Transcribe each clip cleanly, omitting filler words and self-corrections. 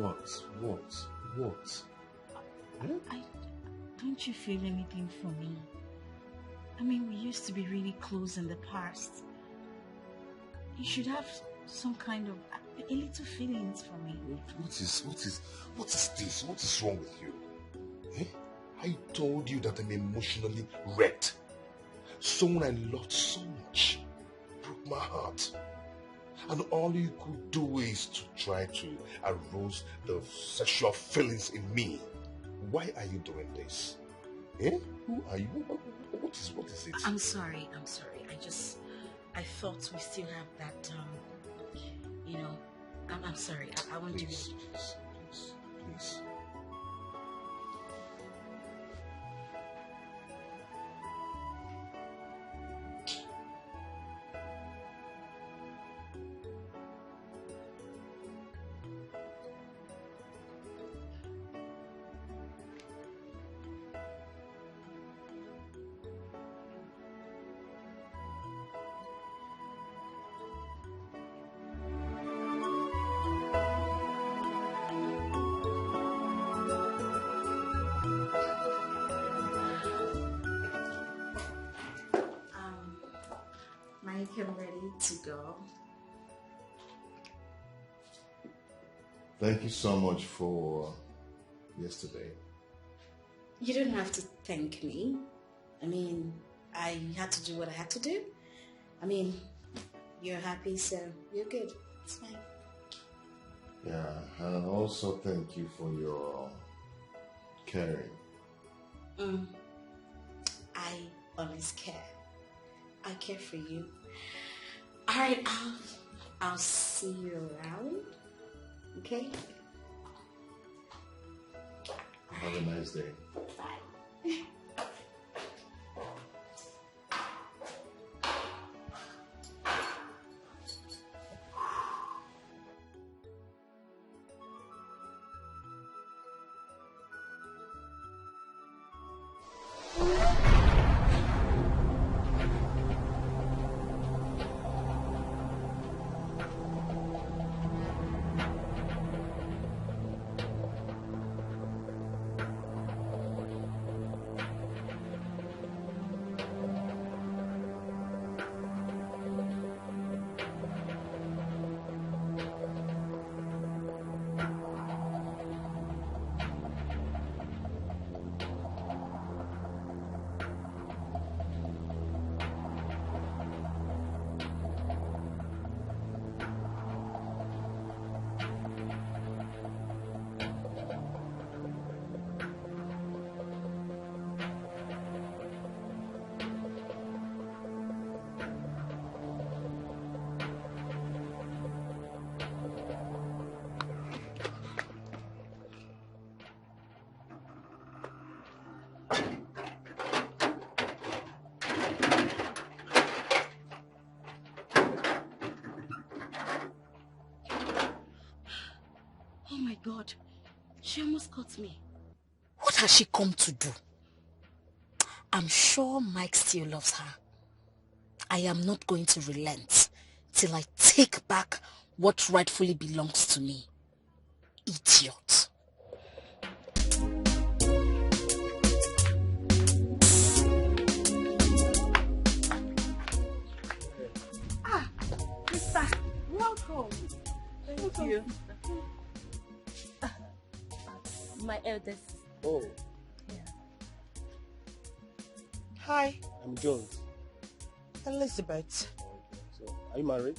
What? Don't you feel anything for me? I mean, we used to be really close in the past. You should have some kind of a little feelings for me. What is this? What is wrong with you? Eh? I told you that I'm emotionally wrecked. Someone I loved so much broke my heart. And all you could do is to try to arouse the sexual feelings in me. Why are you doing this? Eh? Who are you? What is it? I'm sorry. I thought we still have that, I'm sorry. I want to... Please. I'm ready to go. Thank you so much for yesterday. You don't have to thank me. I mean, I had to do what I had to do. I mean, you're happy, so you're good. It's fine. Yeah, and also thank you for your caring. I always care. I care for you. Alright, I'll see you around. Okay? Have a nice day. Bye. God, she almost caught me. What has she come to do? I'm sure Mike still loves her. I am not going to relent till I take back what rightfully belongs to me. Idiot. Ah, Mister, welcome. Thank you. My eldest. Oh. Yeah. Hi, I'm Jones. Elizabeth. Okay. So, are you married?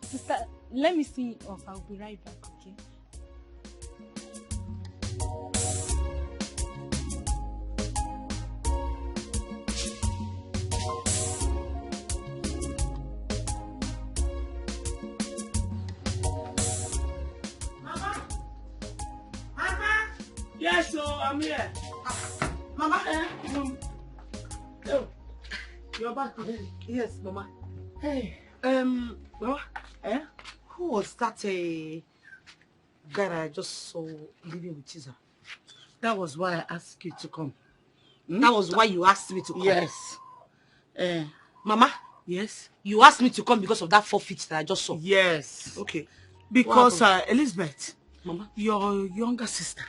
Sister, let me see off. I'll be right back, okay? Yes, so I'm here. Mama? Oh, you're back. Yes, Mama. Hey. Mama? Who was that guy that I just saw living with Chiza? That was why I asked you to come. That was why you asked me to come? Yes. Mama? Yes? You asked me to come because of that forfeit that I just saw? Yes. Okay. Because Elizabeth, Mama, your younger sister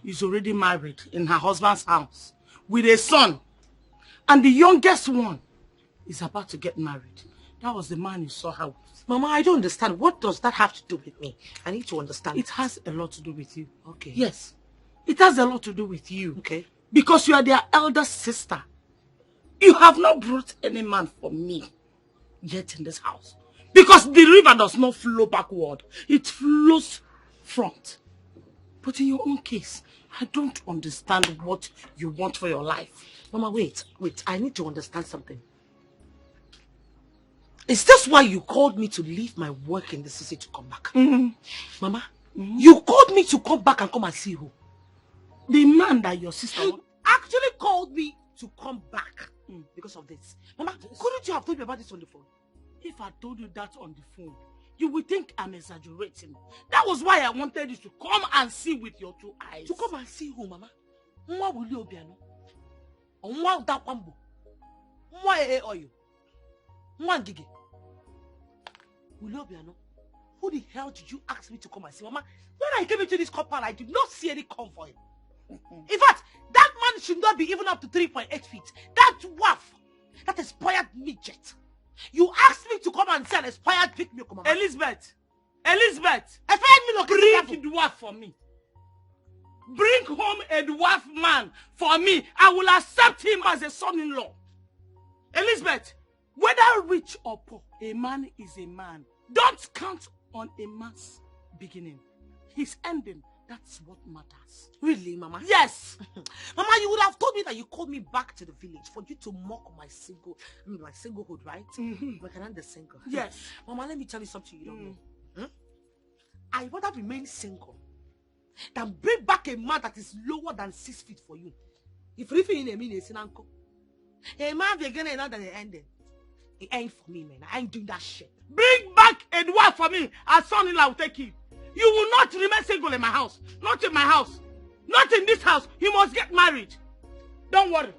is already married in her husband's house with a son. And the youngest one is about to get married. That was the man you saw her with. Mama, I don't understand. What does that have to do with me? I need to understand. It has a lot to do with you. Okay. Yes. It has a lot to do with you. Okay. Because you are their elder sister. You have not brought any man for me yet in this house. Because the river does not flow backward. It flows front. But in your own case, I don't understand what you want for your life. Mama, wait. I need to understand something. Is this why you called me to leave my work in the city to come back? Mama, you called me to come back and come and see who? The man that your sister actually called me to come back because of this. Mama, couldn't you have told me about this on the phone? If I told you that on the phone, you would think I'm exaggerating. That was why I wanted you to come and see with your 2 eyes. To come and see who, Mama? Nwa Willie Obiano? Nwa Udakwambo? Nwa Oyo? Nwa Ngige? Willie Obiano? Who the hell did you ask me to come and see? Mama, when I came into this compound, I did not see any convoy. In fact, that man should not be even up to 3.8 feet. That waff, that expired midget. You asked me to come and sell expired big milk, Mama. Elizabeth! Expired milk. Bring a dwarf for me. Bring home a dwarf man for me. I will accept him as a son-in-law. Elizabeth, whether rich or poor, a man is a man. Don't count on a man's beginning. His ending, that's what matters. Really, Mama? Yes. Mama, you would have told me that you called me back to the village for you to mock my singlehood, right? Like another single. Yes. Mama, let me tell you something you don't know. I rather remain single than bring back a man that is lower than 6 feet for you. If you feel in a minute, uncle. A man beginning not than the ending. It ain't for me, man. I ain't doing that shit. Bring back a dwarf for me. As son-in-law will take you. You will not remain single in my house. Not in my house. Not in this house. You must get married. Don't worry.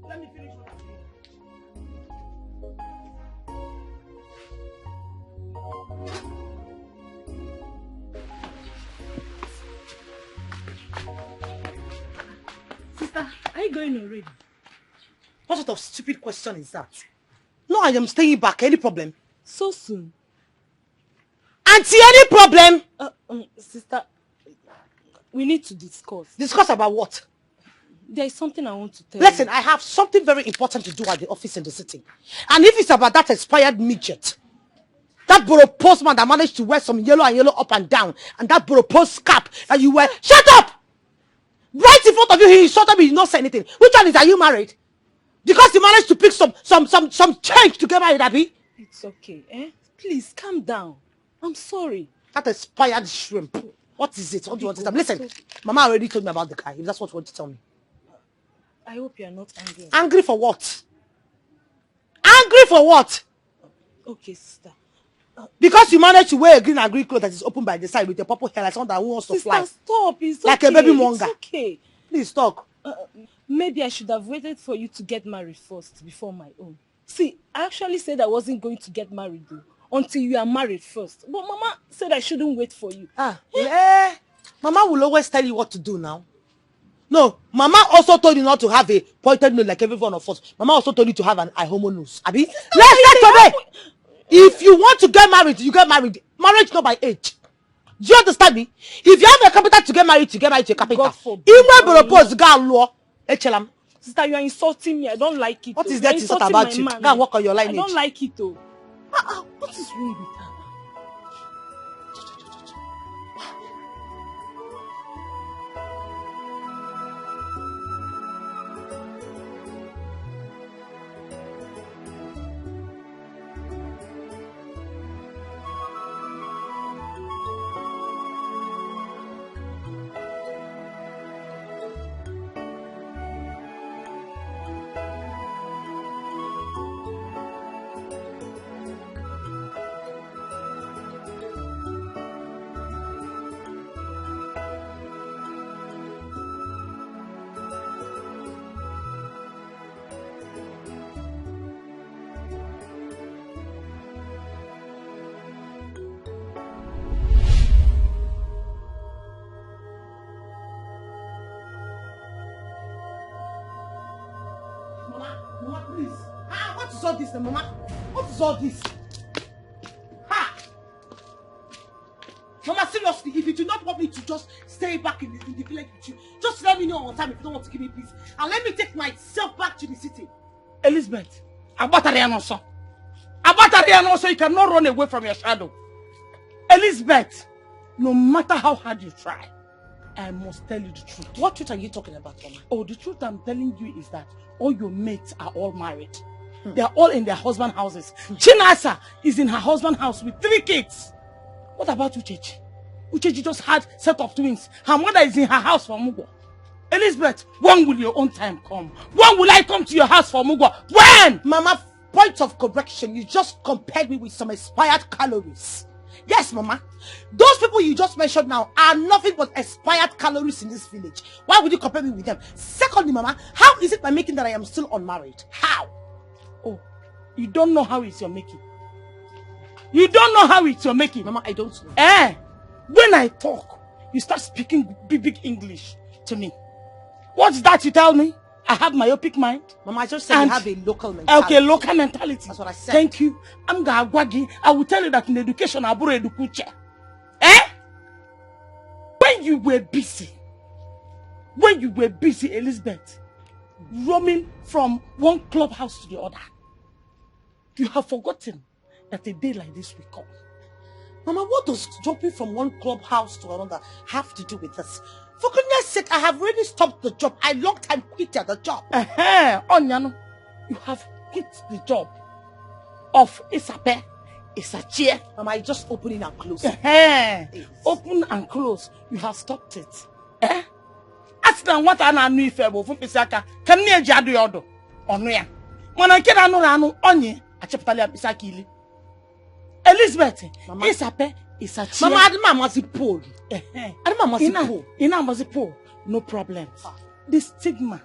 Let me finish what I'm doing. Sister, are you going already? What sort of stupid question is that? No, I am staying back. Any problem? So soon? Auntie, any problem? Sister, we need to discuss. Discuss about what? There is something I want to tell Listen, you. I have something very important to do at the office in the city. And if it's about that expired midget, that borough postman that managed to wear some yellow up and down, and that borough post cap that you wear, shut up! Right in front of you, he insulted me, he did not say anything. Which one is, are you married? Because you managed to pick some change to get married, Abby? It's okay, eh? Please, calm down. I'm sorry. That expired shrimp. What is it? What do you want to tell me? Listen, Mama already told me about the guy, if that's what you want to tell me. I hope you are not angry. Angry for what? Angry for what? Okay, sister. Because you managed to wear a green and green cloth that is open by the side with a purple hair like someone that wants to fly. Sister, stop. It's like okay. a baby monger. It's okay. Please talk. Maybe I should have waited for you to get married first before my own. See, I actually said I wasn't going to get married though until you are married first. But Mama said I shouldn't wait for you. Mama will always tell you what to do now. No, Mama also told you not to have a pointed nose like every one of us. Mama also told you to have an eye homo nose. Abi? Let's start today. If you want to get married, you get married. Marriage not by age. Do you understand me? If you have a carpenter to get married to a carpenter. Sister, you are insulting me. I don't like it. What is that insult about you? Go and work on your lineage. I don't like it though. What is wrong with her? Mama, please. What is all this, Mama? What is all this? Mama, seriously, if you do not want me to just stay back in the village with you, just let me know on time if you don't want to give me peace. And let me take myself back to the city. Elizabeth, you cannot run away from your shadow. Elizabeth, no matter how hard you try, I must tell you the truth. What truth are you talking about, Mama? Oh, the truth I'm telling you is that all your mates are all married. They are all in their husband houses. Chinasa is in her husband house with 3 kids. What about Uchechi? Uchechi just had set of twins. Her mother is in her house for Mugo. Elizabeth, when will your own time come? When will I come to your house for Mugo? When? Mama, point of correction. You just compared me with some expired calories. Yes, Mama. Those people you just mentioned now are nothing but expired calories in this village. Why would you compare me with them? Secondly, Mama, how is it by making that I am still unmarried? How? Oh, you don't know how it's your making. You don't know how it's your making. Mama, I don't know. When I talk, you start speaking big English to me. What's that you tell me? I have myopic mind. Mama, I just said you have a local mentality. Okay, local mentality. That's what I said. Thank you. I will tell you that in education, when you were busy, Elizabeth, roaming from one clubhouse to the other, you have forgotten that a day like this will come. Mama, what does jumping from one clubhouse to another have to do with this? For goodness sake, I have already stopped the job. I long time quit the job. Onyano, you have quit the job of Isape, Isachie. Mama, I just opening and closing. Open and close. You have stopped it. Ask them what I know if I will Pisaka. Can you jadu yodo? Onuya. When I get another onye, I chaptalia Pisakili. Elizabeth, Isape, Isachie. Mama, I must Paul. No problem. The stigma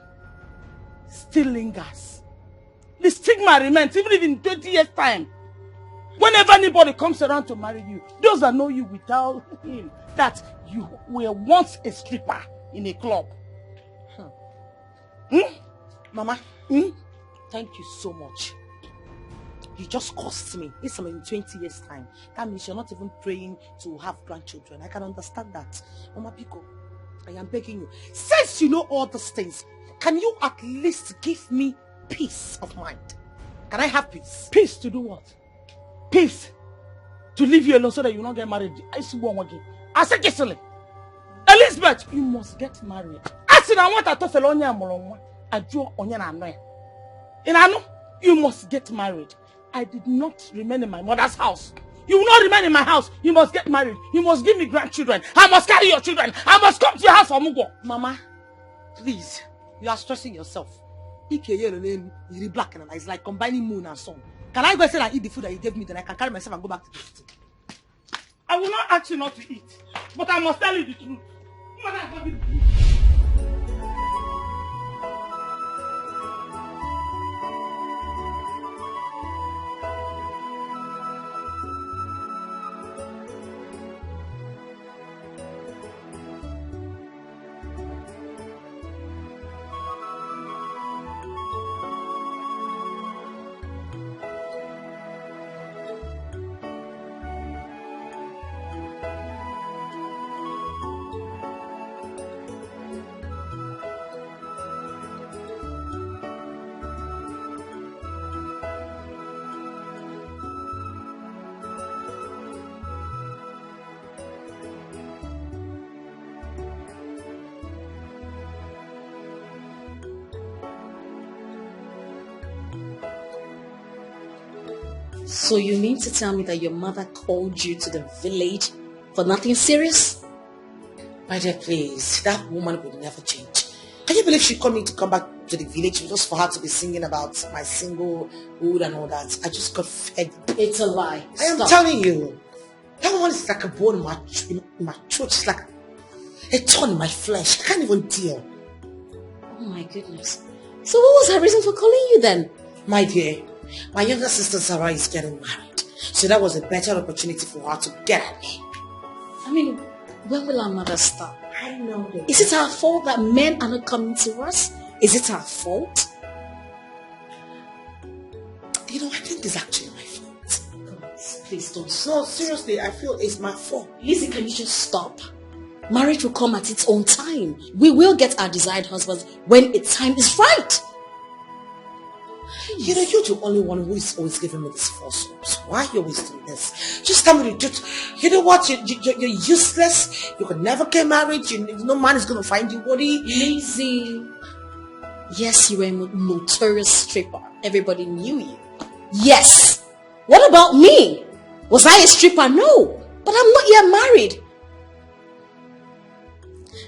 still lingers. The stigma remains even if in 20 years' time. Whenever anybody comes around to marry you, those that know you without him, that you were once a stripper in a club. Mama, thank you so much. You just cost me. This is in 20 years' time. That means you're not even praying to have grandchildren. I can understand that. Mama Pico, I am begging you. Since you know all these things, can you at least give me peace of mind? Can I have peace? Peace to do what? Peace to leave you alone so that you don't get married. I see one again. I said, Elizabeth, you must get married. I said, I want to tell you, I do on you must get married. I did not remain in my mother's house. You will not remain in my house. You must get married. You must give me grandchildren. I must carry your children. I must come to your house for Mugo. Mama, please, you are stressing yourself. You're black and it's like combining moon and sun. Can I go and say and eat the food that you gave me, then I can carry myself and go back to the city? I will not ask you not to eat, but I must tell you the truth. So you mean to tell me that your mother called you to the village for nothing serious? My dear, please, that woman would never change. Can you believe she called me to come back to the village just for her to be singing about my singlehood and all that? I just got fed. It's a lie. I am telling you. That woman is like a bone in my throat. It's like a thorn in my flesh. I can't even deal. Oh my goodness. So what was her reason for calling you then? My dear, my younger sister Sarah is getting married. So that was a better opportunity for her to get at me. I mean, when will our mother stop? I know that. Is it our fault that men are not coming to us? Is it our fault? Please don't No, stop. seriously, I feel it's my fault. Lizzie, can you just stop? Marriage will come at its own time. We will get our desired husbands when its time is right. You know, you're the only one who is always giving me this false hopes. Why are you always doing this? Just tell me the truth. You know what? You're useless. You can never get married. No man is going to find you, buddy. Lizzie. Yes, you were a notorious stripper. Everybody knew you. Yes. What about me? Was I a stripper? No. But I'm not yet married.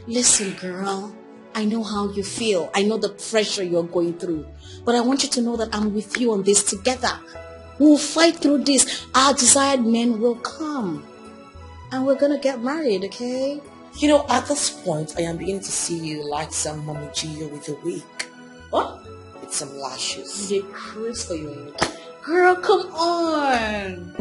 Listen, girl. I know how you feel. I know the pressure you're going through. But I want you to know that I'm with you on this together. We'll fight through this. Our desired men will come. And we're going to get married, okay? You know, at this point, I am beginning to see you like some Mommy Gio with a wig. What? With some lashes. You cruise for you. Girl, come on.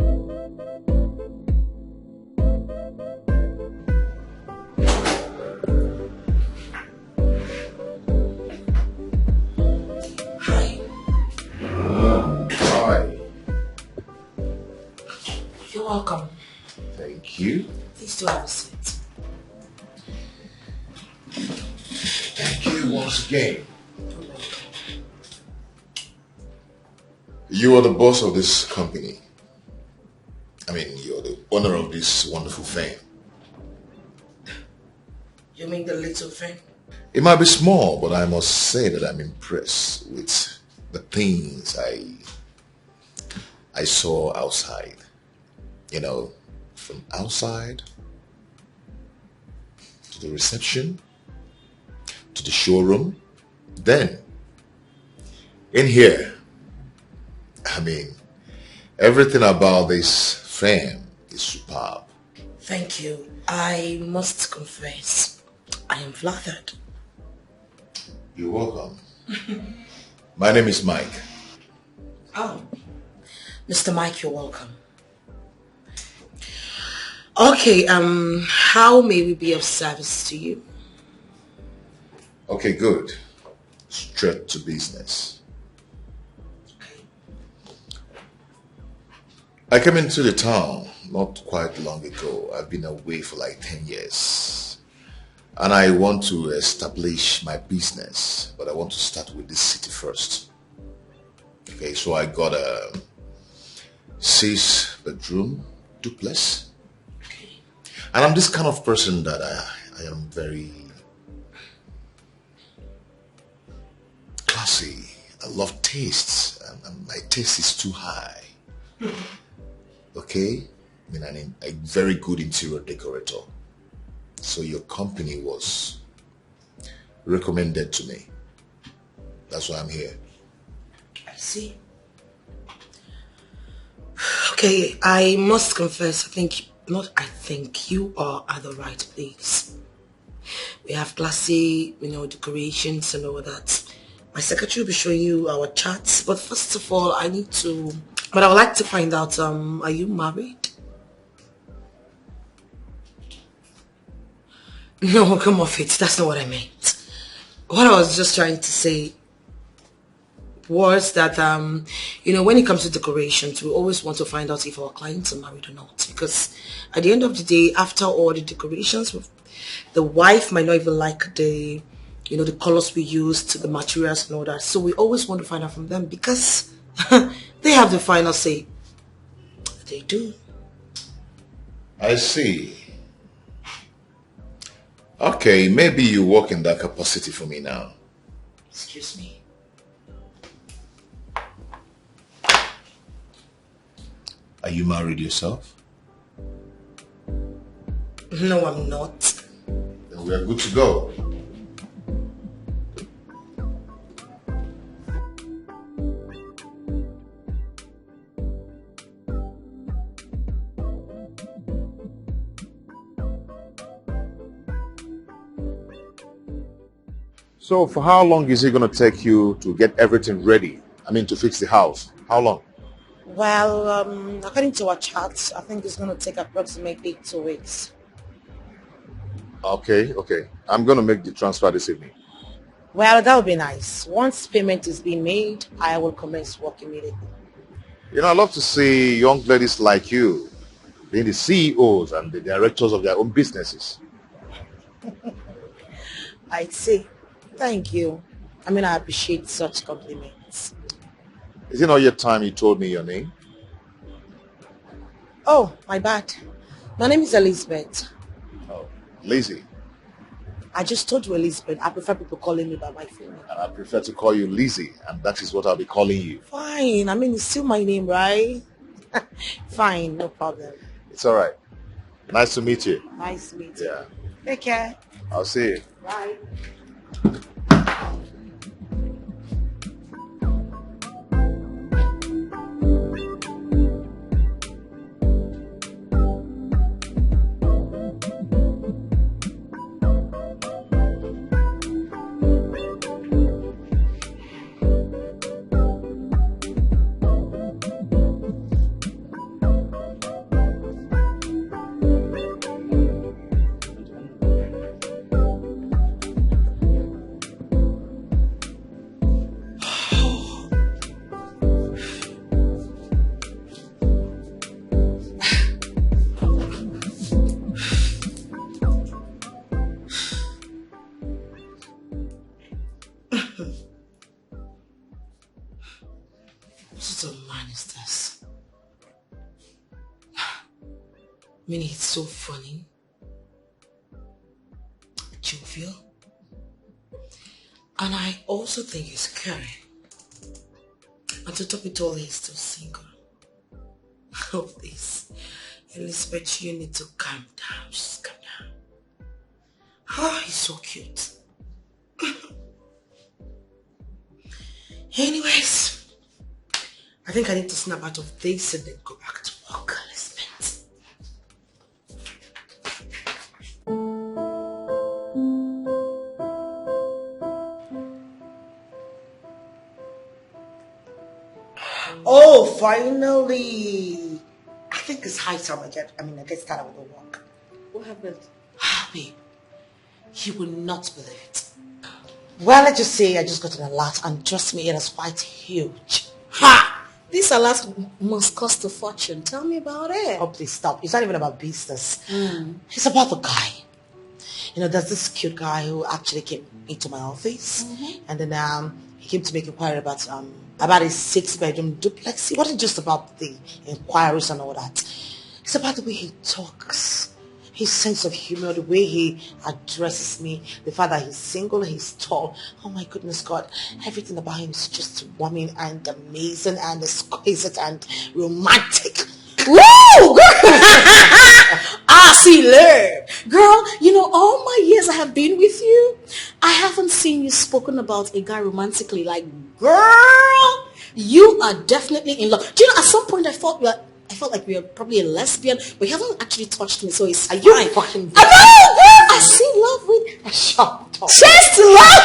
You're welcome. Thank you. Please do have a seat. Thank you once again. You are the boss of this company. I mean, you're the owner of this wonderful firm. You mean the little thing? It might be small, but I must say that I'm impressed with the things I saw outside. You know, from outside to the reception to the showroom, then in here. I mean, everything about this firm is superb. Thank you. I must confess, I am flattered. You're welcome. My name is Mike. Oh, Mr. Mike, you're welcome. Okay, how may we be of service to you? Okay, good. Straight to business. I came into the town not quite long ago. I've been away for like 10 years. And I want to establish my business, but I want to start with this city first. Okay, so I got a 6-bedroom duplex. And I'm this kind of person that I am very classy. I love tastes, and my taste is too high. Okay? I mean, I'm a very good interior decorator. So your company was recommended to me. That's why I'm here. I see. Okay, I must confess, you are at the right place. We have classy, decorations and all that. My secretary will be showing you our charts, but first of all, I would like to find out, are you married? No, come off it. That's not what I meant. What I was just trying to say was that, when it comes to decorations, we always want to find out if our clients are married or not. Because at the end of the day, after all the decorations, the wife might not even like the colors we used, the materials and all that. So we always want to find out from them because they have the final say. They do. I see. Okay, maybe you work in that capacity for me now. Excuse me. Are you married yourself? No, I'm not. Then we are good to go. So for how long is it going to take you to get everything ready? I mean, to fix the house. How long? Well, according to our charts, I think it's going to take approximately 2 weeks. Okay. I'm going to make the transfer this evening. Well, that would be nice. Once payment is being made, I will commence work immediately. You know, I love to see young ladies like you being the CEOs and the directors of their own businesses. I'd say, thank you. I mean, I appreciate such compliments. Is it not yet time you told me your name? Oh, my bad. My name is Elizabeth. Oh, Lizzie. I just told you Elizabeth. I prefer people calling me by my full name. And I prefer to call you Lizzie, and that is what I'll be calling you. Fine. I mean, it's still my name, right? Fine, no problem. It's all right. Nice to meet you. Nice to meet you. Yeah. Take care. I'll see you. Bye. What sort of man is this? I mean, he's so funny, jovial, and I also think he's caring. And to top it all, he's still single. Oh, please, Elizabeth, you need to calm down. Just calm down. Oh, he's so cute. Anyways, I think I need to snap out of this and then go back to work, Elizabeth. Oh, finally! I think it's high time I get started with the work. What happened? Babe, you will not believe it. Well, let's just say I just got an alert, and trust me, it is quite huge. Ha! This alert must cost a fortune. Tell me about it. Oh, please stop. It's not even about business. It's about the guy. You know, there's this cute guy who actually came into my office, and then he came to make inquiry about his 6-bedroom duplex. It wasn't just about the inquiries and all that. It's about the way he talks, his sense of humor, the way he addresses me, the fact that he's single, he's tall. Oh my goodness God, everything about him is just warming and amazing and exquisite and romantic. Woo! I see love. Girl, you know, all my years I have been with you, I haven't seen you spoken about a guy romantically. Like, girl, you are definitely in love. Do you know, at some point I felt like we were probably a lesbian, but you haven't actually touched me, so it's Are you fine. fucking... I know, girl! I see love with... Shut up. Cheers to love!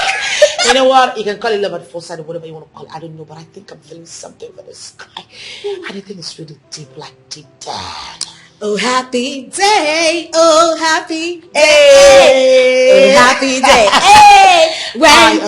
You know what? You can call it love at first sight or whatever you want to call it. I don't know, but I think I'm feeling something for this guy. And I think it's really deep, like deep down. Oh, happy day. Oh, happy day. Hey. Oh, happy day. Hey! When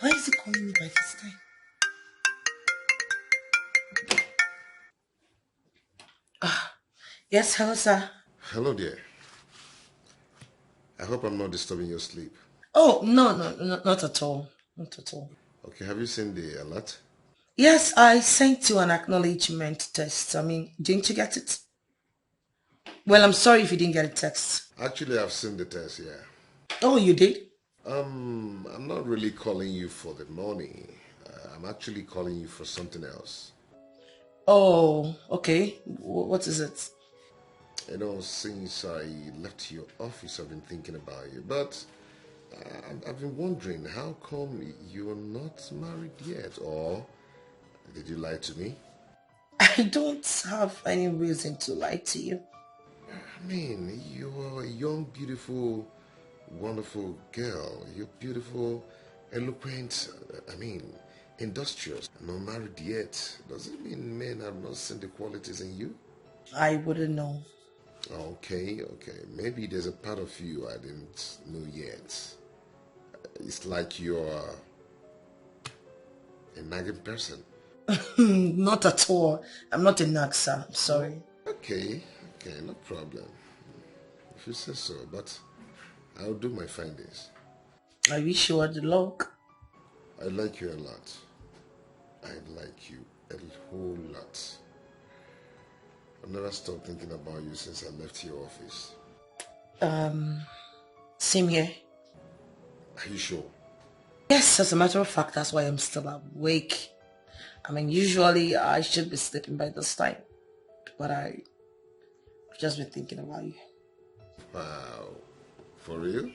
Why is he calling me by this time? Yes, hello, sir. Hello, dear. I hope I'm not disturbing your sleep. Oh, no, not at all. Not at all. Okay, have you seen the alert? Yes, I sent you an acknowledgement text. I mean, didn't you get it? Well, I'm sorry if you didn't get a text. Actually, I've seen the test, yeah. Oh, you did? I'm not really calling you for the money. I'm actually calling you for something else. Oh, okay. What is it? You know, since I left your office, I've been thinking about you. But I've been wondering, how come you're not married yet? Or did you lie to me? I don't have any reason to lie to you. I mean, you're a young, beautiful, wonderful girl. You're beautiful, eloquent, industrious. I'm not married yet. Does it mean men have not seen the qualities in you? I wouldn't know. Okay. Maybe there's a part of you I didn't know yet. It's like you're a nagging person. Not at all. I'm not a nag, sir. I'm sorry. Okay, no problem. If you say so, but I'll do my findings. I wish you were the luck. I like you a lot. I like you a whole lot. I've never stopped thinking about you since I left your office. Same here. Are you sure? Yes, as a matter of fact, that's why I'm still awake. I mean, usually I should be sleeping by this time, but I've just been thinking about you. Wow. For real?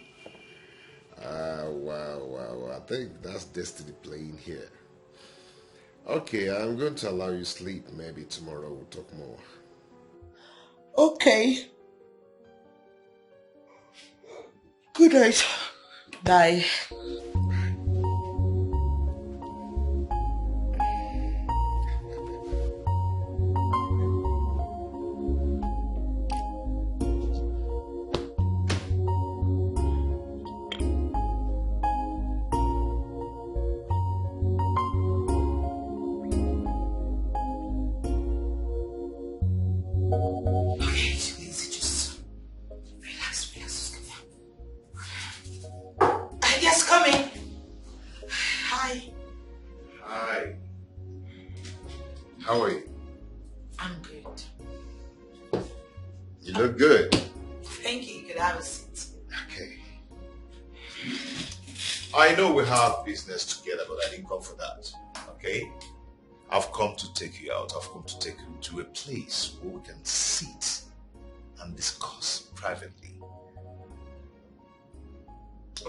Wow. I think that's destiny playing here. Okay, I'm going to allow you sleep. Maybe tomorrow we'll talk more. Okay. Good night. Bye. How are you? I'm good. You look good. Thank you. You could have a seat. Okay. I know we have business together, but I didn't come for that. Okay? I've come to take you out. I've come to take you to a place where we can sit and discuss privately.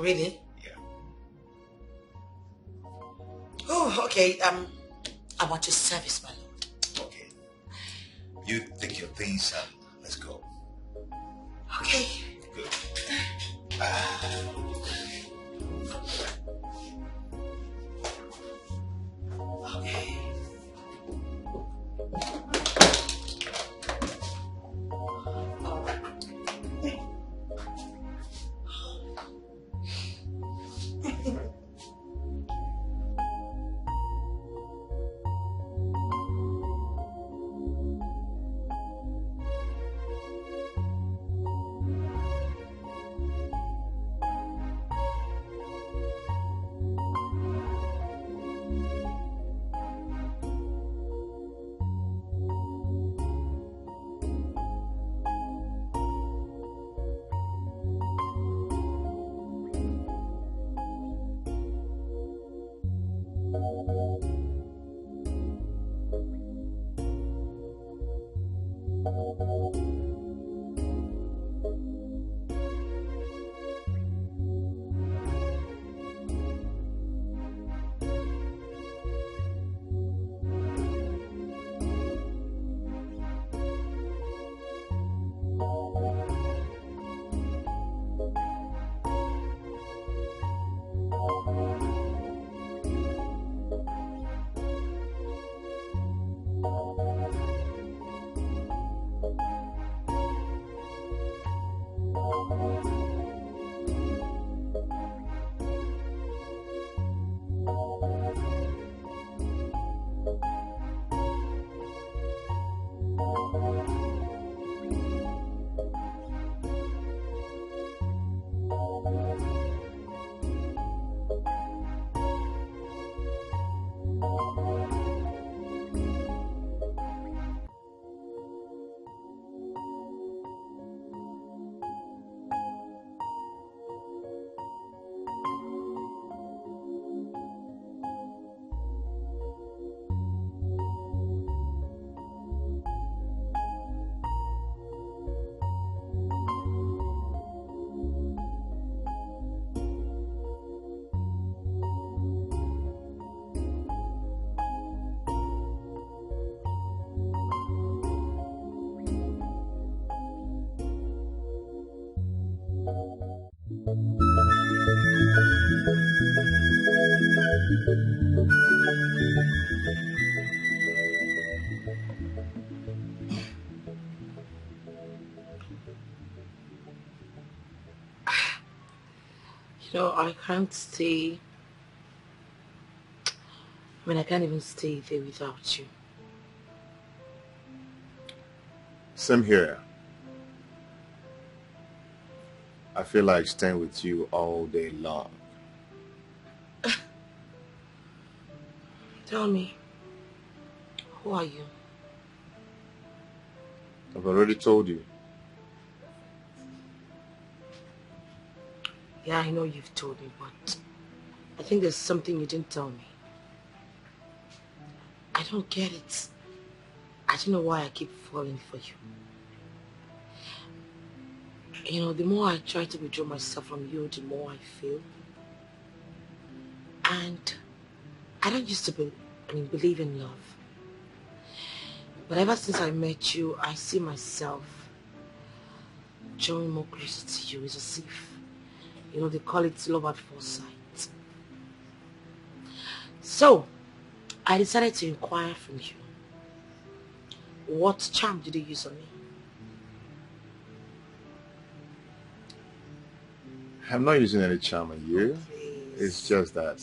Really? Yeah. Oh, okay. I want your service, my lord. Okay. You take your things and let's go. Okay. Good. Okay. You know, I can't stay. I mean, I can't even stay there without you. Same here. I feel like staying with you all day long. Tell me, who are you? I've already told you. Yeah, I know you've told me, but I think there's something you didn't tell me. I don't get it. I don't know why I keep falling for you. You know, the more I try to withdraw myself from you, the more I feel. And I don't used to believe in love. But ever since I met you, I see myself drawing more closer to you. It's as if, you know, they call it love at first sight. So, I decided to inquire from you. What charm did you use on me? I'm not using any charm on you. Please. It's just that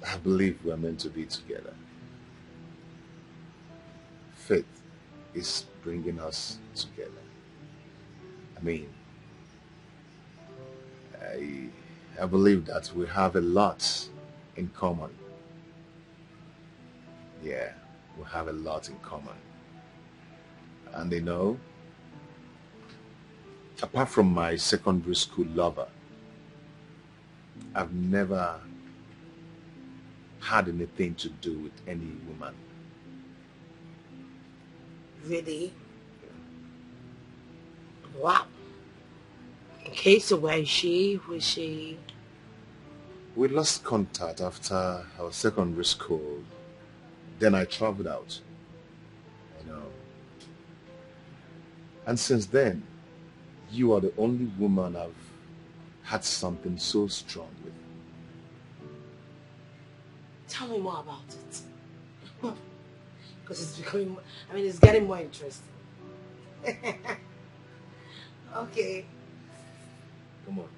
I believe we're meant to be together. Faith is bringing us together. I mean, I believe that we have a lot in common. Yeah, we have a lot in common. And you know, apart from my secondary school lover, I've never had anything to do with any woman. Really? Wow. Okay, so where is she? Was she? We lost contact after our secondary school. Then I traveled out. You know. And since then, you are the only woman I've had something so strong with. Tell me more about it. Because it's becoming, it's getting more interesting. Okay. Come on.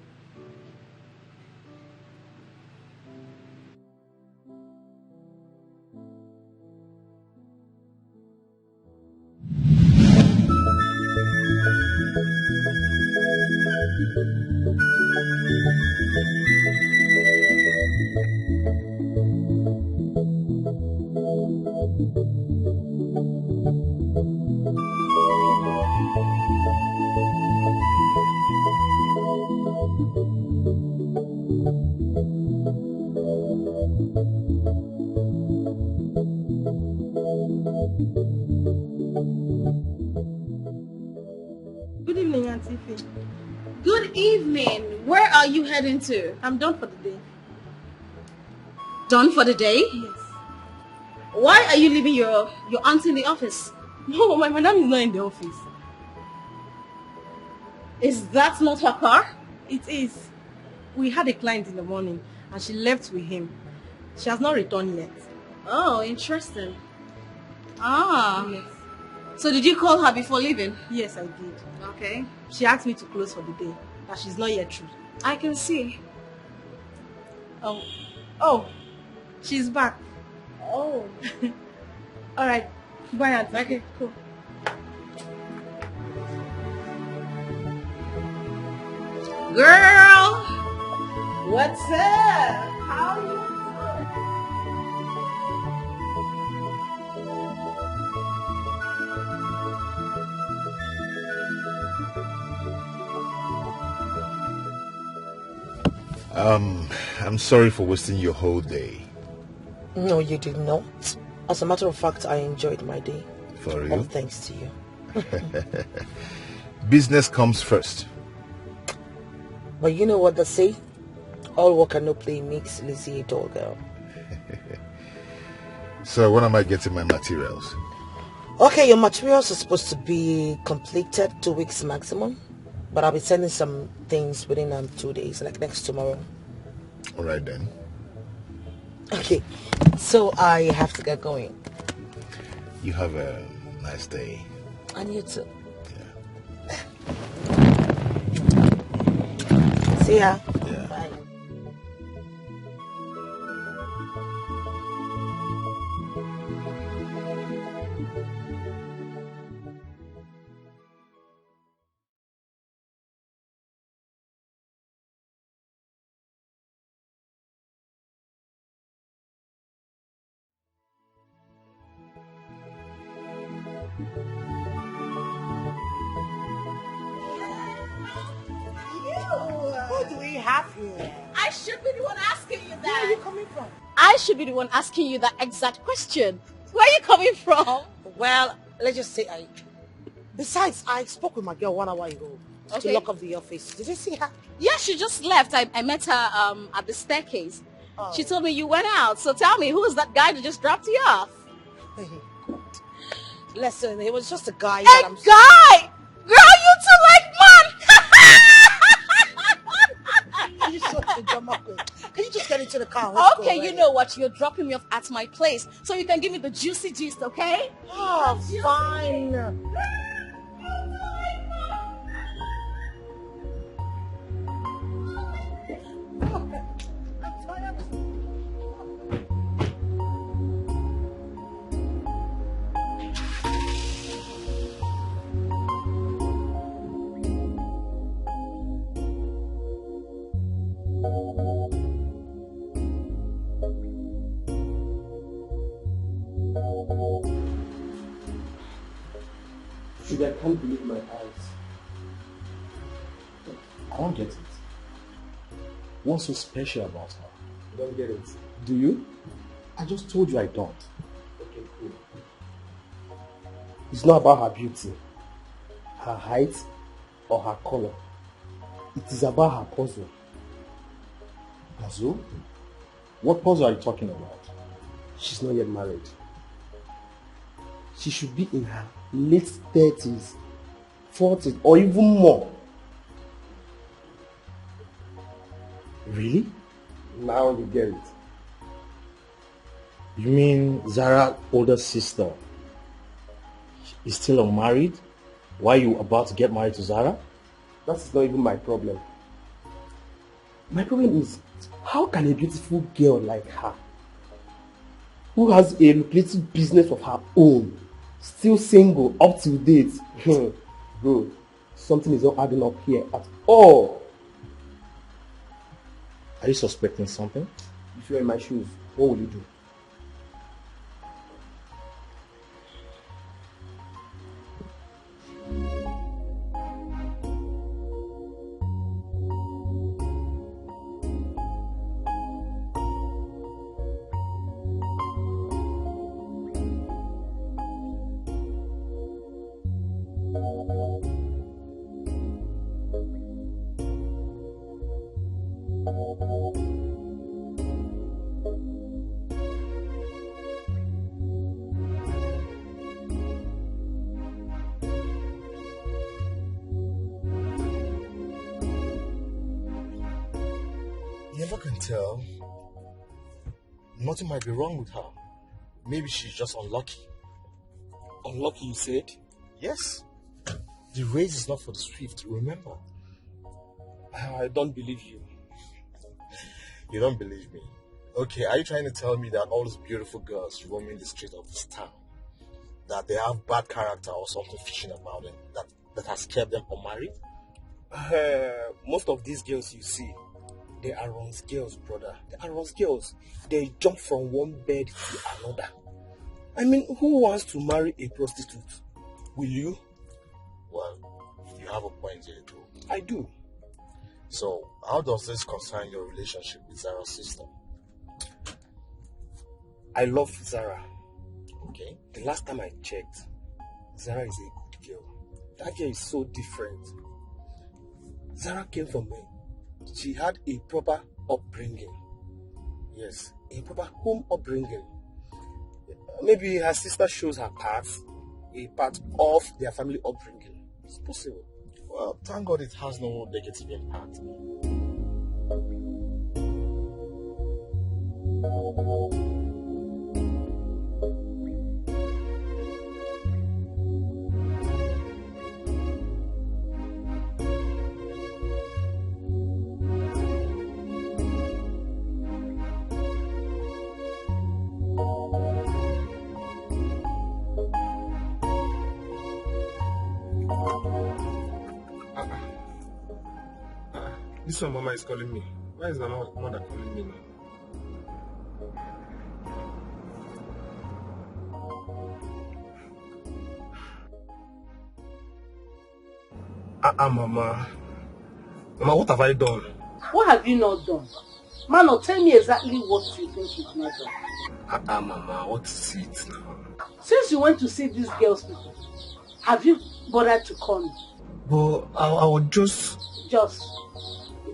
Good evening, Auntie Faye. Good evening. Where are you heading to? I'm done for the day. Done for the day? Yes. Why are you leaving your auntie in the office? No, my madam is not in the office. Is that not her car? It is. We had a client in the morning and she left with him. She has not returned yet. Oh, interesting. Ah. Yes. So did you call her before leaving? Yes, I did. Okay. She asked me to close for the day, that she's not yet through. I can see. Oh, she's back. Oh. All right. Bye, Auntie. Okay, cool. Girl! What's up? How you doing? I'm sorry for wasting your whole day. No, you did not. As a matter of fact, I enjoyed my day. For All real? thanks to you. Business comes first. But you know what they say? All work and no play makes lazy a dull girl. So when am I getting my materials? Okay, your materials are supposed to be completed 2 weeks maximum. But I'll be sending some things within 2 days, like next tomorrow. All right then. Okay, so I have to get going. You have a nice day. And you too. Yeah. See ya. Yeah. Bye. What do we have here? I should be the one asking you Where are that. you coming from? I should be the one asking you that exact question. Where are you coming from? Well, let's just say Besides, I spoke with my girl 1 hour ago to Okay. lock up the office. Did you see her? Yeah, she just left. I met her at the staircase. Oh. She told me you went out. So tell me, who is that guy that just dropped you off? Listen, it was just a guy. A that I'm guy! Girl, you two like man! You shut the drama queen. Can you just get into the car? Let's go, Okay, right? you know what? You're dropping me off at my place. So you can give me the juicy gist, okay? Oh, fine. I can't believe my eyes. I don't get it. What's so special about her? You don't get it. Do you? I just told you I don't. Okay, cool. It's not about her beauty, her height, or her color. It is about her puzzle. Puzzle? What puzzle are you talking about? She's not yet married. She should be in her late 30s, 40s, or even more. Really? Now you get it. You mean Zara's older sister is still unmarried? Why are you about to get married to Zara? That's not even my problem. My problem is, how can a beautiful girl like her, who has a lucrative business of her own, still single up till date? Bro, something is not adding up here at all. Are you suspecting something? If you're in my shoes, what would you do? You never can tell. Nothing might be wrong with her. Maybe she's just unlucky. Unlucky, you said? Yes. The race is not for the swift, remember? I don't believe you. You don't believe me? Okay, are you trying to tell me that all these beautiful girls roaming the street of this town, that they have bad character or something fishy about them, that has kept them unmarried? Most of these girls you see, they are Ron's girls, brother. They are Ron's girls. They jump from one bed to another. I mean, who wants to marry a prostitute? Will you? Well, you have a point here too. I do. So, how does this concern your relationship with Zara's sister? I love Zara. Okay. The last time I checked, Zara is a good girl. That girl is so different. Zara came from me. She had a proper upbringing. Yes, a proper home upbringing. Maybe her sister shows her part, a part of their family upbringing. It's possible. Well, thank God it has no negative impact. This one, Mama is calling me. Why is my mother calling me now? Mama. Mama, what have I done? What have you not done? Mano, tell me exactly what you think you've not done. Mama, what is it now? Since you went to see these girls people, have you bothered to call me? But I would just...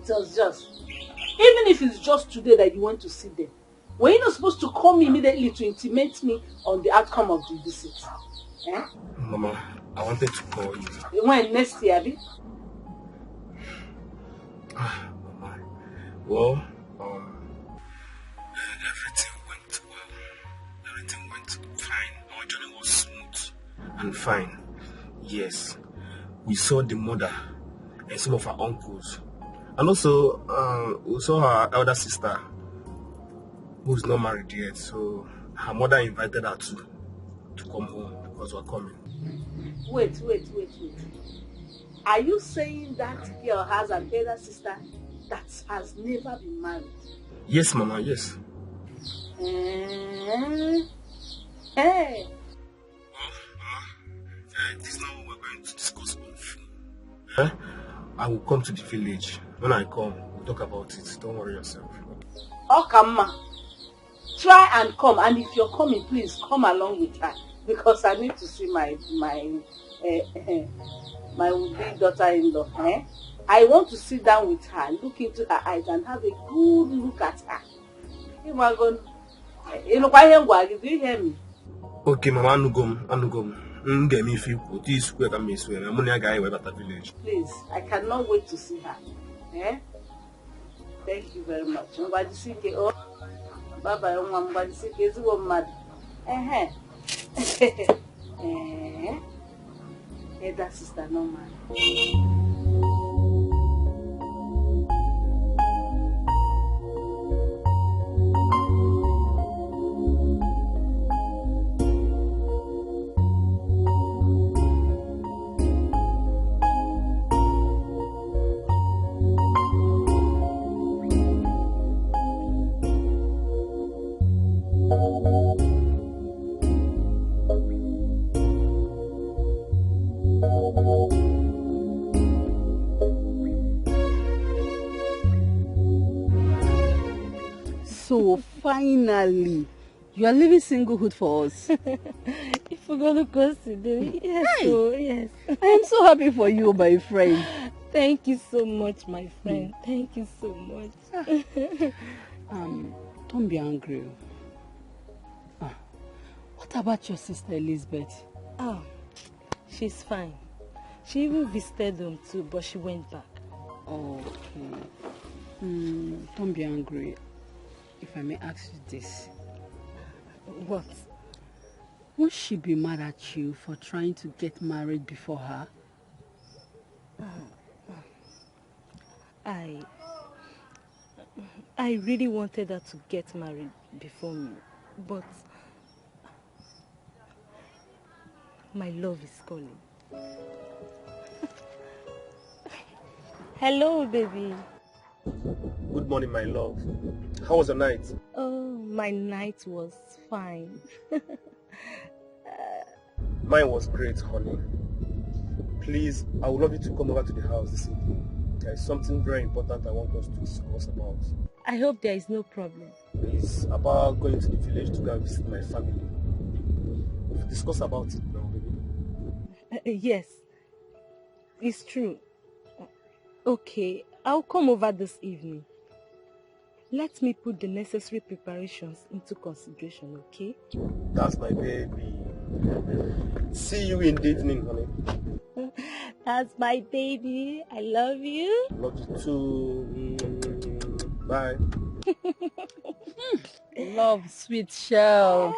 It was just. Even if it's just today that you want to see them, were you not supposed to call me immediately to intimate me on the outcome of the visit? Eh? Mama, I wanted to call you. When next year, Abby? Mama, well, everything went well. Everything went fine. Our journey was smooth and fine. Yes, we saw the mother and some of her uncles. And also, we saw her elder sister, who's not married yet. So her mother invited her to come home because we're coming. Wait. Are you saying that girl has an elder sister that has never been married? Yes, Mama, yes. Hey. Well, Mama, this is not what we're going to discuss on phone. I will come to the village. When I come, we'll talk about it. Don't worry yourself. Okay, Ma. Try and come, and if you're coming, please come along with her because I need to see my would-be daughter-in-law. I want to sit down with her, look into her eyes, and have a good look at her. Do you hear me? Okay, Mama, Anugom. Please, I cannot wait to see her. Thank you very much. Bye-bye. That sister, no man. So finally, you are leaving singlehood for us. If we're going to consider it, yes, Hey. so yes. I am so happy for you, my friend. Thank you so much, my friend. Thank you so much. Don't be angry. What about your sister Elizabeth? Oh, she's fine. She even visited them too, but she went back. Okay. Don't be angry. If I may ask you this. What? Won't she be mad at you for trying to get married before her? I really wanted her to get married before me, but my love is calling. Hello, baby. Good morning, my love. How was the night? Oh, my night was fine. Mine was great, honey. Please, I would love you to come over to the house this evening. There is something very important I want us to discuss about. I hope there is no problem. It's about going to the village to go and visit my family. We'll discuss about it now, baby. Yes, it's true. Okay, I'll come over this evening. Let me put the necessary preparations into consideration, okay? That's my baby. See you in Deepening, honey. That's my baby. I love you. Love you too. Bye. Love, sweet shell.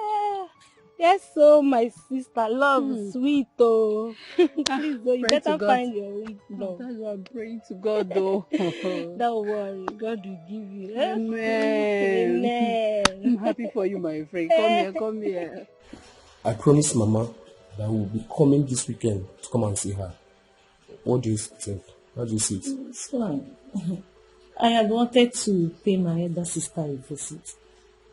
Yes, so my sister, love, sweet, oh. Please, oh, you Pray to better God. find your own love. That's why I'm praying to God, though. Don't worry, God will give you. Eh? Amen. Amen. I'm happy for you, my friend. Come here, come here. I promise Mama that we'll be coming this weekend to come and see her. What do you think? How do you see it? It's fine. I had wanted to pay my elder sister a visit.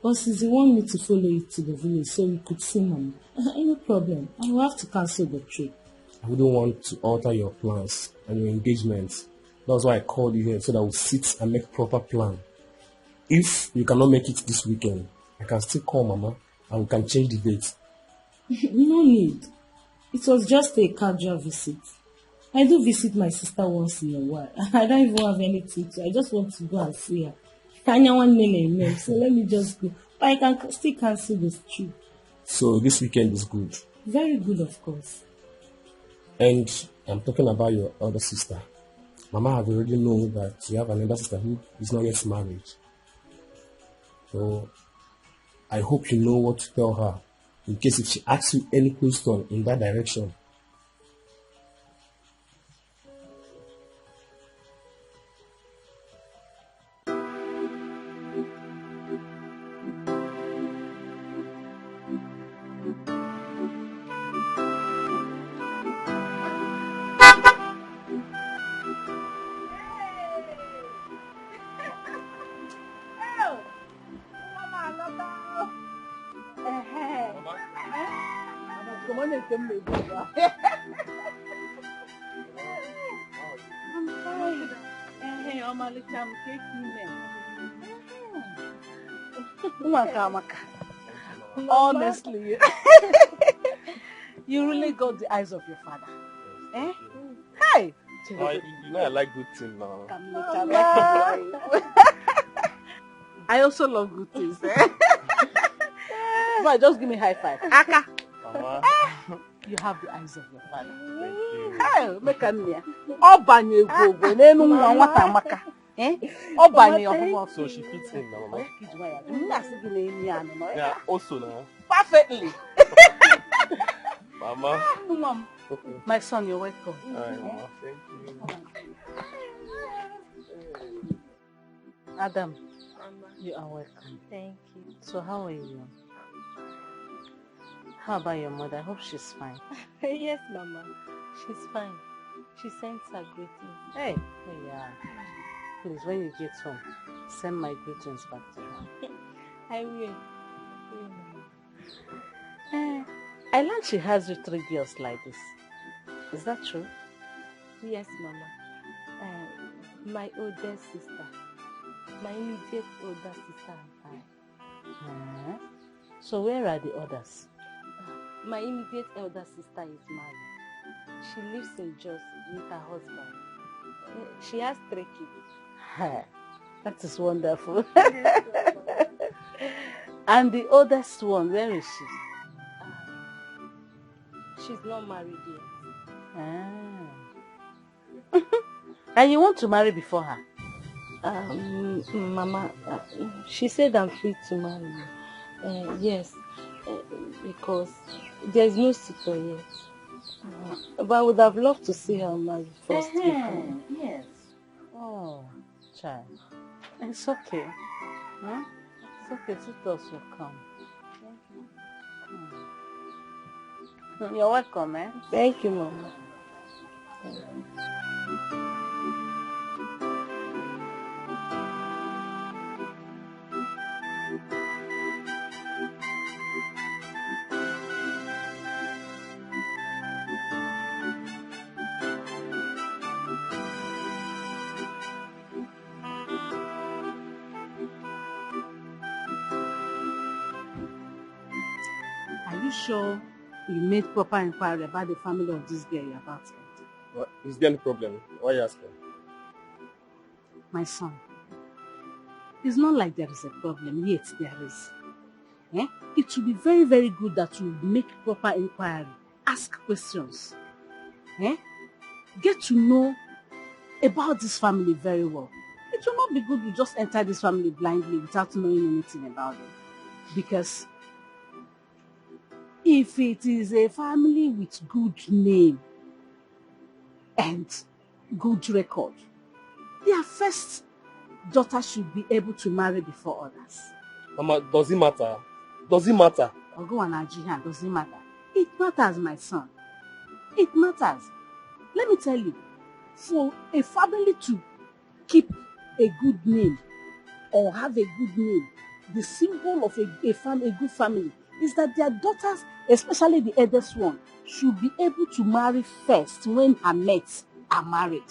But since you want me to follow you to the village so we could see Mama, no problem. I will have to cancel the trip. I wouldn't want to alter your plans and your engagements. That's why I called you here, so that we'll sit and make proper plan. If you cannot make it this weekend, I can still call Mama and we can change the date. No need. It was just a casual visit. I do visit my sister once in a while. I don't even have anything to. I just want to go and see her. Kanya one name, so let me just go. But I can still cancel this trip. So this weekend is good. Very good, of course. And I'm talking about your elder sister. Mama have already known that you have an elder sister who is not yet married. So I hope you know what to tell her in case if she asks you any question in that direction. Honestly, you really got the eyes of your father. Eh? Hey! You know I like good things now. I also love good things. Eh? But just give me a high five. Aka! Mama. You have the eyes of your father. Thank you. Hey, make a near. Obanye go nenu nwata amaka. Eh? Obanye ofumo. So she fits in now, Mama. Yeah, also now. perfectly. Mama. Mom. Okay. My son, you're welcome. Alright, Mama. Thank you. Adam, you are welcome. Thank you. So how are you? How about your mother? I hope she's fine. Yes, Mama. She's fine. She sends her greetings. Hey, yeah. Please, when you get home, send my greetings back to her. I will. I learned she has you 3 girls like this. Is that true? Yes, Mama. My older sister. My immediate older sister and I. So where are the others? My immediate elder sister is married. She lives in Jos with her husband. She has 3 kids. That is wonderful. And the oldest one, where is she? She's not married yet. And you want to marry before her? Mama, she said I'm free to marry. Yes, because there's no suitor yet. But I would have loved to see her married first. Yes. Oh, child. It's okay. Huh? It's okay. Suitors will come. You're welcome, eh? Thank you, Mama. Are you sure you made proper inquiry about the family of this girl you're about to enter? What? Is there any problem? Why are you asking? My son, it's not like there is a problem, yet there is. Eh? It will be very, very good that you make proper inquiry. Ask questions. Eh? get to know about this family very well. It will not be good to just enter this family blindly without knowing anything about them. Because if it is a family with good name and good record, their first daughter should be able to marry before others. Mama, does it matter? Does it matter? Ogo and Nigerian, does it matter? It matters, my son. It matters. Let me tell you, for a family to keep a good name or have a good name, the symbol of a good family is that their daughters, especially the eldest one, should be able to marry first when her mates are married.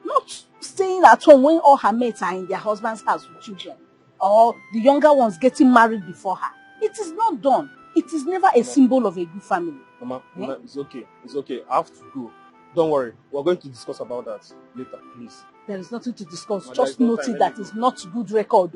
Not staying at home when all her mates are in their husband's house with children, or the younger ones getting married before her. It is not done. It is never a symbol of a good family. Mama, it's okay. It's okay. I have to go. Don't worry. We're going to discuss about that later, please. There is nothing to discuss. Mama, just note it that it's not good record.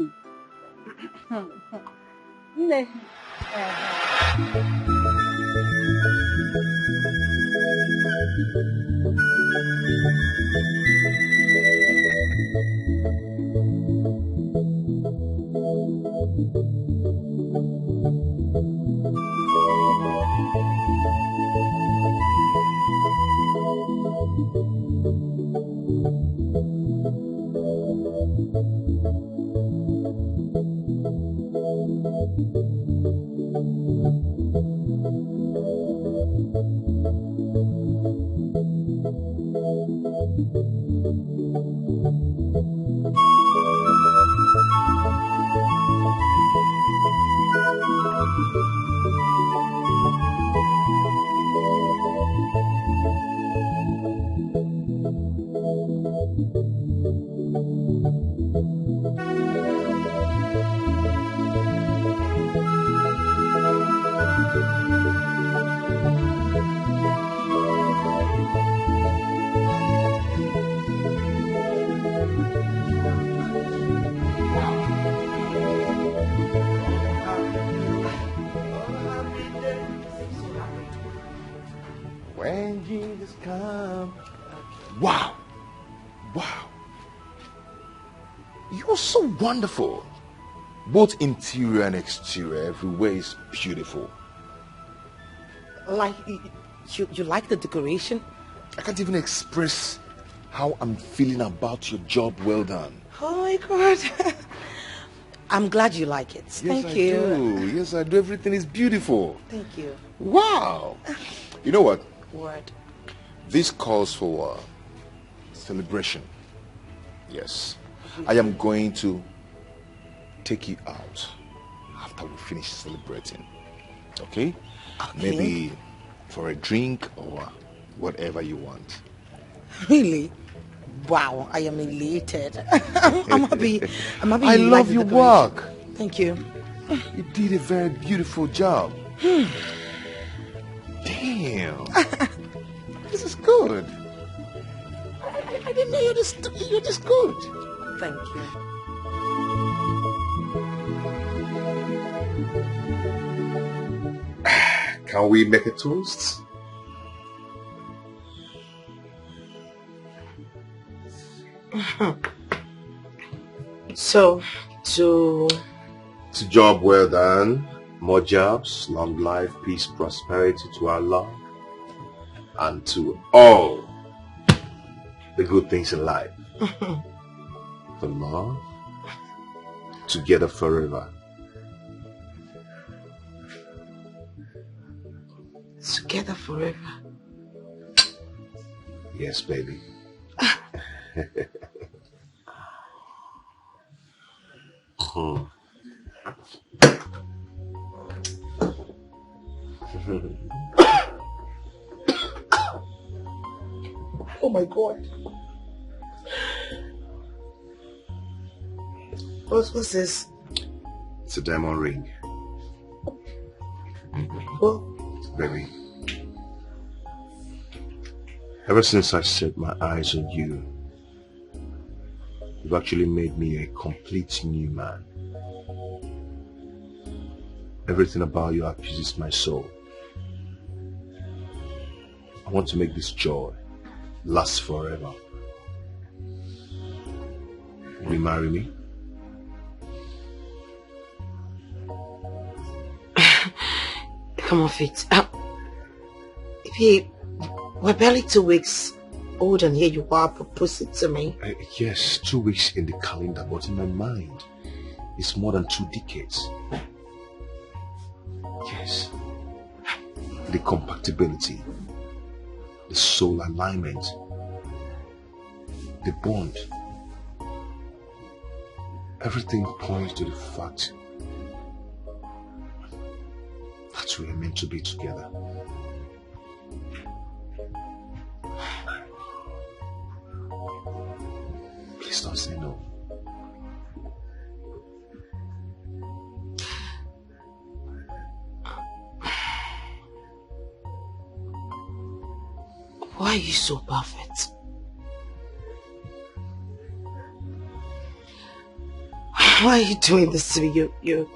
When Jesus comes. Wow. Wow. You're so wonderful. Both interior and exterior, everywhere is beautiful. Like, you like the decoration? I can't even express how I'm feeling about your job well done. Oh my God. I'm glad you like it. Yes, Thank I you. do. Yes, I do. Everything is beautiful. Thank you. Wow. You know what? Word. This calls for celebration. Yes. I am going to take you out after we finish celebrating. Okay? Maybe for a drink or whatever you want. Really? Wow, I am elated. I'm happy. I'm happy. I love your work. Thank you. You did a very beautiful job. Damn. This is good. I didn't know you're this good. Thank you. Can we make a toast? So, to job well done, more jobs, long life, peace, prosperity to our love, and to all the good things in life. For love, together forever. together forever. Yes, baby. Oh my God. What's this? It's a diamond ring. What? Baby. Ever since I set my eyes on you, you've actually made me a complete new man. Everything about you appeases my soul. I want to make this joy last forever. Will you marry me? Come off it. Babe, we're barely 2 weeks old and here you are proposing to me. Yes, 2 weeks in the calendar, but in my mind, it's more than 2 decades. Yes. The compatibility, the soul alignment, the bond. Everything points to the fact that we are meant to be together. Please don't say no. Why are you so perfect? Why are you doing this to me? You're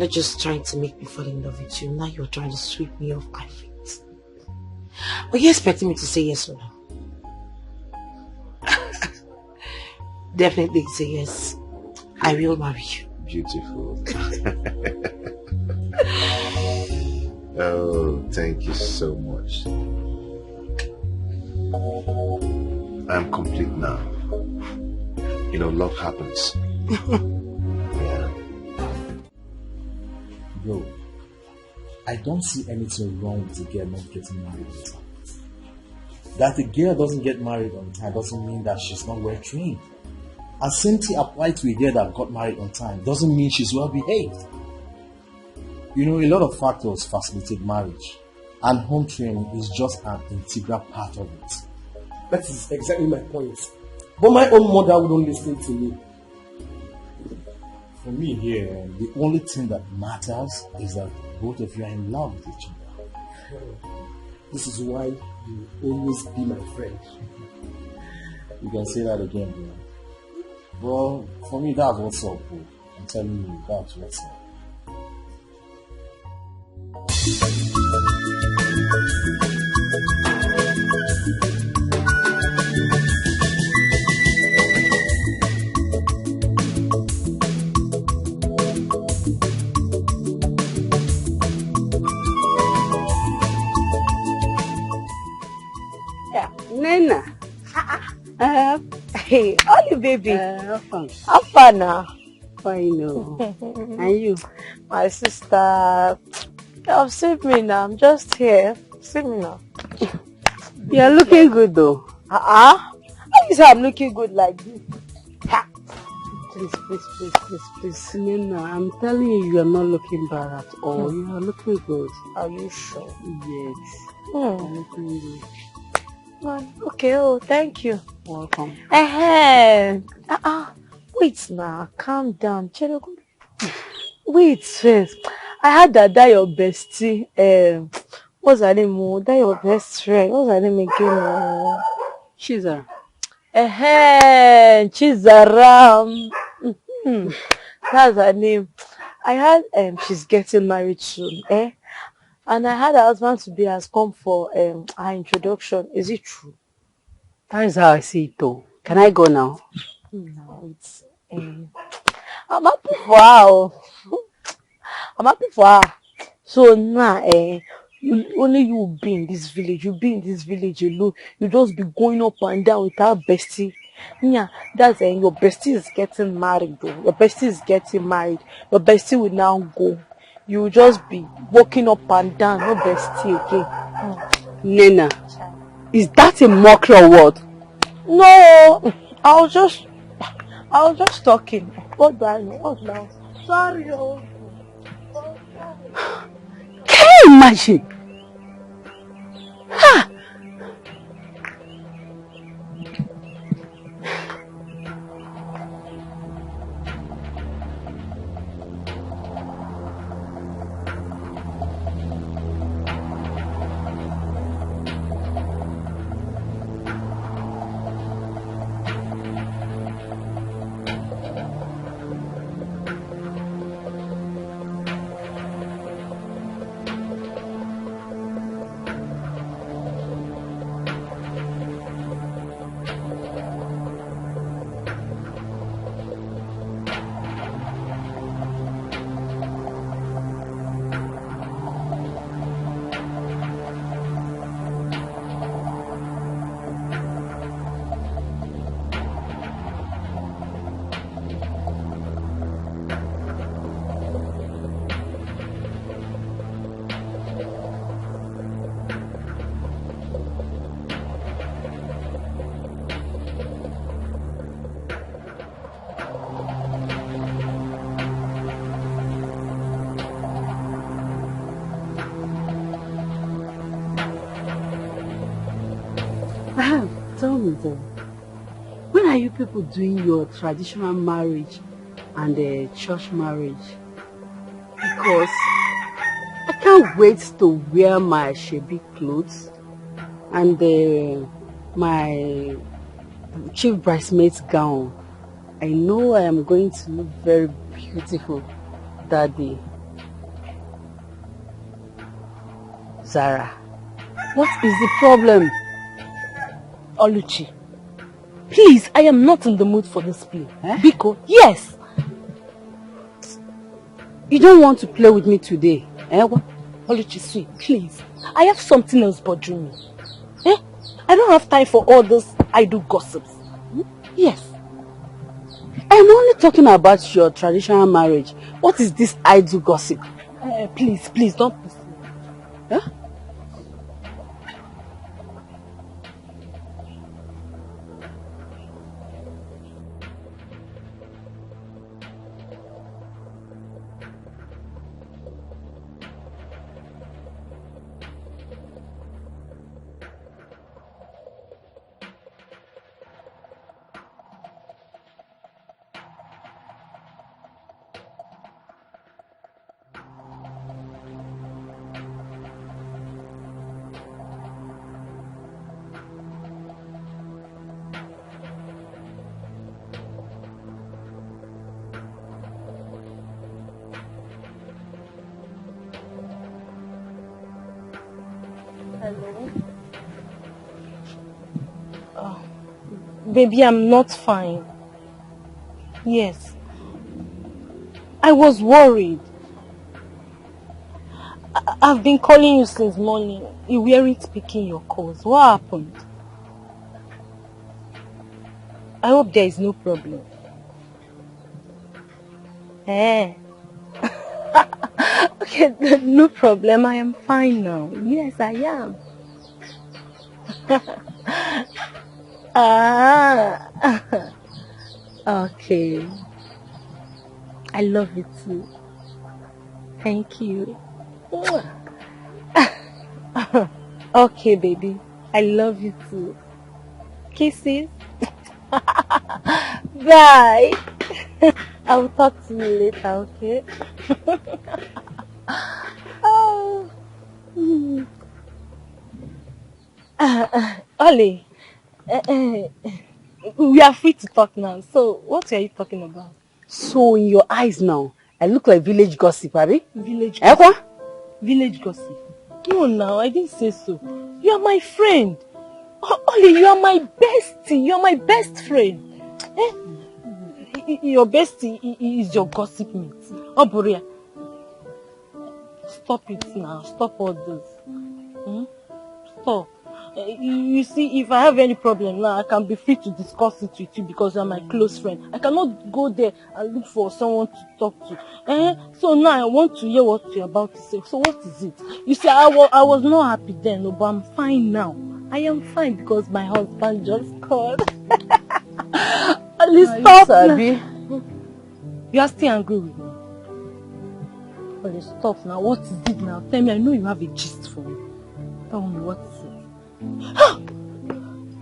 not just trying to make me fall in love with you. Now you're trying to sweep me off my feet. Are you expecting me to say yes or no? Definitely say yes. I will marry you. Beautiful. Oh, thank you so much. I'm complete now. You know, love happens. Yeah. Bro, I don't see anything wrong with the girl not getting married on time. That the girl doesn't get married on time doesn't mean that she's not well trained. And same thing applied to a girl that got married on time doesn't mean she's well behaved. You know, a lot of factors facilitate marriage, and home training is just an integral part of it. That is exactly my point. But my own mother wouldn't listen to me. For me here, the only thing that matters is that both of you are in love with each other. This is why you always be my friend. You can say that again, bro. Well, for me, that's what's up, bro. I'm telling you, that's what's up. Nena. Hey, Ollie baby. How fun? How fun now? Fine, no. And you? My sister. Oh, save me now. I'm just here. Save me now. You're looking good though. How you say I'm looking good like this? Ha. Please. Nena, I'm telling you, you are not looking bad at all. You are looking good. Are you sure? Yes. You're looking good. Okay, oh, thank you. Welcome. Wait now, calm down. Wait first. I heard that your bestie, what's her name? That your best friend. What's her name again? Chizara. Chizara. That's her name. I heard she's getting married soon, and I had her husband to be has come for her introduction. Is it true? That is how I see it though. Can I go now? No, it's I'm happy for her. I'm happy for her. So now, only you be in this village. You be in this village alone. You just be going up and down with our bestie. Yeah, that's your bestie is getting married though. Your bestie is getting married. Your bestie will now go. You will just be walking up and down. No bestie again. Nena, is that a mockery or what? No, I was just talking. What do I know? What now? Sorry. Can you imagine? Ha! tell me then, when are you people doing your traditional marriage and the church marriage? Because I can't wait to wear my shabby clothes and my chief bridesmaid's gown. I know I am going to look very beautiful that day. Zara, what is the problem? Oluchi, please, I am not in the mood for this play. Biko, yes. You don't want to play with me today, What? Oluchi, sweet, please. I have something else bothering me. I don't have time for all those idle gossips. Yes. I'm only talking about your traditional marriage. What is this idle gossip? Please, don't push me. Hello? Baby, I'm not fine. Yes. I was worried. I've been calling you since morning. You weren't picking your calls. What happened? I hope there is no problem. Okay, no problem. I am fine now. Yes, I am. Okay. I love you too. Thank you. Okay, baby. I love you too. Kisses. Bye. I will talk to you later, okay? Oh. Ollie, we are free to talk now. So, what are you talking about? So, in your eyes now, I look like village gossip, Abby? Village gossip? Village gossip? No, now, I didn't say so. You are my friend. Ollie, you are my bestie. You are my best friend. Your bestie is your gossip mate. Oh, Boria. Stop it now. Stop all this. Stop. You see, if I have any problem now, I can be free to discuss it with you because you are my close friend. I cannot go there and look for someone to talk to. So now I want to hear what you're about to say. So what is it? You see, I was not happy then, but I'm fine now. I am fine because my husband just called. Please stop now. You are still angry with me. Please stop now. What is it now? Tell me, I know you have a gist for me. Tell me, what is it?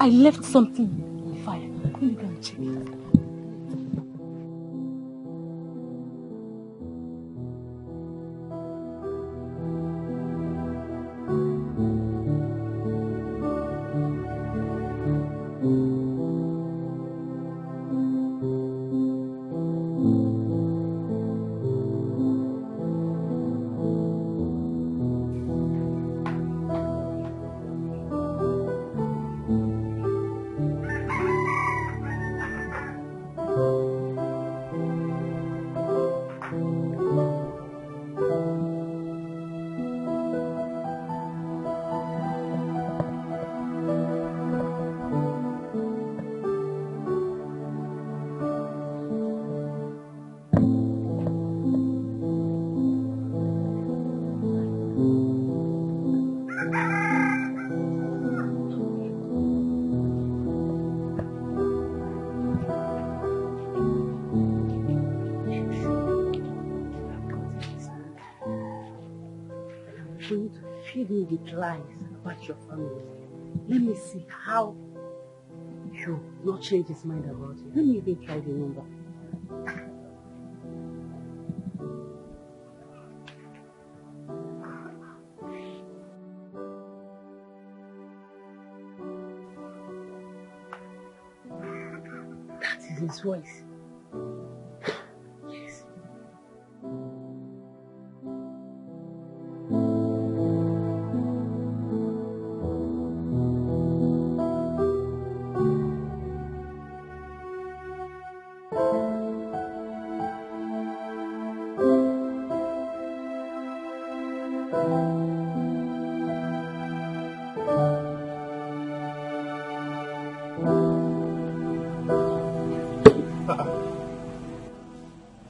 I left something on fire. Let me go and check it. Feed me with lies about your family. Let me see how you not change his mind about it? Let me even try the number. That is his voice. Yes.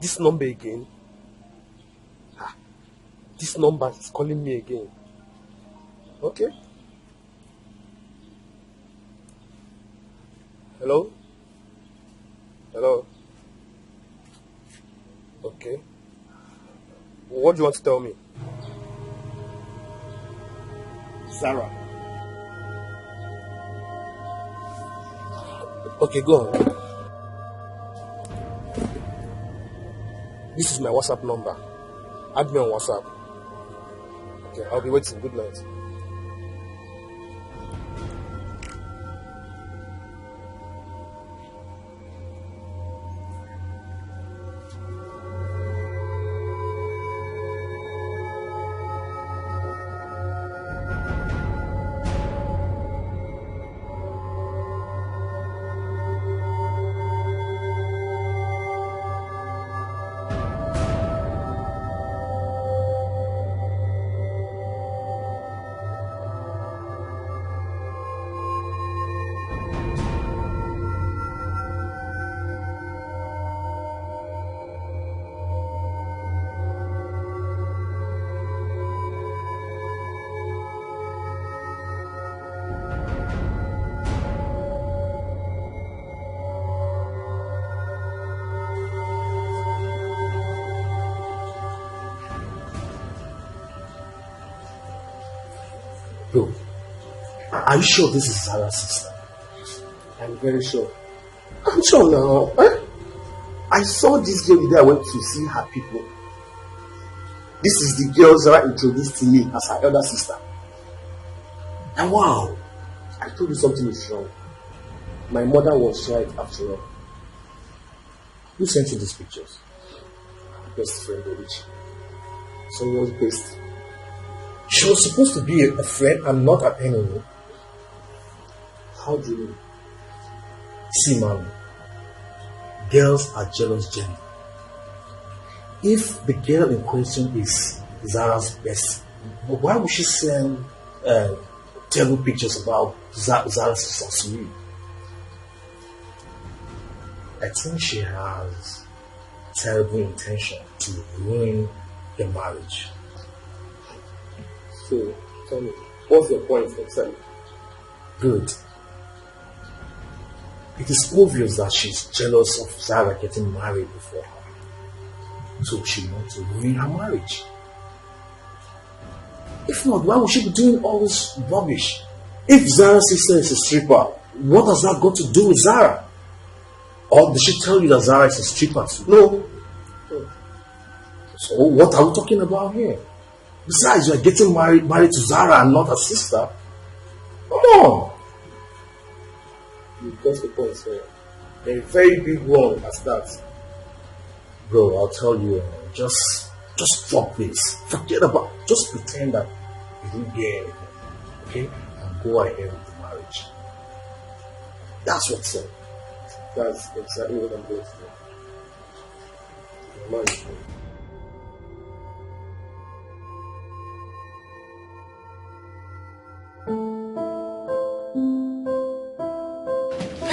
This number again? This number is calling me again. Okay. Hello? Hello? Okay. What do you want to tell me? Sarah. Okay, go on. This is my WhatsApp number. Add me on WhatsApp. Okay, I'll be waiting. Good night. Bro, are you sure this is Zara's sister? I'm very sure. I'm sure now. Eh? I saw this girl the day I went to see her people. This is the girl Zara introduced to me as her elder sister. And wow, I told you something is wrong. My mother was right after all. Who sent you these pictures? Best friend, Orichi. Someone's best. She was supposed to be a friend and not an enemy. How do you mean? See, man, girls are jealous gender. If the girl in question is Zara's best, why would she send terrible pictures about Zara's sister to you? I think she has terrible intention to ruin your marriage. So, tell me, what's your point exactly? Good. It is obvious that she's jealous of Zara getting married before her. So she wants to ruin her marriage. If not, why would she be doing all this rubbish? If Zara's sister is a stripper, what has that got to do with Zara? Or did she tell you that Zara is a stripper too? No. So what are we talking about here? Besides, you are getting married to Zara and not her sister. Come on. You got the point, sir. A very big one as that. Bro, I'll tell you, just drop this. Forget about it. Just pretend that you didn't get anything. Okay? And go ahead with the marriage. That's what's up. That's exactly what I'm going to do. Marriage.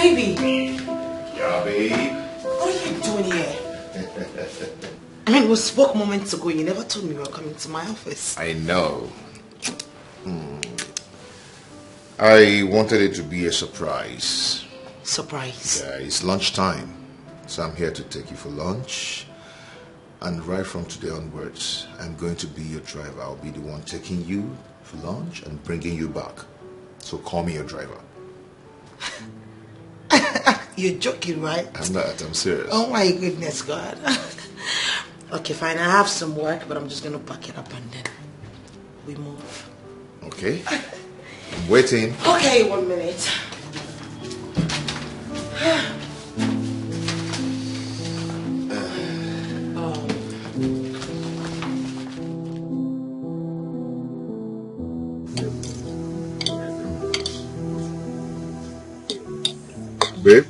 Baby! Yeah, babe. What are you doing here? I mean, we spoke moments ago. You never told me you were coming to my office. I know. I wanted it to be a surprise. Surprise? Yeah, it's lunchtime. So I'm here to take you for lunch. And right from today onwards, I'm going to be your driver. I'll be the one taking you for lunch and bringing you back. So call me your driver. You're joking, right? I'm not. I'm serious. Oh my goodness, God. Okay, fine. I have some work, but I'm just going to pack it up and then we move. Okay. I'm waiting. Okay, 1 minute. Babe?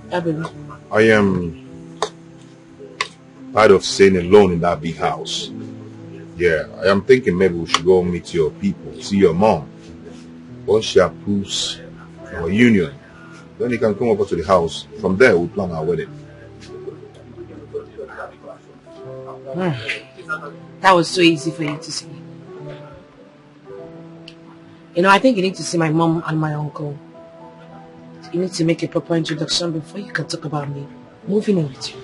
Yeah, baby. I am tired of staying alone in that big house. Yeah, I am thinking maybe we should go meet your people, see your mom. Once she approves our union, then you can come over to the house. From there, we'll plan our wedding. That was so easy for you to see. You know, I think you need to see my mom and my uncle. You need to make a proper introduction before you can talk about me moving in with you.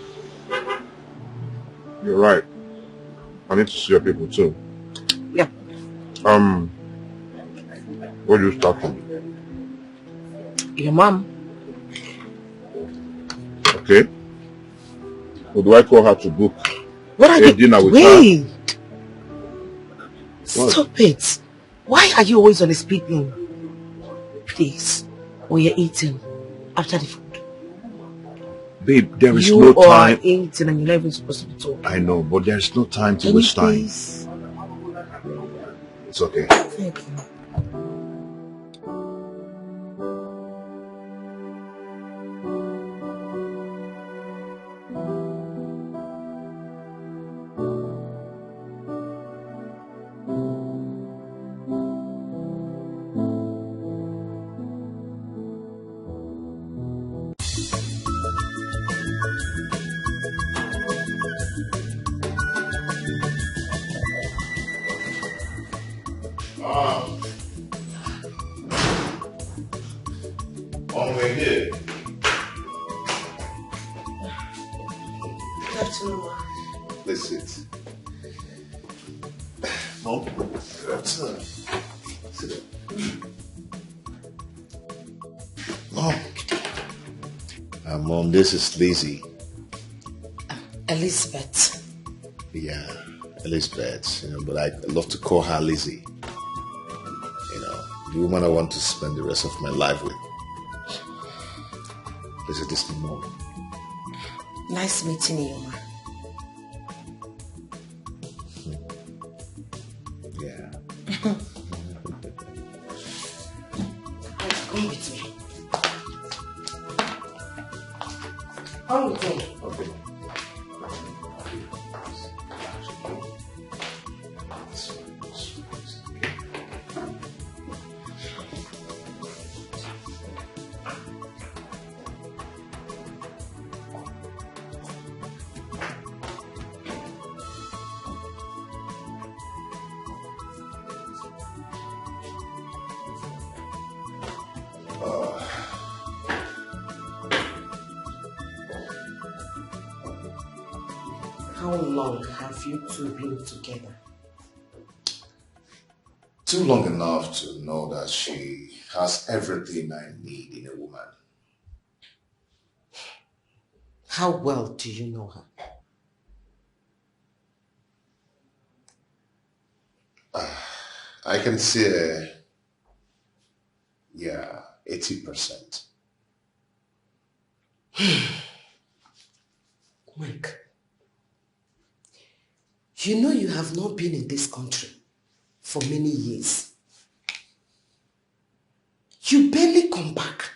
You're right. I need to see your people too. Yeah. Where do you start from? Your mom. Okay. Or do I call her to book What are a dinner with her? Wait! Stop it. Why are you always on a speaking? Please. When you're eating after the food. Babe, there is no time. You are eating and you're not even supposed to be talking. I know, but there's no time to waste time. Please? It's okay. Thank you. On the way here. Good afternoon, ma. Let's sit. Mom, good afternoon. Sit down. Mom, this is Lizzie. Elizabeth. Yeah, Elizabeth, but I love to call her Lizzie. The woman I want to spend the rest of my life with. Lizzie, this is my mom. Nice meeting you, ma. Yeah. Come with me. Come with me. Okay. How long have you two been together? Too long enough to know that she has everything I need in a woman. How well do you know her? I can say, 80%. Mike, you know you have not been in this country for many years. You barely come back.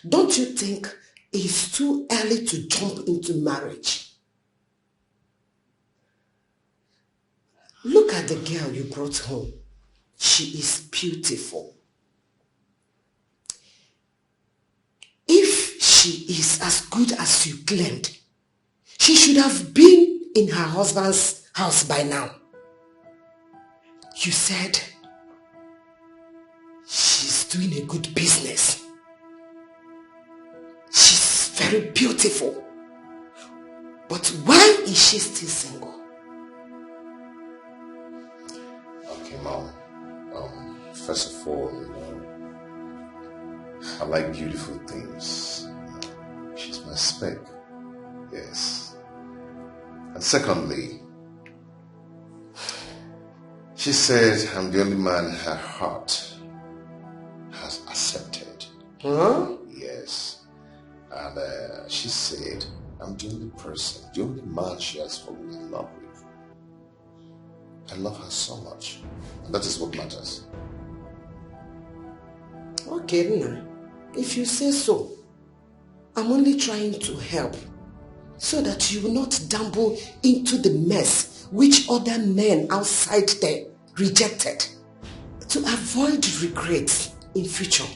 Don't you think it's too early to jump into marriage? Look at the girl you brought home. She is beautiful. If she is as good as you claimed, she should have been in her husband's house by now. You said she's doing a good business. She's very beautiful. But why is she still single? Okay, Mom. First of all, I like beautiful things. She's my spec. Yes. And secondly, she said I'm the only man her heart has accepted. Huh? Yes. And she said I'm the only person, the only man she has fallen in love with. I love her so much. And that is what matters. Okay, Nina. If you say so, I'm only trying to help so that you will not dabble into the mess which other men outside there rejected, to avoid regrets in future.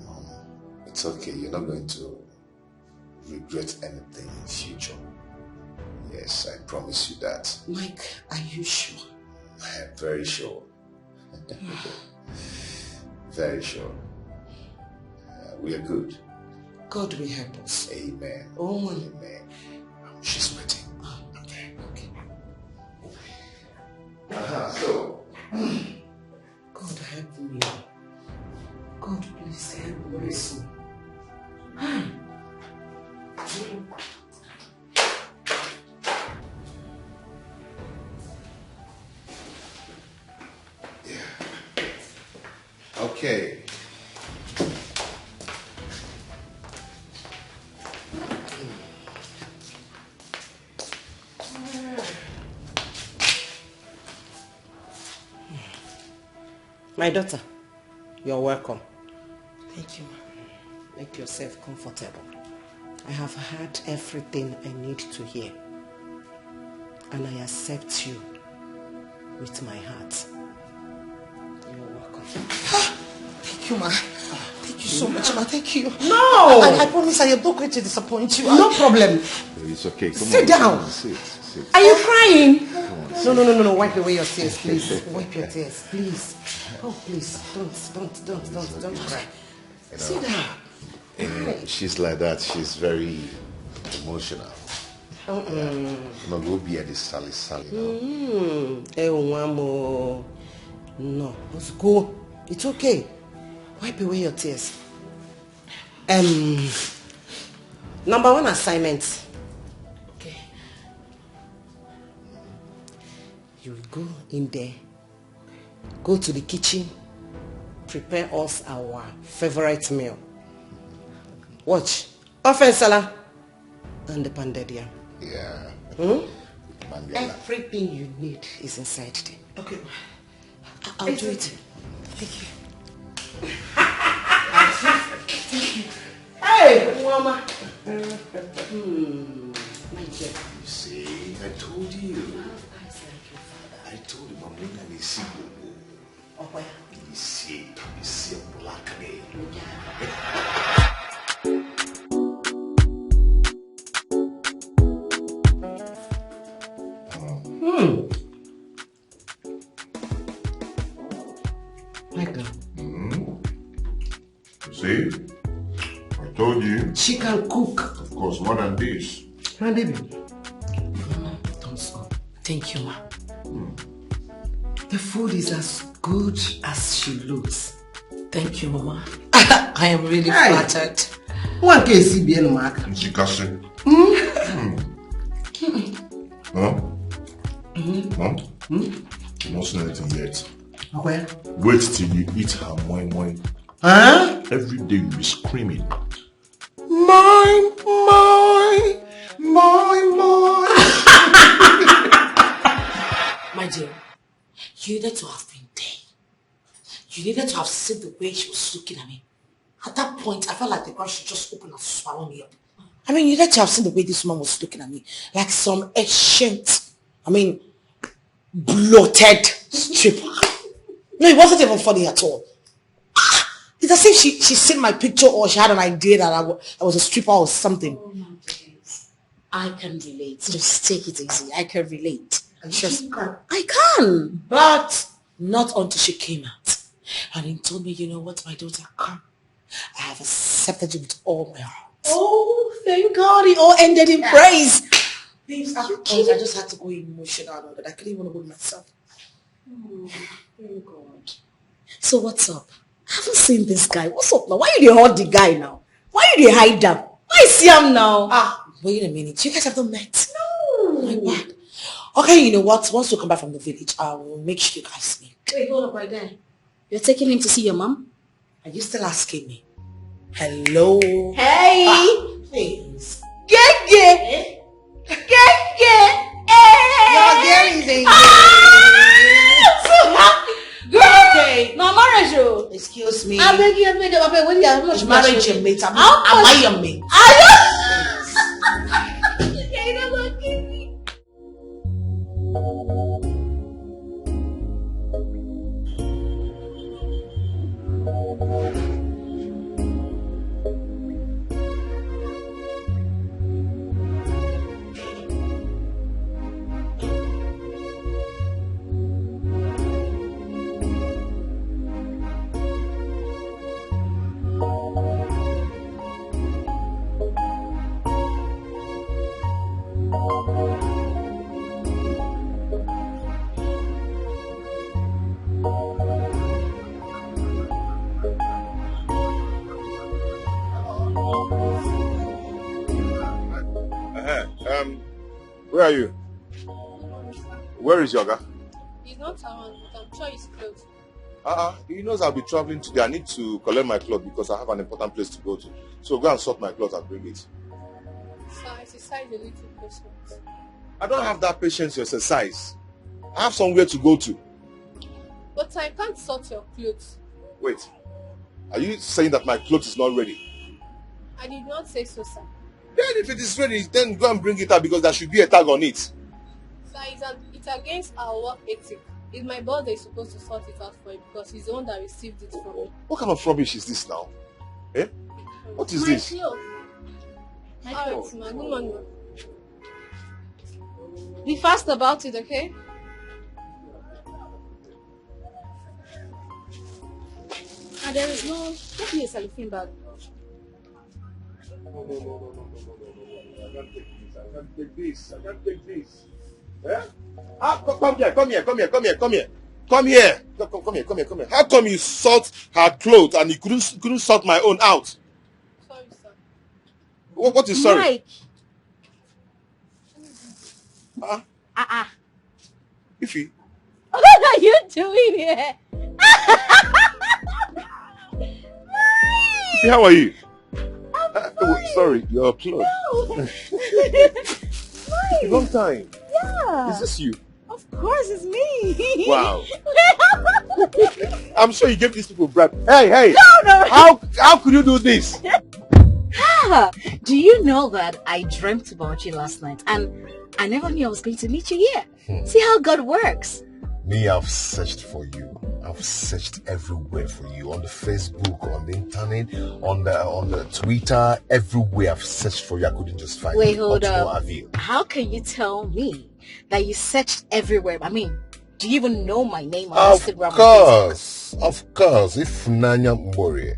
Mom, it's okay. You're not going to regret anything in future. Yes, I promise you that. Mike, are you sure? I am very sure. Very sure. We are good. God will help us. Amen. Oh, amen. She's waiting. Okay. So. God help me. God, please help me. Okay. My daughter, you're welcome. Thank you, ma. Make yourself comfortable. I have heard everything I need to hear. And I accept you with my heart. You're welcome. Thank you, ma. Thank you so much, ma. Thank you. No! I promise I am not going to disappoint you. No problem. It's okay. Come Sit down. Sit. Are you crying? No. Wipe away your tears, please. Wipe your tears, please. Oh, please. Don't cry. Sit down. She's like that. She's very emotional. No, go be at the Sally. No, let's go. It's okay. Wipe away your tears. Number 1 assignment. Okay. You will go in there. Go to the kitchen. Prepare us our favorite meal. Watch. Ofensala and the pounded yam. Yeah. Everything you need is inside there. Okay. I'll do it. Thank you. Thank you. Hey, Mama. My dear. You see, I told you. I told you, Mama, I see you. Oh, where? You see black day. Michael. See? I told you. She can cook. Of course, more than this. My baby. Don't stop. Thank you, ma. The food is as good as she looks. Thank you, Mama. I am really flattered. One can see bien, Mark. She can see. Huh? Mom? You're not saying anything yet. Where? Wait till you eat her moi. Huh? Every day you'll be screaming. Moi. My dear, you needed to have been there. You needed to have seen the way she was looking at me. At that point, I felt like the ground should just open and swallow me up. I mean, you needed to have seen the way this woman was looking at me. Like some ancient, bloated stripper. No, it wasn't even funny at all. It's as if she seen my picture or she had an idea that I was a stripper or something. Oh my goodness. I can relate. Just take it easy. I can relate. I can. But not until she came out. And he told me, you know what, my daughter, come. I have accepted you with all my heart. Oh, thank God. It all ended in praise. Babes, I just had to go emotional on that. I couldn't even hold myself. Oh, thank God. So what's up? I haven't seen this guy. What's up now? Why you dey hide the guy now? Why you dey hide him? Why you see him now? Wait a minute. You guys have not met? No. My word. Okay, you know what? Once we come back from the village, I will make sure you guys meet. Wait, hold up right there. You're taking him to see your mom? Are you still asking me? Hello? Hey! Please. Gege! Gege! Your girl is a Girl, okay. No, marriage, you. Excuse me. I beg you, when you how much Marriage your mate. Am How much? I your mate? Okay, you know what? Give me. Where are you? Where is Yoga? He's not around, but I'm sure he's close. He knows I'll be traveling today. I need to collect my clothes because I have an important place to go to. So go and sort my clothes and bring it. So I exercise a little patience. I don't have that patience to exercise. I have somewhere to go to. But I can't sort your clothes. Wait. Are you saying that my clothes is not ready? I did not say so, sir. Then if it is ready, then go and bring it out because there should be a tag on it. Sir, it's against our work ethic. It's my boss that is supposed to sort it out for you because he's the one that received it from me. What kind of rubbish is this now? Eh? What is this? Alright, ma. Good morning. Be fast about it, okay? And there is no... Get me a cellophane bag. No. I can't take this. I can't take this. Eh? Come here. Come here. How come you sort her clothes and you couldn't sort my own out? Sorry, sir. What is sorry? Mike. Ify. What are you doing here? Ify, how are you? Sorry, your clothes. No. Long time. Yeah. Is this you? Of course, it's me. Wow. I'm sure you gave these people bribe. Hey. No. How could you do this? Do you know that I dreamt about you last night and I never knew I was going to meet you here? See how God works. Me, I've searched for you. I've searched everywhere for you. On the Facebook, on the internet, on the Twitter, everywhere I've searched for you. I couldn't just find you. Wait, hold up. How can you tell me that you searched everywhere? I mean, do you even know my name on Instagram? Of course. If Nanya Mbori.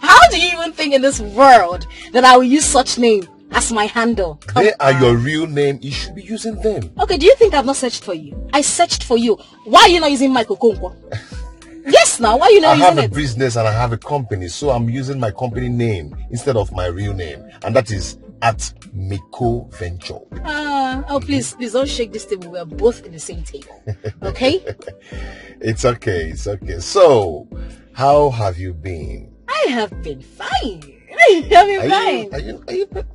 How do you even think in this world that I will use such name as my handle? They are your real name. You should be using them. Okay, do you think I've not searched for you? I searched for you. Why are you not using Michael Konkwo? Yes, now, why are you not using it? I have a business and I have a company, so I'm using my company name instead of my real name. And that is at Miko Venture. Please don't shake this table. We're both in the same table. Okay? It's okay. So, how have you been? I have been fine. I've been fine.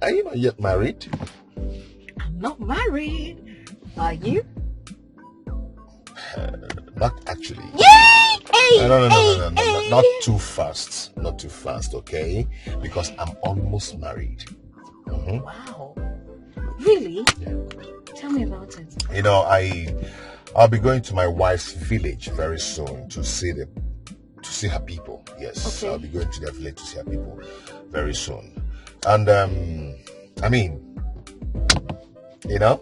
Are you not yet married? I'm not married. Are you? Not actually. Yay! No. Not too fast. Not too fast, okay? Because I'm almost married. Wow. Really? Yeah. Tell me about it. You know, I'll be going to my wife's village very soon to see her people. Yes, okay. I'll be going to their village to see her people very soon. And I mean, you know,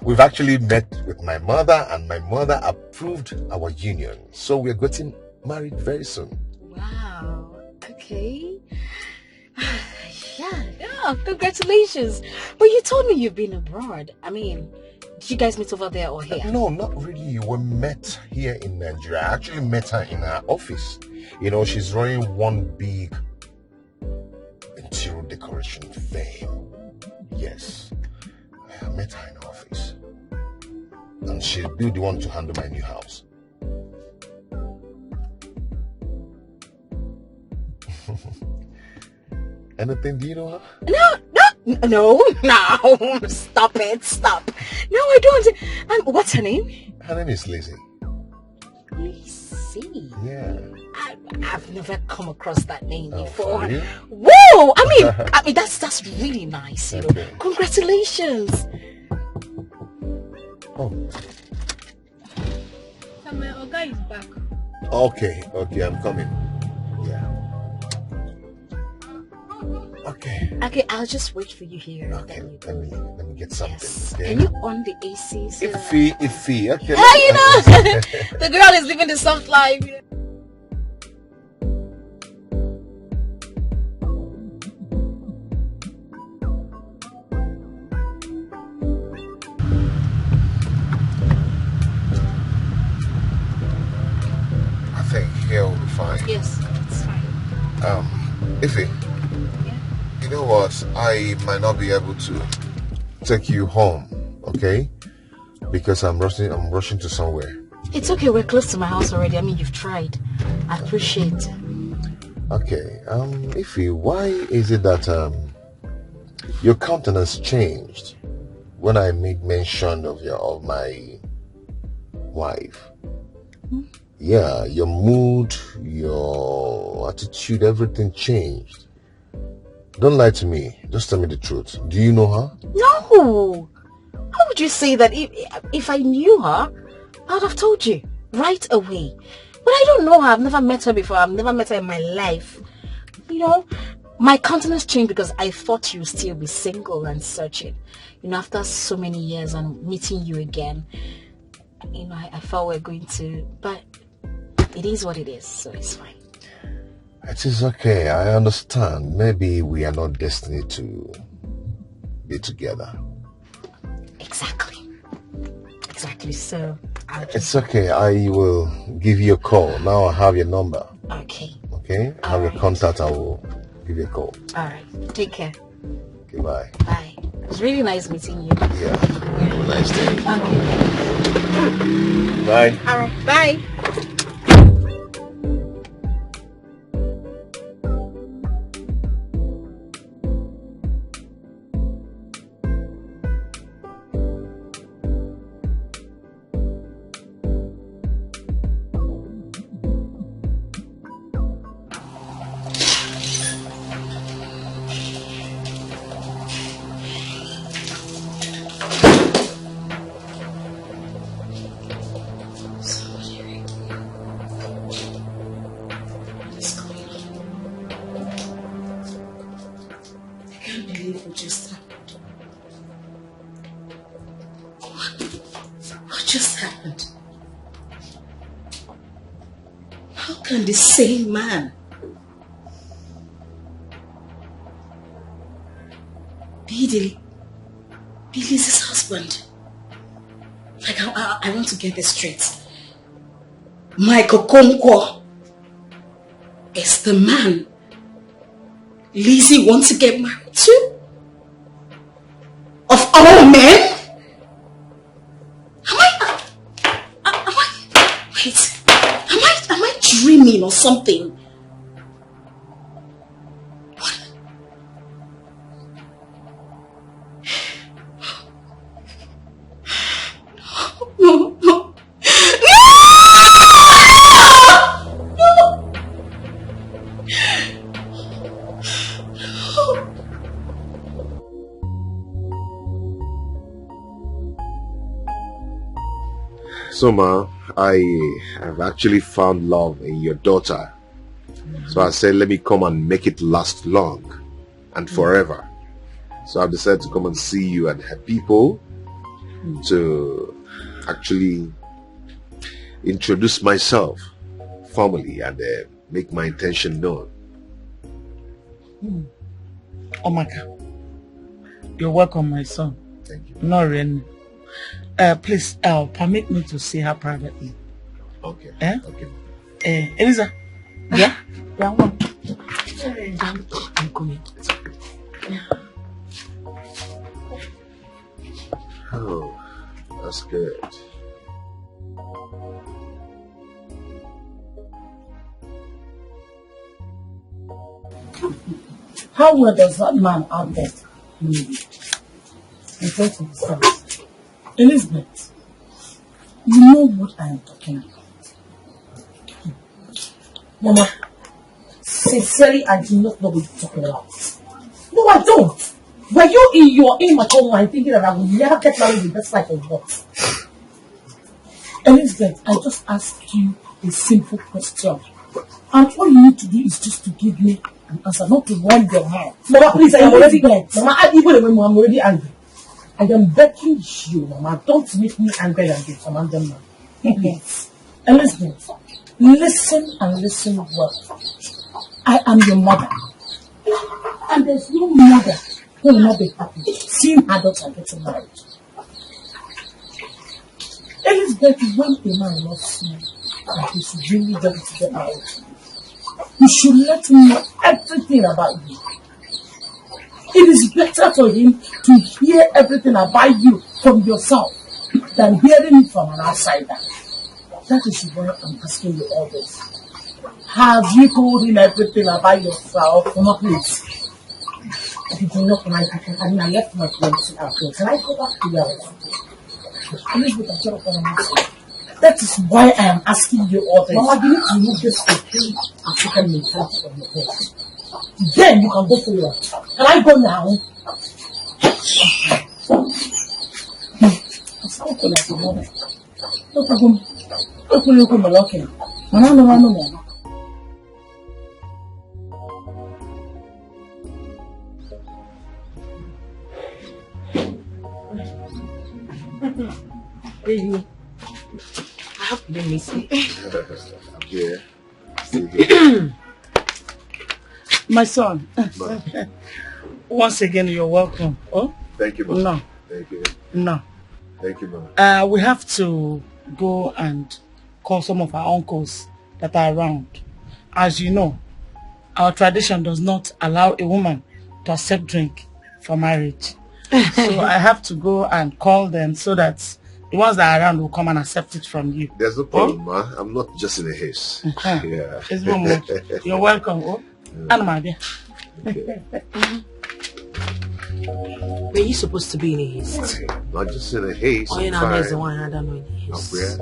we've actually met with my mother, and my mother approved our union. So we're getting married very soon. Wow. Okay. Yeah, congratulations. But you told me you've been abroad. I mean, Did you guys meet over there or here? No, not really. We met here in Nigeria. I actually met her in her office. You know, she's running one big interior decoration firm. Yes. I met her in her office. And she'll be the one to handle my new house. Anything, do you know her? No, stop it, stop. No, I don't. And what's her name? Her name is Lizzie. Lizzie? Yeah. I've never come across that name before. Really? Whoa! I mean, that's really nice. You know. Congratulations. Oh. So my Oga is back. Okay, I'm coming. Yeah. Okay, I'll just wait for you here. Okay, let me get something. Yes. Okay? Can you on the AC? So Iffy. Okay. Hey, you know, the girl is living the soft life. I think here will be fine. Yes, it's fine. Iffy. You know what? I might not be able to take you home, okay? Because I'm rushing to somewhere. It's okay, we're close to my house already. I mean, you've tried. I appreciate it. Okay, Iffy, why is it that your countenance changed when I made mention of my wife? Yeah, your mood, your attitude, everything changed. Don't lie to me. Just tell me the truth. Do you know her? No! How would you say that? If I knew her, I would have told you right away. But I don't know her. I've never met her before. I've never met her in my life. You know, my countenance changed because I thought you'd still be single and searching. You know, after so many years and meeting you again, you know, I thought we're going to... But it is what it is, so it's fine. It is okay. I understand. Maybe we are not destined to be together. Exactly. So It's okay. I will give you a call. Now I have your number. Okay. Okay? I have your contact. I will give you a call. Alright. Take care. Okay, bye. Bye. It was really nice meeting you. Yeah. Have a nice day. Okay. Bye. Alright. Bye. The same man be Lizzie's husband. Like, I want to get this straight. Michael Okonkwo is the man Lizzie wants to get married to? Of all men? Am I dreaming or something? What? No. So, Ma, I have actually found love in your daughter. So I said, let me come and make it last long and forever. So I've decided to come and see you and her people to actually introduce myself formally and make my intention known. Omaka, you're welcome, my son. Thank you. Not really. Please, permit me to see her privately. Okay. Okay. Eliza. Yeah? Yeah, I'm coming. Oh, that's good. How well does that man out there know you? In front of his house. Elizabeth, you know what I am talking about. Mama, sincerely, I do not know what you're talking about. No, I don't. Were you in your immature mind thinking that I will never get married in this life or what? Elizabeth, I just asked you a simple question. And all you need to do is just to give me an answer, not to run your mouth. Mama, please, I am already begged. Mama, even when I'm already angry. I am begging you, Mama, don't make me angry and get some anger now. Please. Elizabeth, listen and listen well. I am your mother. And there's no mother who will not be happy seeing adults are getting married. Elizabeth, when a man loves you and he's really ready to get married, you should let him know everything about you. It is better for him to hear everything about you from yourself than hearing it from an outsider. That is why I'm asking you all this. Have you told him everything about yourself? Mama, please. If you do not mind, I left my friends out here. Can I go back to your house? That is why I am asking you all this. Mama, you need to remove this complete African mentality from your head. Then you can go forward. Can I go now? It's not like your mother. No problem. No problem. No. Baby, I hope you didn't miss me. I'm here. Still here. My son. Once again, you're welcome. Oh? Thank you, Mama. No. Thank you. No. Thank you, Mama. We have to go and call some of our uncles that are around. As you know, our tradition does not allow a woman to accept drink for marriage. So I have to go and call them so that the ones that are around will come and accept it from you. There's no problem, Ma. I'm not just in a haste. Yeah. You're welcome. Oh? Okay. Were you supposed to be in a haste? Not just in a haste. Oh, you know, there's the one I don't know in a haste.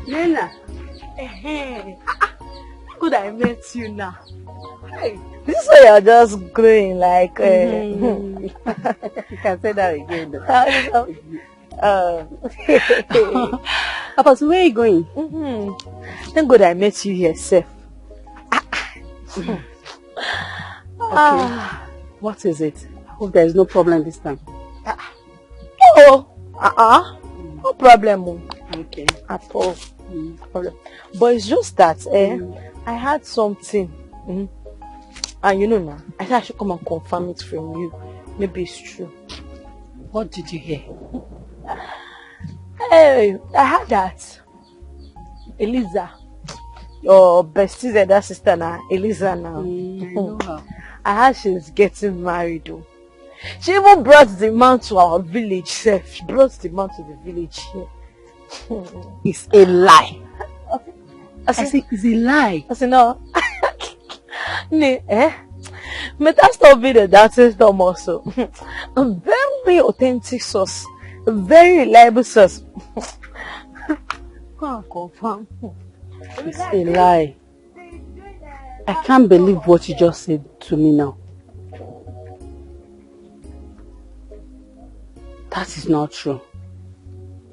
Nena, good I met you now. Hey, this is why you're just glowing like. You can say that again. Papa, so where are you going? Thank God I met you here, Seth. Okay. What is it? I hope there is no problem this time. No problem. Okay. At all. Problem. But it's just that I had something. And you know now, I said I should come and confirm it from you. Maybe it's true. What did you hear? Hey, I heard that Eliza, your bestie's elder sister now, Eliza now. I know her. I heard she's getting married though. She even brought the man to our village, Seth. She brought the man to the village here. It's a lie. I said, it's a lie. I said, no. Meta stop being the dancing storm also. A very authentic source. A very reliable source. Can't confirm. It's a lie. I can't believe what you just said to me now. That is not true.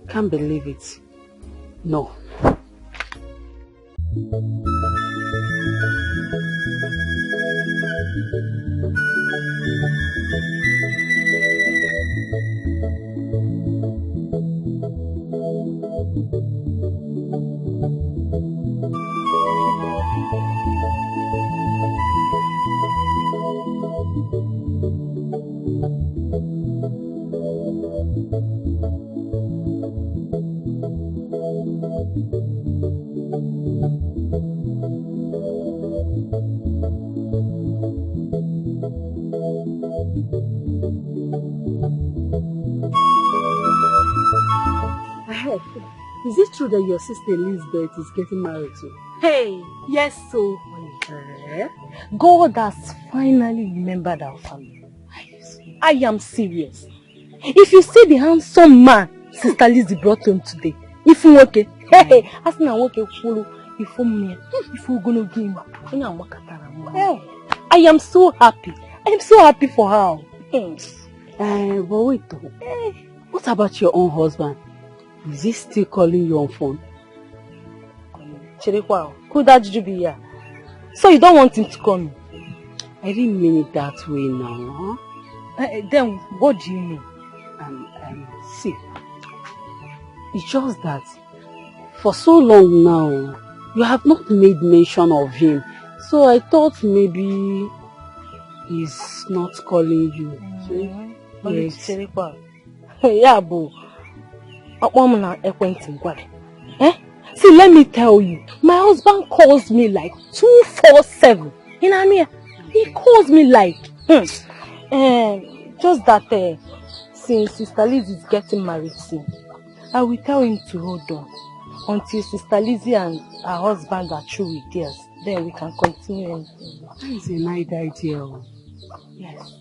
Can't believe it. No. Is it true that your sister Elizabeth is getting married too? Hey, yes, so God has finally remembered our family. I am serious. If you see the handsome man Sister Lizzie brought home today, if you okay, hey, as na okay, follow. If we're gonna give him, I am so happy. I am so happy for her. But wait, what about your own husband? Is he still calling you on phone? Could that be here? So you don't want him to come? I didn't mean it that way now. Then what do you mean? See, it's just that for so long now, you have not made mention of him. So I thought maybe he's not calling you. Yes. Yeah, boo. See, let me tell you, my husband calls me like 247. You know what I mean? He calls me like, just that since Sister Liz is getting married soon, I will tell him to hold on until Sister Lizzie and her husband are through with theirs. Then we can continue. That is a nice idea. Yes.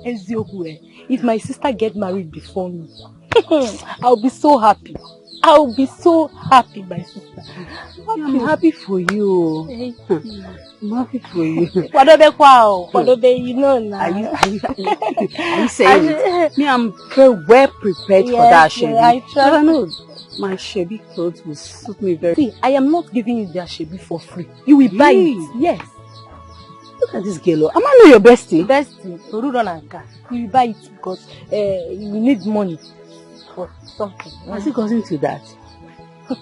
If my sister get married before me, I'll be so happy. I'll be so happy, my sister. I'm happy for you. I'm happy for you. You know now. Are you saying it? Me, I'm very well prepared for that, Shebi. I trust. I know my Shebi clothes will suit me very. See, I am not giving you their Shebi for free. You will buy it. Yes. Look at this girl. Am I not your bestie? Bestie, you will buy it because you need money for something. Has it gotten to that?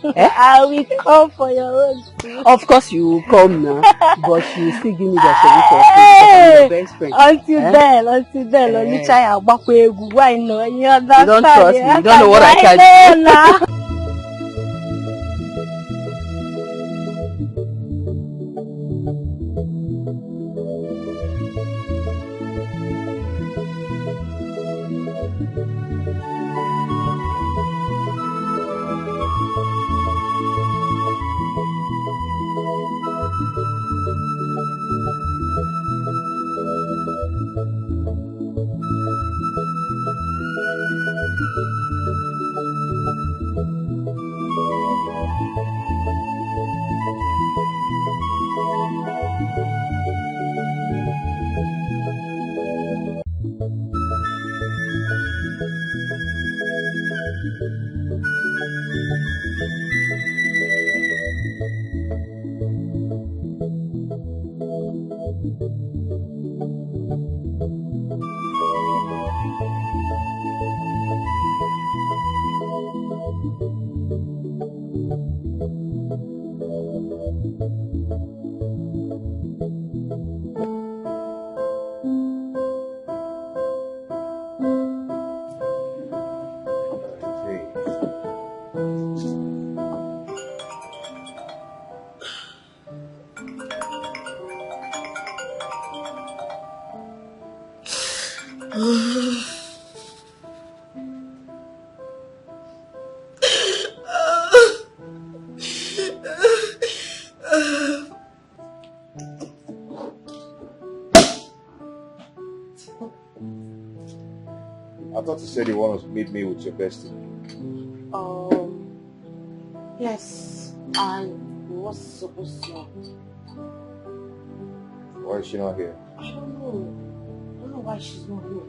I will come for your own too. Of course you will come now, but you will still give me the Shebi for free because I'm your best friend. Until then, only try and back way. Why no? You understand? You don't trust me. You don't know what I can do. Now. I thought you said you want to meet me with your bestie. Yes, I was supposed to. Why is she not here? I don't know why she's not here.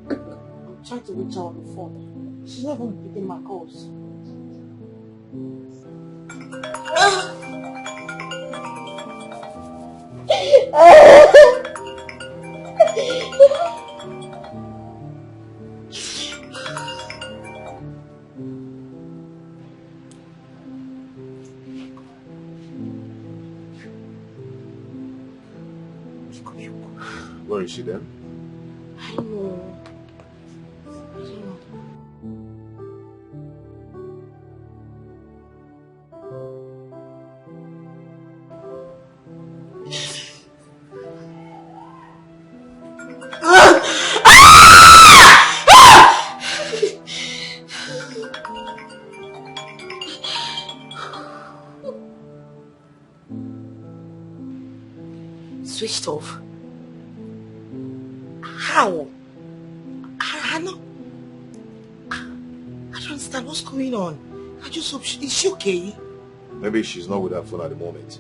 I'm trying to reach her on the phone. She's not even picking my calls. Where is she then? I don't know. Switched off? How? I know. I don't understand what's going on. I just hope is she okay? Maybe she's not with her phone at the moment.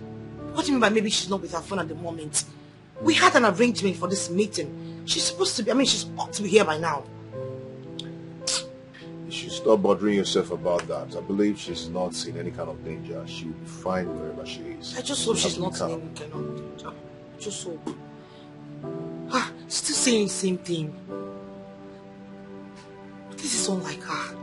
What do you mean by maybe she's not with her phone at the moment? We had an arrangement for this meeting. She's supposed to be, she's ought to be here by now. You should stop bothering yourself about that. I believe she's not in any kind of danger. She will be fine wherever she is. I just hope she's not in any kind of danger. Just hope. Still saying the same thing. This is unlike her.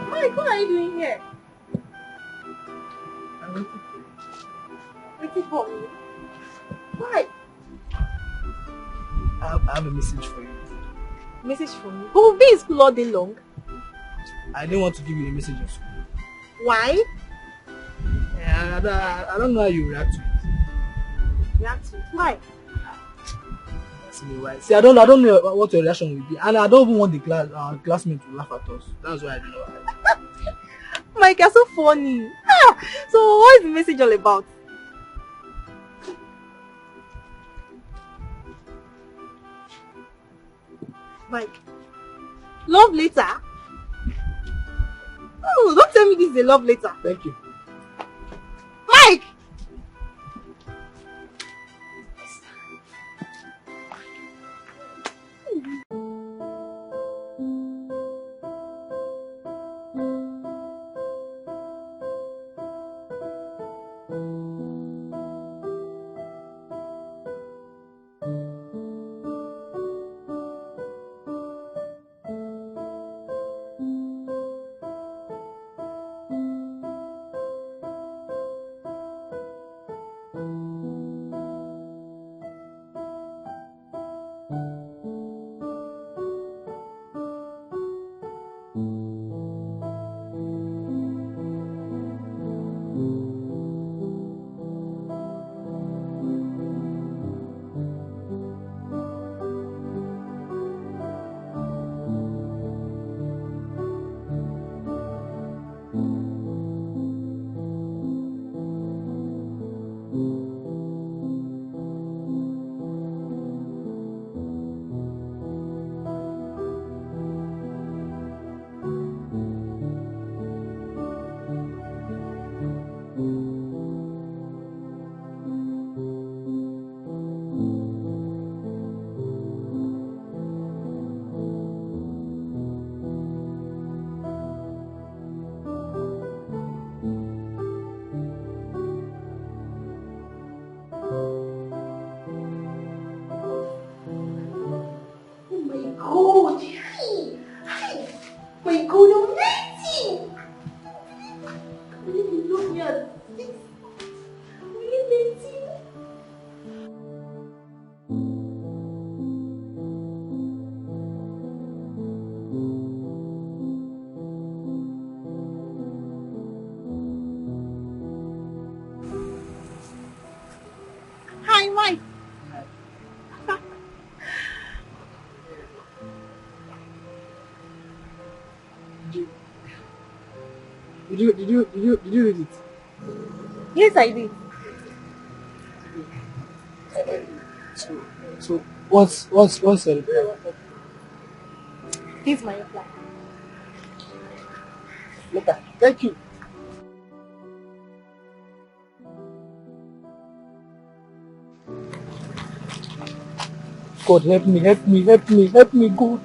Mike, what are you doing here? I'm waiting. Waiting for me? Why? I have a message for you. Message for me? Who will be in school all day long? I didn't want to give you a message of school. Why? I don't know how you react to it. React to it? Why? See, I don't know what your reaction will be, and I don't even want the classmates to laugh at us. That's why I don't know. Mike, you're so funny. So what is the message all about? Mike, love letter? Oh, don't tell me this is a love letter. Thank you. Mike! Hi, Mike. Did you read it? Yes, I did. So what's the reply? Here's my reply. Look, thank you. God, help me, God.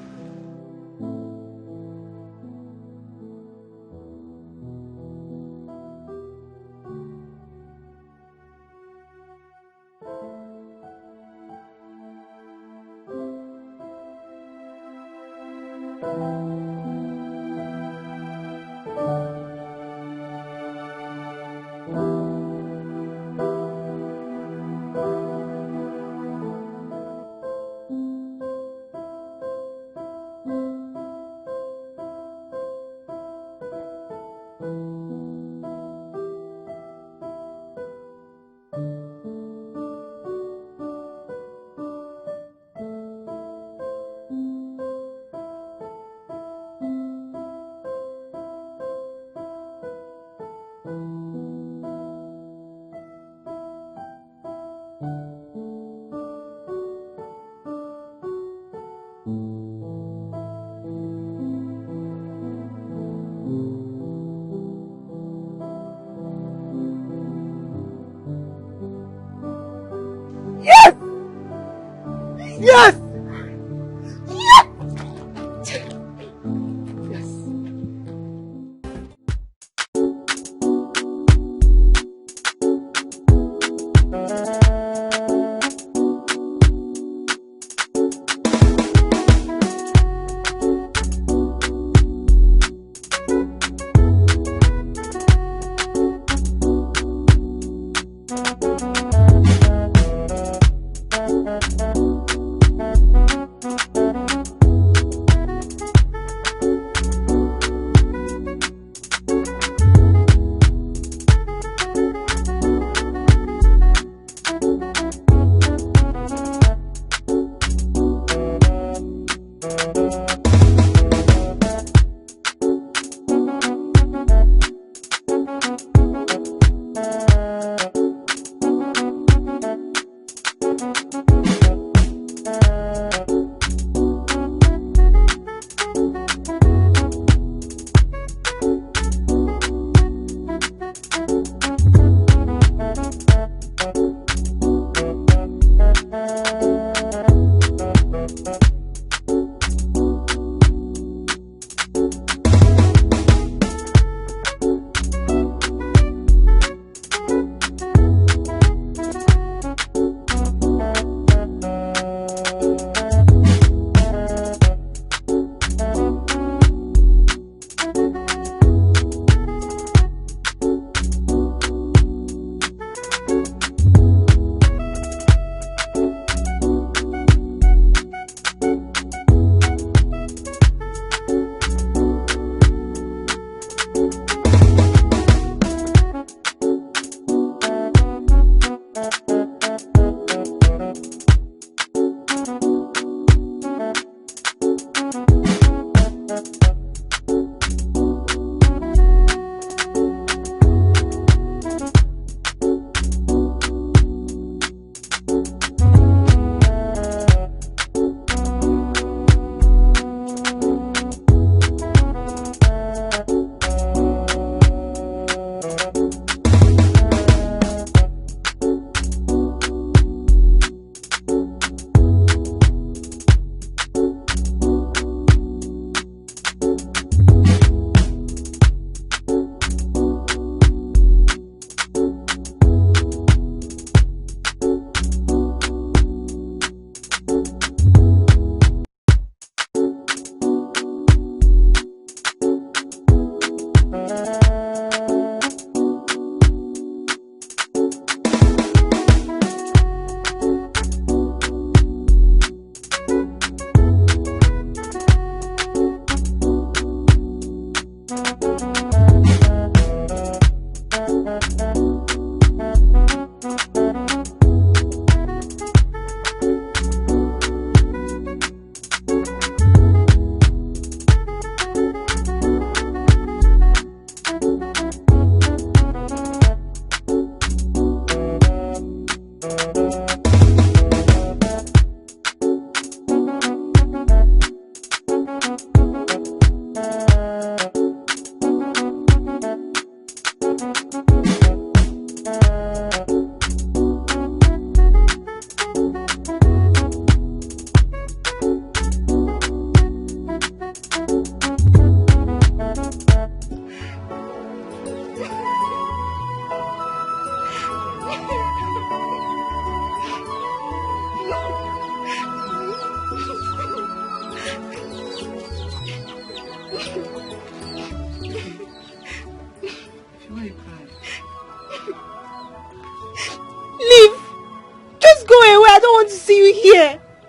Yes! Yes!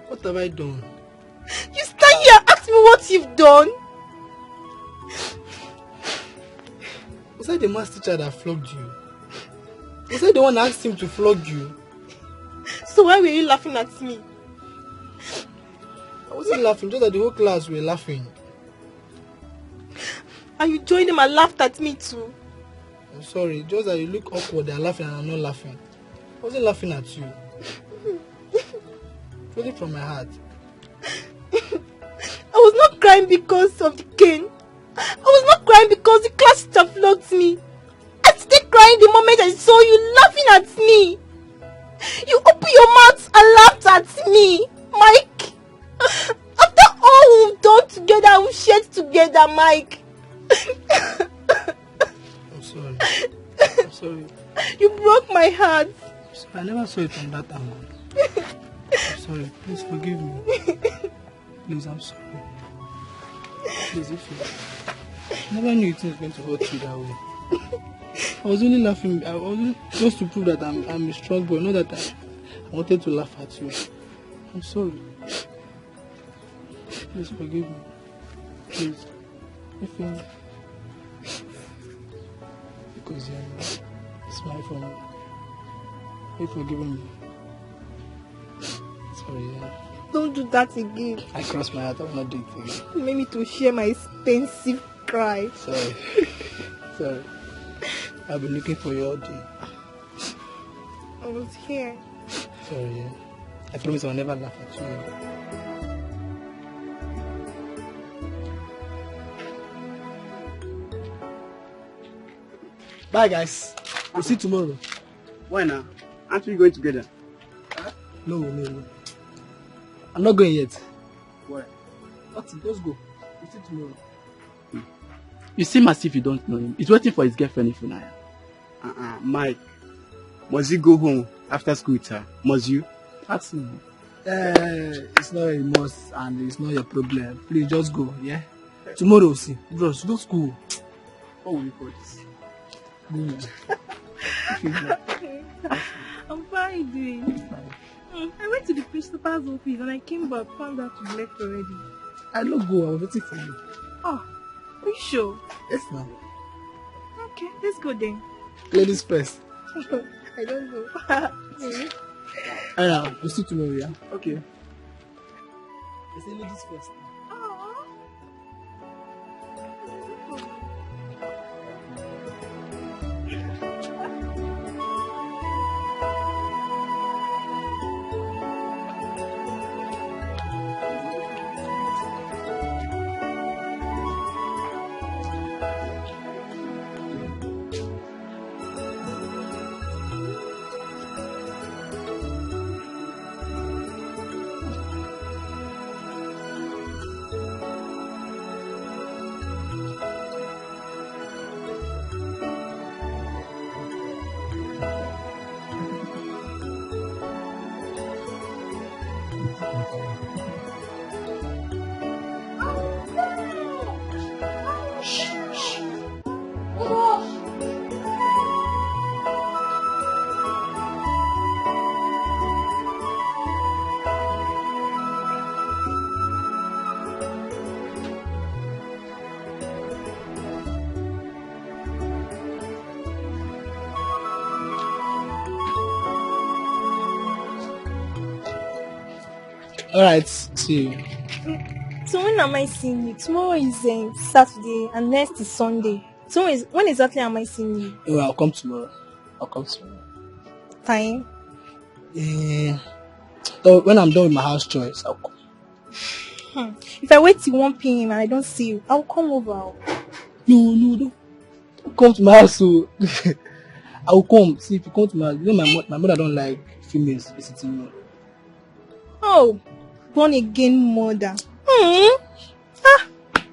What have I done? You stand here and ask me what you've done? Was I the math teacher that flogged you? Was I the one that asked him to flog you? So why were you laughing at me? I wasn't laughing, just that the whole class were laughing. And you joined them and laughed at me too? I'm sorry, just that you look awkward, they're laughing and I'm not laughing. I wasn't laughing at you. Really from my heart. I was not crying because of the cane. I was not crying because the class teacher flogged me. I started crying the moment I saw you laughing at me. You opened your mouth and laughed at me. Mike! After all we've done together, we've shared together, Mike. I'm sorry. I'm sorry. You broke my heart. I never saw it from that angle. I'm sorry. Please forgive me. Please, I'm sorry. Please, if you... I never knew it was going to hurt you that way. I was only laughing. I was only just to prove that I'm a strong boy. Not that I wanted to laugh at you. I'm sorry. Please forgive me. Please. If you... Because you're smile for me. You've forgiven me. Sorry, yeah. Don't do that again. I crossed my heart. I will not do it again. You made me to share my expensive cry. Sorry. Sorry. I've been looking for you all day. I was here. Sorry, yeah. I promise I'll never laugh at you. Bye, guys. We'll see you tomorrow. Why now? Aren't we going together? No. I'm not going yet. Why? Nothing. Just go. We'll see you tomorrow. You seem as if you don't know him. He's waiting for his girlfriend if you know. Mike. Must you go home after school with her? Must you? Ask him. It's not a must and it's not your problem. Please just go, yeah? Tomorrow, see. Bros, just go. What will you call this? I'm fine, doing. I went to the principal's office and I came back, found out you left already. I don't go, I'm waiting for you. Oh, are you sure? Yes, ma'am. Okay, let's go then. Ladies first. I don't know. Alright, we'll see you tomorrow, yeah? Okay. I say ladies first. Alright, see you. So when am I seeing you? Tomorrow is Saturday and next is Sunday. So when exactly am I seeing you? Oh, I'll come tomorrow. Time? So when I'm done with my house chores, I'll come. If I wait till 1 p.m. and I don't see you, I'll come over. No, don't come to my house. So I'll come. See, if you come to my house, you know my mother don't like females visiting me. Oh, born again mother.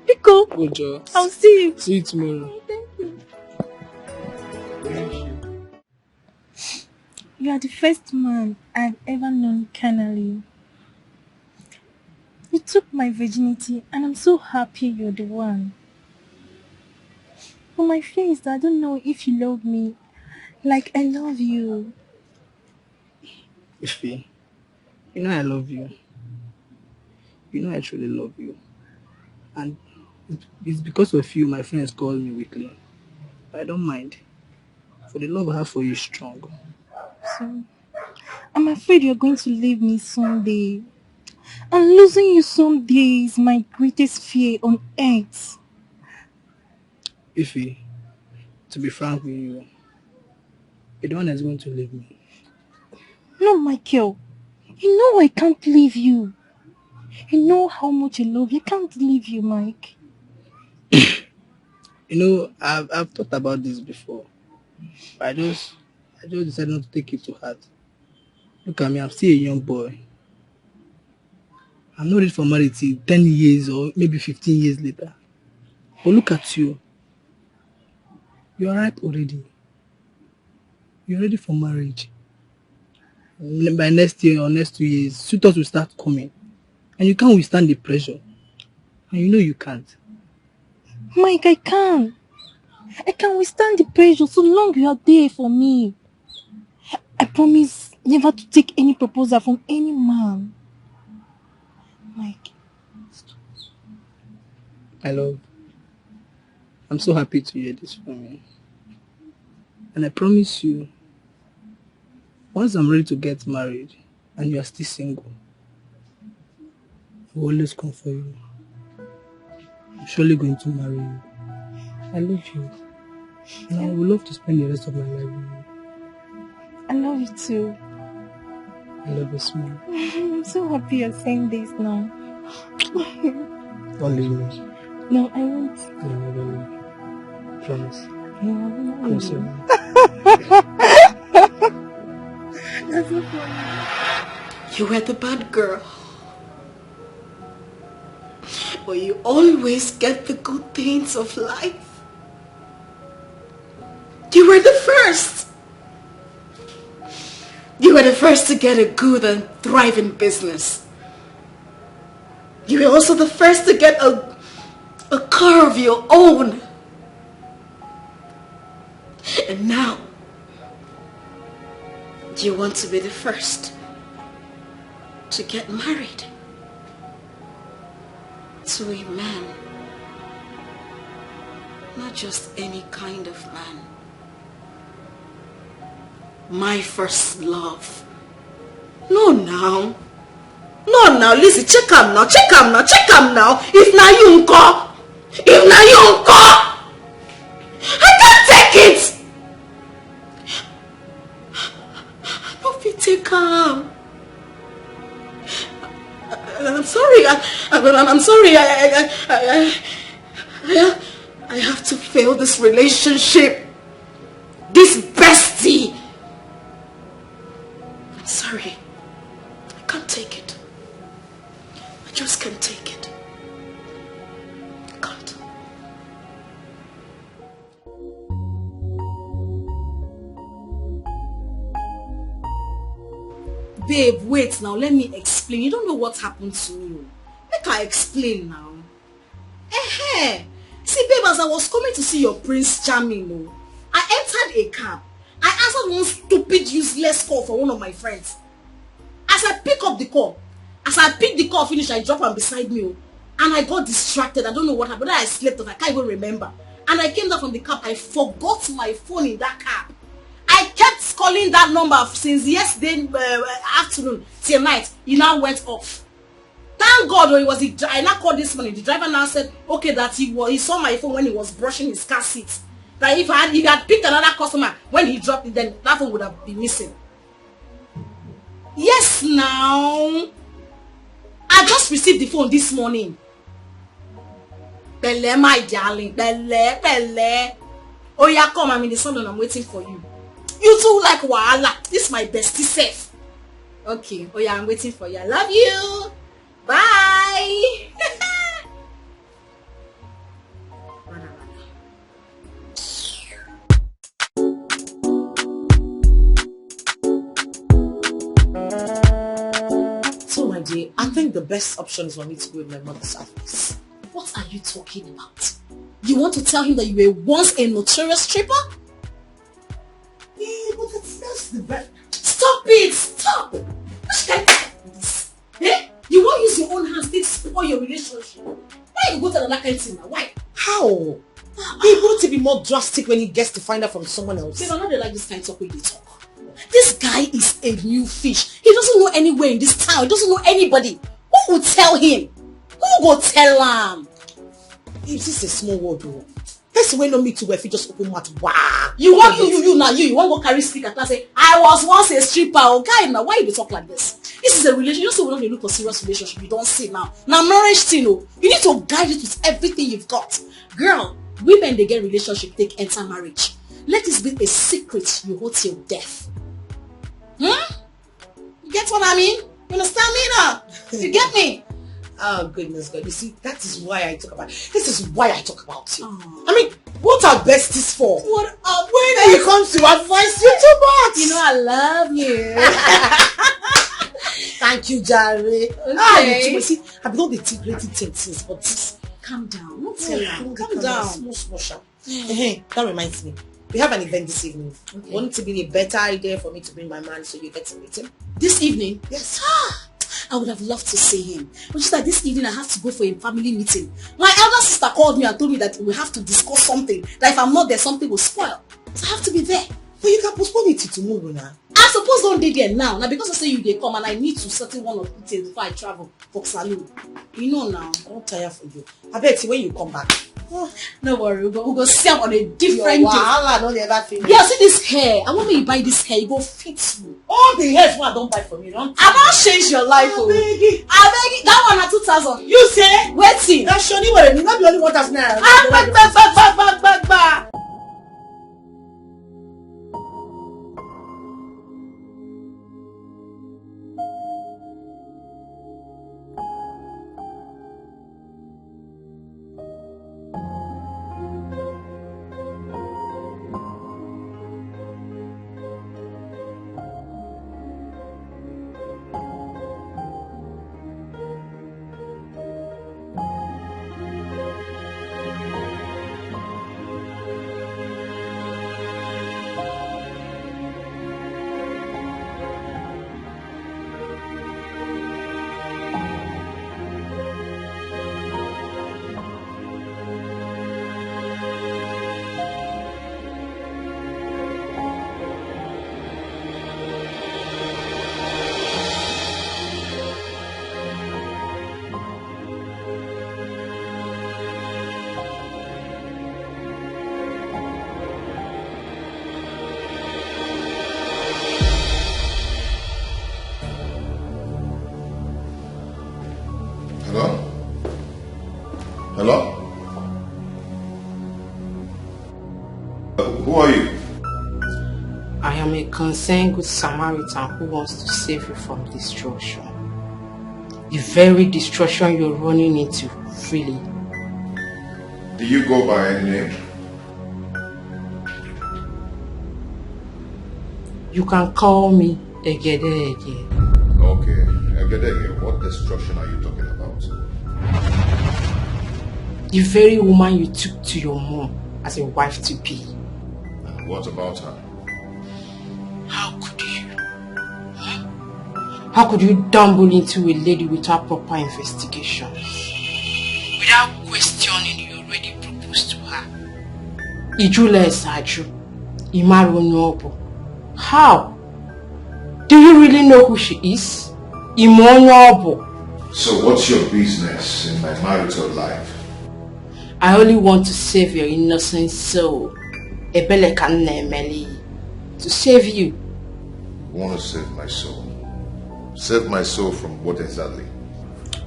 Pico. Good job. I'll see you. See you tomorrow. Thank you. You are the first man I've ever known carnally. You took my virginity and I'm so happy you're the one. But my fear is that I don't know if you love me like I love you. Ify, you know I love you. You know I truly love you. And it's because of you my friends call me weakly. I don't mind. For the love I have for you is strong. So, I'm afraid you're going to leave me someday. And losing you someday is my greatest fear on earth. Ify, to be frank with you, you're the one that's going to leave me. No, Michael. You know I can't leave you. You know how much I love you. I can't leave you, Mike. You know, I've thought about this before. But I just decided not to take it to heart. Look at me, I'm still a young boy. I'm not ready for marriage till 10 years or maybe 15 years later. But look at you. You are ripe already. You're ready for marriage. By next year or next 2 years, suitors will start coming. And you can't withstand the pressure. And you know you can't. Mike, I can. I can withstand the pressure so long you are there for me. I promise never to take any proposal from any man. Mike. I love. I'm so happy to hear this from you. And I promise you, once I'm ready to get married and you are still single, I will always come for you. I'm surely going to marry you. I love you. And I would love to spend the rest of my life with you. I love you too. I love you, smile. I'm so happy you're saying this now. Don't leave me. No, I won't. No, I don't leave you. Promise. Yeah, Promise you. That's so funny. You were the bad girl. But you always get the good things of life. You were the first. You were the first to get a good and thriving business. You were also the first to get a car of your own. And now, you want to be the first to get married to a man. Not just any kind of man. My first love. No now. No now, listen, check him now. If now you uncle. I can't take it. Don't be take him. I'm sorry. I'm sorry. I have to fail this relationship. This bestie. I'm sorry. I can't take it. I just can't take it. I can't. Babe, wait now, let me explain. You don't know what happened to me. Make I explain now. See, babe, as I was coming to see your Prince Charming, I entered a cab. I answered one stupid, useless call from one of my friends. As I picked the call, finish, I dropped her beside me. And I got distracted. I don't know what happened. I slept off. I can't even remember. And I came down from the cab. I forgot my phone in that cab. I kept calling that number since yesterday afternoon till night. It now went off. Thank God, I now called this morning. The driver now said, okay, that he saw my phone when he was brushing his car seat. That if he had picked another customer when he dropped it, then that phone would have been missing. Yes, now. I just received the phone this morning. Bele, my darling. Bele. Oh yeah, come, I'm in the salon. I'm waiting for you. You too like wahala. This is my bestie self. Okay. Oh yeah, I'm waiting for you. I love you. Bye. So my dear, I think the best option is for me to go with my mother's office. What are you talking about? You want to tell him that you were once a notorious stripper? Yeah, but that's the best. Stop it! Stop! You won't use your own hands to spoil your relationship. Why you go to another kind of thing now? Why? How? He wouldn't be more drastic when he gets to find out from someone else. See, I'm not like this kind of talk when they talk. This guy is a new fish. He doesn't know anywhere in this town. He doesn't know anybody. Who will tell him? Who will tell him? This is a small world, though. Person wey no meet you if you just open mouth. Wow. You want you want to go carry speaker and say, I was once a stripper. Okay, now why you talk like this? This is a relationship. You don't say we don't look for serious relationship. You don't see now. Now marriage thing, you need to guide it with everything you've got. Girl, women they get relationship, they enter marriage. Let this be a secret you hold till death. You get what I mean? You understand me now? You get me? Oh, goodness God. You see, that is why I talk about this is why I talk about you. I mean, what are besties for? What up? When you come to advise you too much. You know I love you. Thank you, Jerry. Okay. You see, I've done the great things, but calm down. Don't tell her. Calm down. Small sharp. That reminds me. We have an event this evening. Okay. Wouldn't it be a better idea for me to bring my man so you get to meet him? This evening? Yes. I would have loved to see him. But just that this evening I have to go for a family meeting. My elder sister called me and told me that we have to discuss something. That if I'm not there, something will spoil. So I have to be there. But you can postpone it to tomorrow now. I suppose don't dey there now. Now because I say you they come and I need to settle one or two things before I travel for saloon. You know now. I don't tire for you. I bet you when you come back. No worry, we'll go see him on a different day. Wahala no dey ever finish. Yeah, see this hair. I want me to buy this hair. You go fit you. All the hairs I don't buy from you. I don't change your life. I beg it. That one at 2,000. You say? Waiting. That's Shoni what not be only 1,000 naira. Back. Hello? Who are you? I am a concerned good Samaritan who wants to save you from destruction. The very destruction you're running into freely. Do you go by any name? You can call me Egede. Okay, Egede, what destruction are you talking about? The very woman you took to your mom as a wife to be. And what about her? How could you? How could you stumble into a lady without proper investigations? Without questioning, you already proposed to her. Ijule Saju, Imaru Nyobo. How? Do you really know who she is? Imonyobo. So what's your business in my marital life? I only want to save your innocent soul. Ebele Kanemeli. To save you. You want to save my soul? Save my soul from what exactly?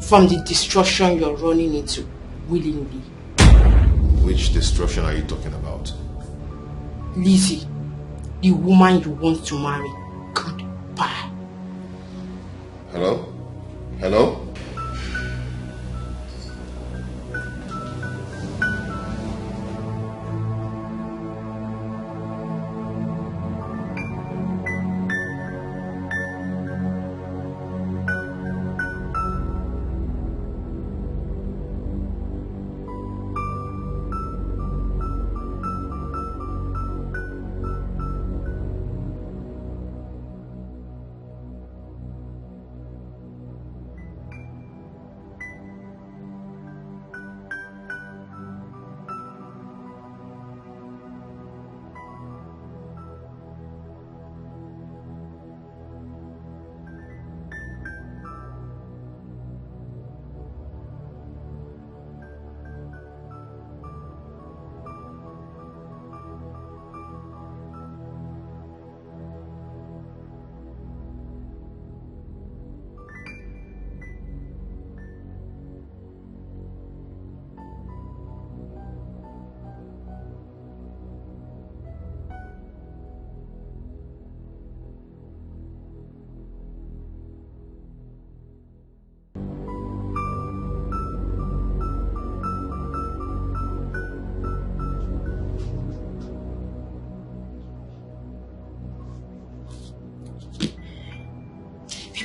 From the destruction you're running into willingly. Which destruction are you talking about? Lizzie, the woman you want to marry. Goodbye. Hello? Hello?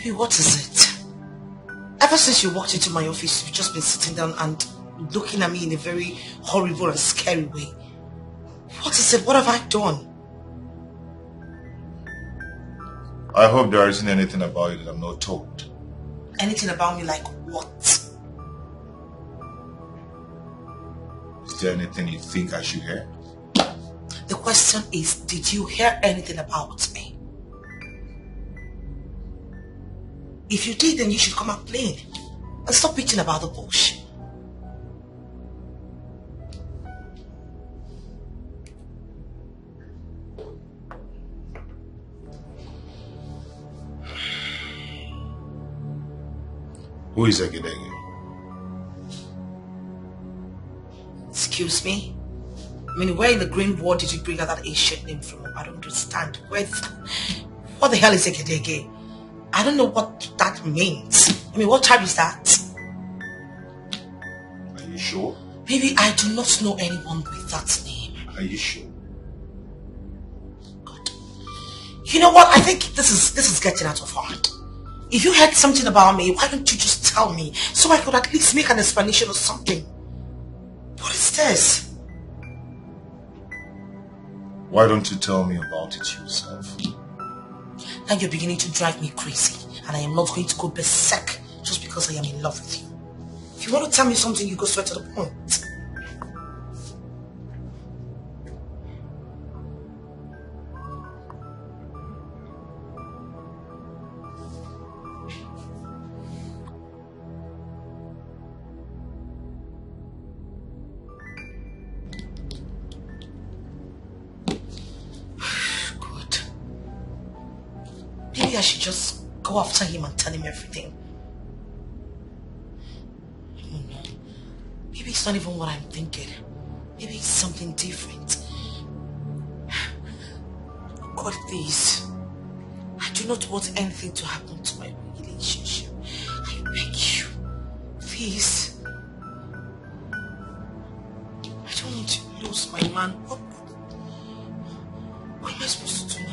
Baby, what is it? Ever since you walked into my office, you've just been sitting down and looking at me in a very horrible and scary way. What is it? What have I done? I hope there isn't anything about you that I'm not told. Anything about me like what? Is there anything you think I should hear? The question is, did you hear anything about me? If you did, then you should come out plain and stop bitching about the bullshit. Who is Egedege? Excuse me? I mean, where in the green world did you bring out that ancient name from? I don't understand. What the hell is Egedege? I don't know what that means. I mean, what tribe is that? Are you sure? Baby, I do not know anyone with that name. Are you sure? God. You know what? I think this is getting out of hand. If you heard something about me, why don't you just tell me so I could at least make an explanation or something? What is this? Why don't you tell me about it yourself? Now you're beginning to drive me crazy, and I am not going to go berserk just because I am in love with you. If you want to tell me something, you go straight to the point. Maybe I should just go after him and tell him everything. Oh no. Maybe it's not even what I'm thinking. Maybe it's something different. God, please. I do not want anything to happen to my relationship. I beg you. Please. I don't want to lose my man. What am I supposed to do now?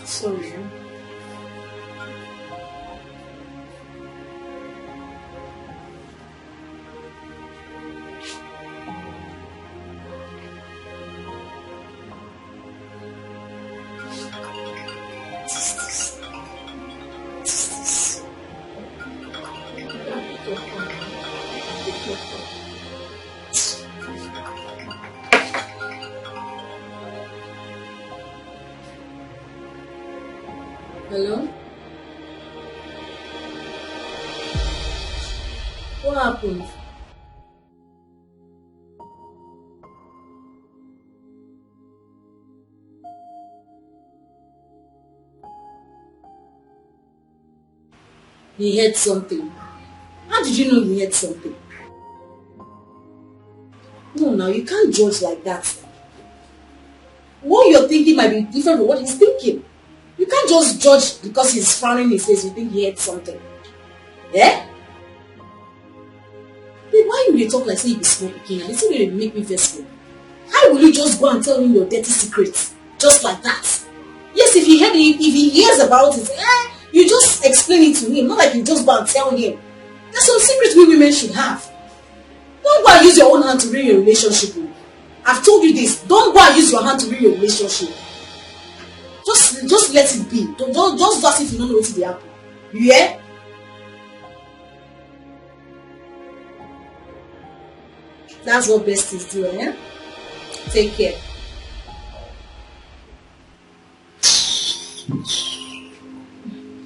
Sorry. Hello? What happened? He heard something. How did you know he heard something? No, now you can't judge like that. What you're thinking might be different from what he's thinking. You can't just judge because he's frowning his face, you think he heard something. Yeah? Babe, why you talk like say you be small again? This is going to make me vex. How will you just go and tell him your dirty secrets? Just like that? Yes, if he hears about it, you just explain it to him. Not like you just go and tell him. There's some secrets we women should have. Don't go and use your own hand to ruin your relationship. I've told you this. Don't go and use your hand to ruin your relationship. Just let it be. Don't just do as if you don't know what will happen. You hear? That's what best is doing, eh? Take care.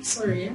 Sorry, eh?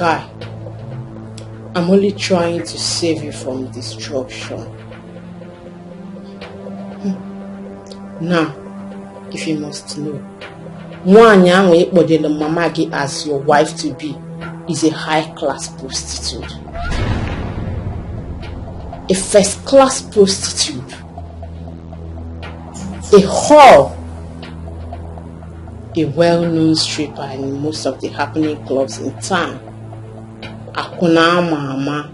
Guy, I'm only trying to save you from destruction. Now, if you must know, Mamagi as your wife to be is a high-class prostitute. A first-class prostitute. A whore. A well-known stripper in most of the happening clubs in town. Akuna Mama.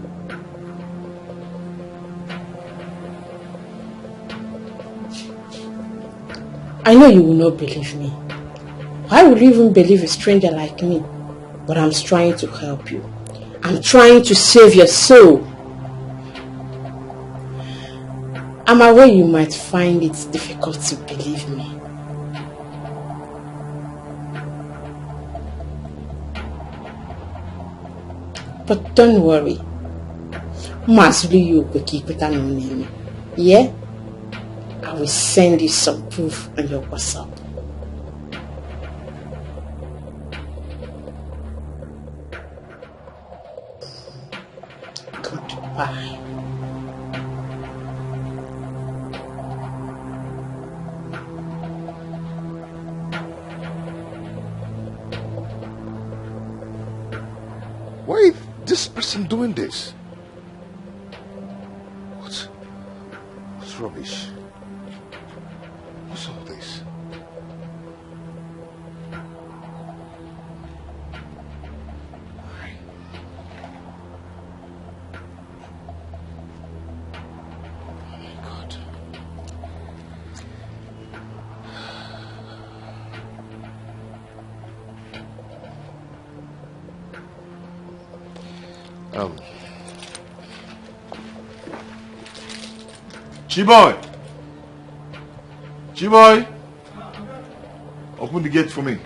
I know you will not believe me. Why would you even believe a stranger like me? But I'm trying to help you. I'm trying to save your soul. I'm aware you might find it difficult to believe me. But don't worry. Yeah? I will send you some proof on your WhatsApp. Goodbye. Why is this person doing this? What's rubbish? What's all this? Chiboy! Chiboy! Open the gate for me.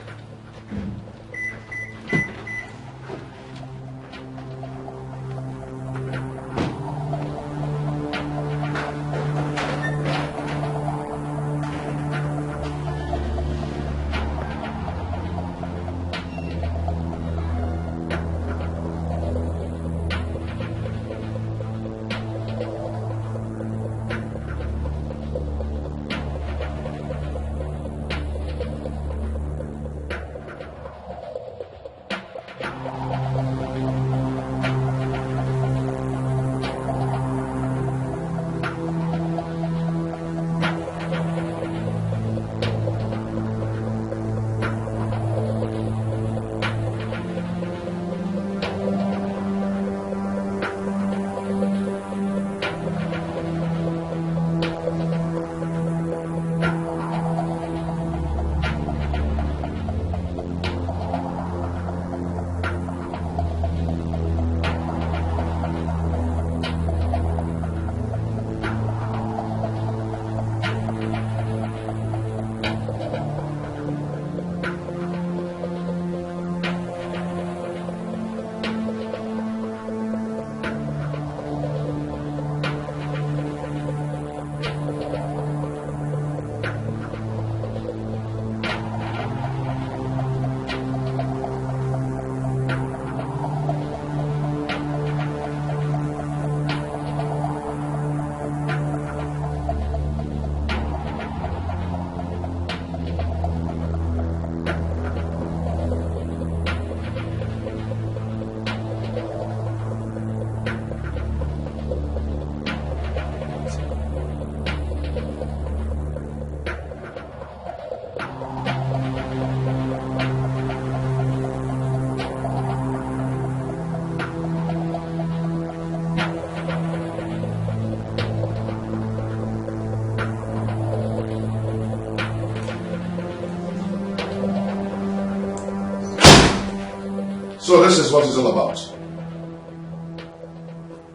So this is what it's all about.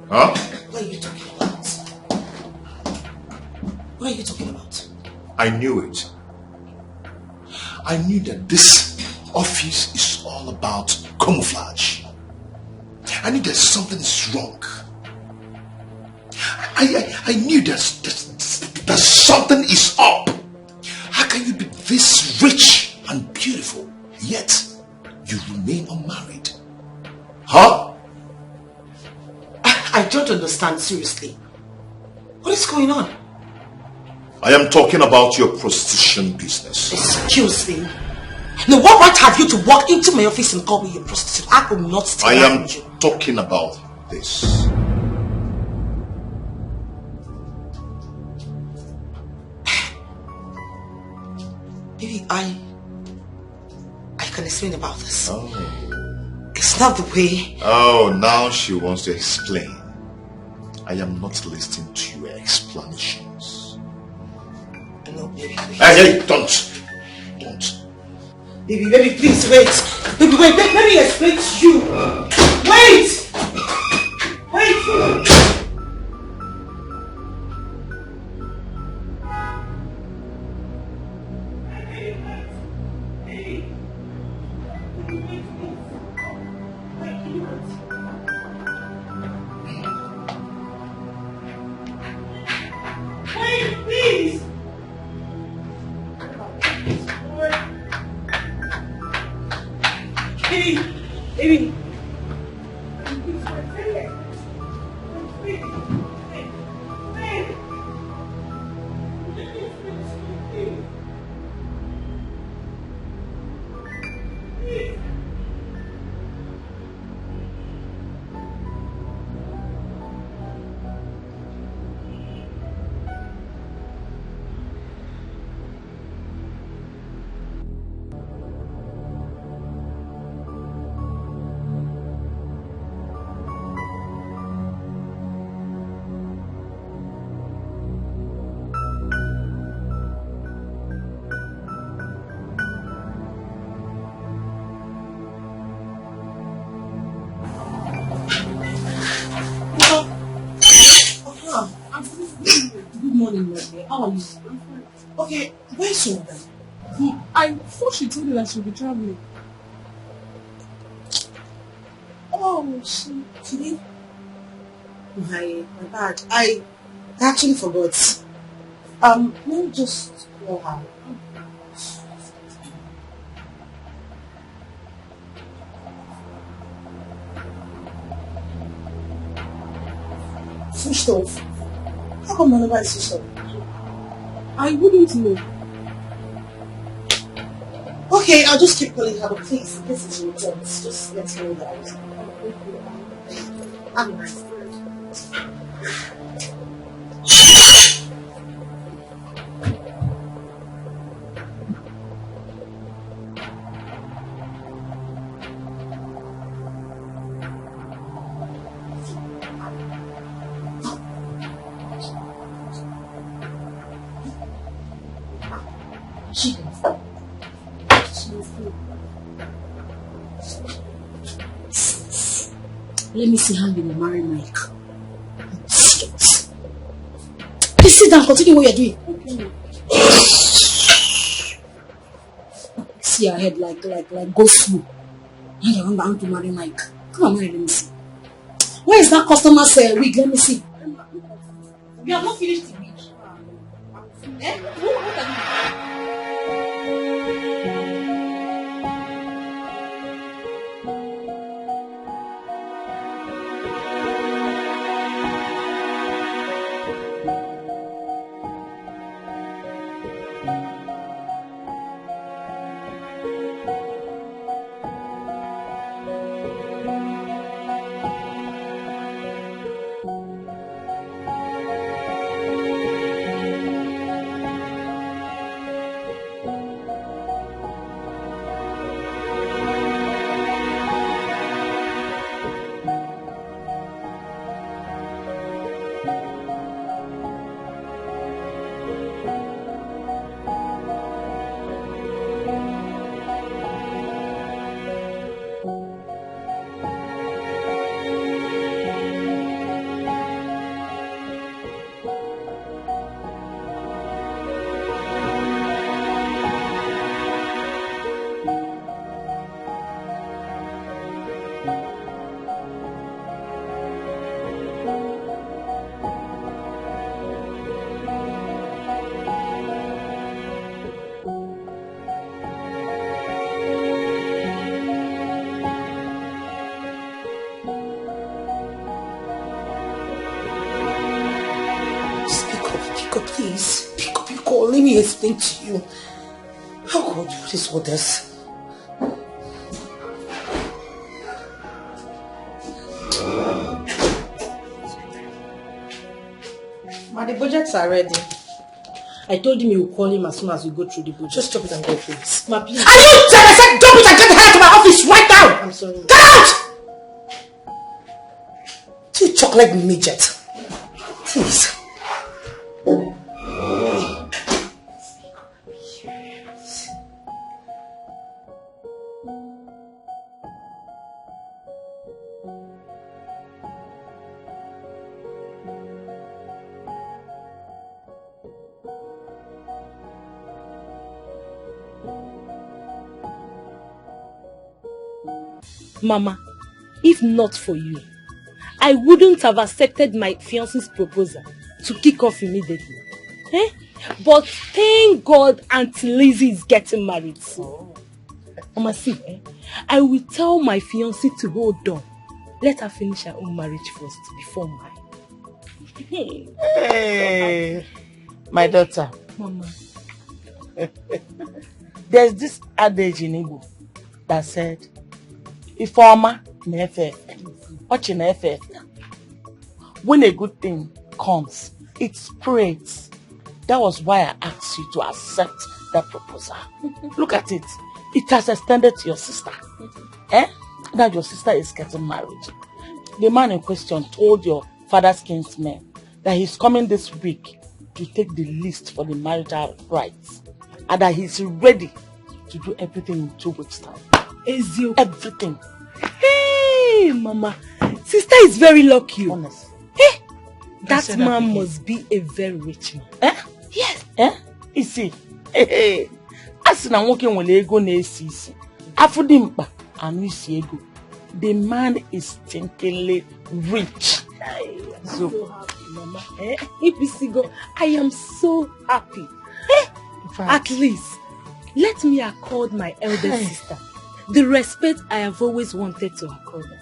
Huh? What are you talking about? What are you talking about? I knew it. I knew that this office is all about camouflage. I knew that something is wrong. I knew that something is up. How can you be this rich and beautiful, yet you remain unmarried? Huh? I don't understand, seriously. What is going on? I am talking about your prostitution business. Excuse me. Now, what right have you to walk into my office and call me a prostitute? I will not stay. I am talking about this. Baby, I can explain about this. Oh. It's not the way. Oh, now she wants to explain. I am not listening to your explanations. No, baby. Hey, don't. Baby, please wait. Baby, wait. Let me explain to you. Wait. How are you? Okay, where's your mother? I thought she told you that she'll be traveling. Oh, she did? My bad. I actually forgot. Let me just call her. Switched off. How come my number is switched off? I wouldn't know. Okay, I'll just keep calling her, but please, in case it's returns, just let me know that I was. I'm nice. Let me see how you will marry Mike. Please sit down, continue what you're doing. See your head like go slow. And I want to marry Mike. Come on, marry, let me see. Where is that customer's wig? Let me see. We have not finished the wig. What are you? Pick up, please. Pick up your call. Let me explain to you. Oh God, what is all this? Ma, the budgets are ready. I told him you will call him as soon as we go through the budget. Just drop it and go, please. Ma, please. Are you dead? I said drop it and get the hell out of my office right now! I'm sorry. Get out! You chocolate midget. Please. Mama, if not for you, I wouldn't have accepted my fiance's proposal to kick off immediately. Eh? But thank God Auntie Lizzie is getting married soon. Mama, see, I will tell my fiance to hold on. Let her finish her own marriage first before mine. Hey, my daughter. Mama. There's this adage in Igbo that said, Ifeoma na-efe ọchị na-efe. When a good thing comes, it spreads. That was why I asked you to accept that proposal. Look at it. It has extended to your sister. Now your sister is getting married. The man in question told your father's kinsmen that he's coming this week to take the list for the marital rights and that he's ready to do everything in 2 weeks' time. Everything. Hey, Mama. Sister is very lucky. Honest. Hey, that man must be a very rich man. Yes. You see, as na nwoke nwere ego na-esi isi, afụdị mkpa anụ isi ego. The man is stinkingly rich. I'm so happy, Mama. I am so happy. At least, let me accord my elder sister the respect I have always wanted to accord her.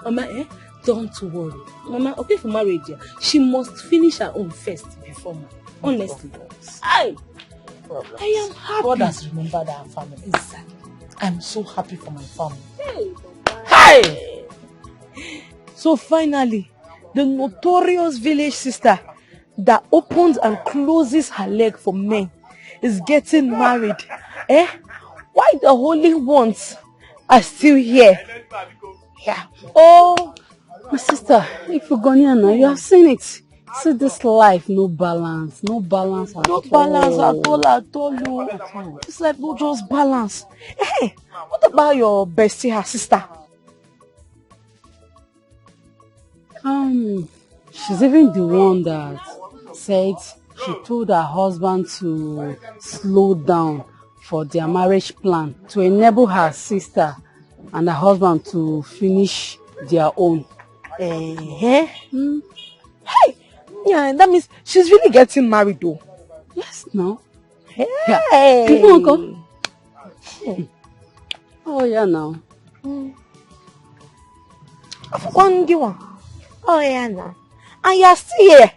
Mama, don't worry. Mama, okay for marriage, she must finish her own first before mine. Honestly. I am happy. God has remembered our family. Exactly. I'm so happy for my family. Hey! So finally, the notorious village sister that opens and closes her leg for men is getting married. Why the holy ones are still here? Yeah. Oh, my sister, if you're going here now, you have seen it. See this life, no balance at all. No balance at all. This life no just balance. Hey, what about your bestie, her sister? She's even the one that said she told her husband to slow down for their marriage plan to enable her sister and her husband to finish their own. Hey, yeah, that means she's really getting married though. Yes, no. Hey. Yeah. You won't come? Oh yeah, now. One. Oh yeah, now. And you're still here.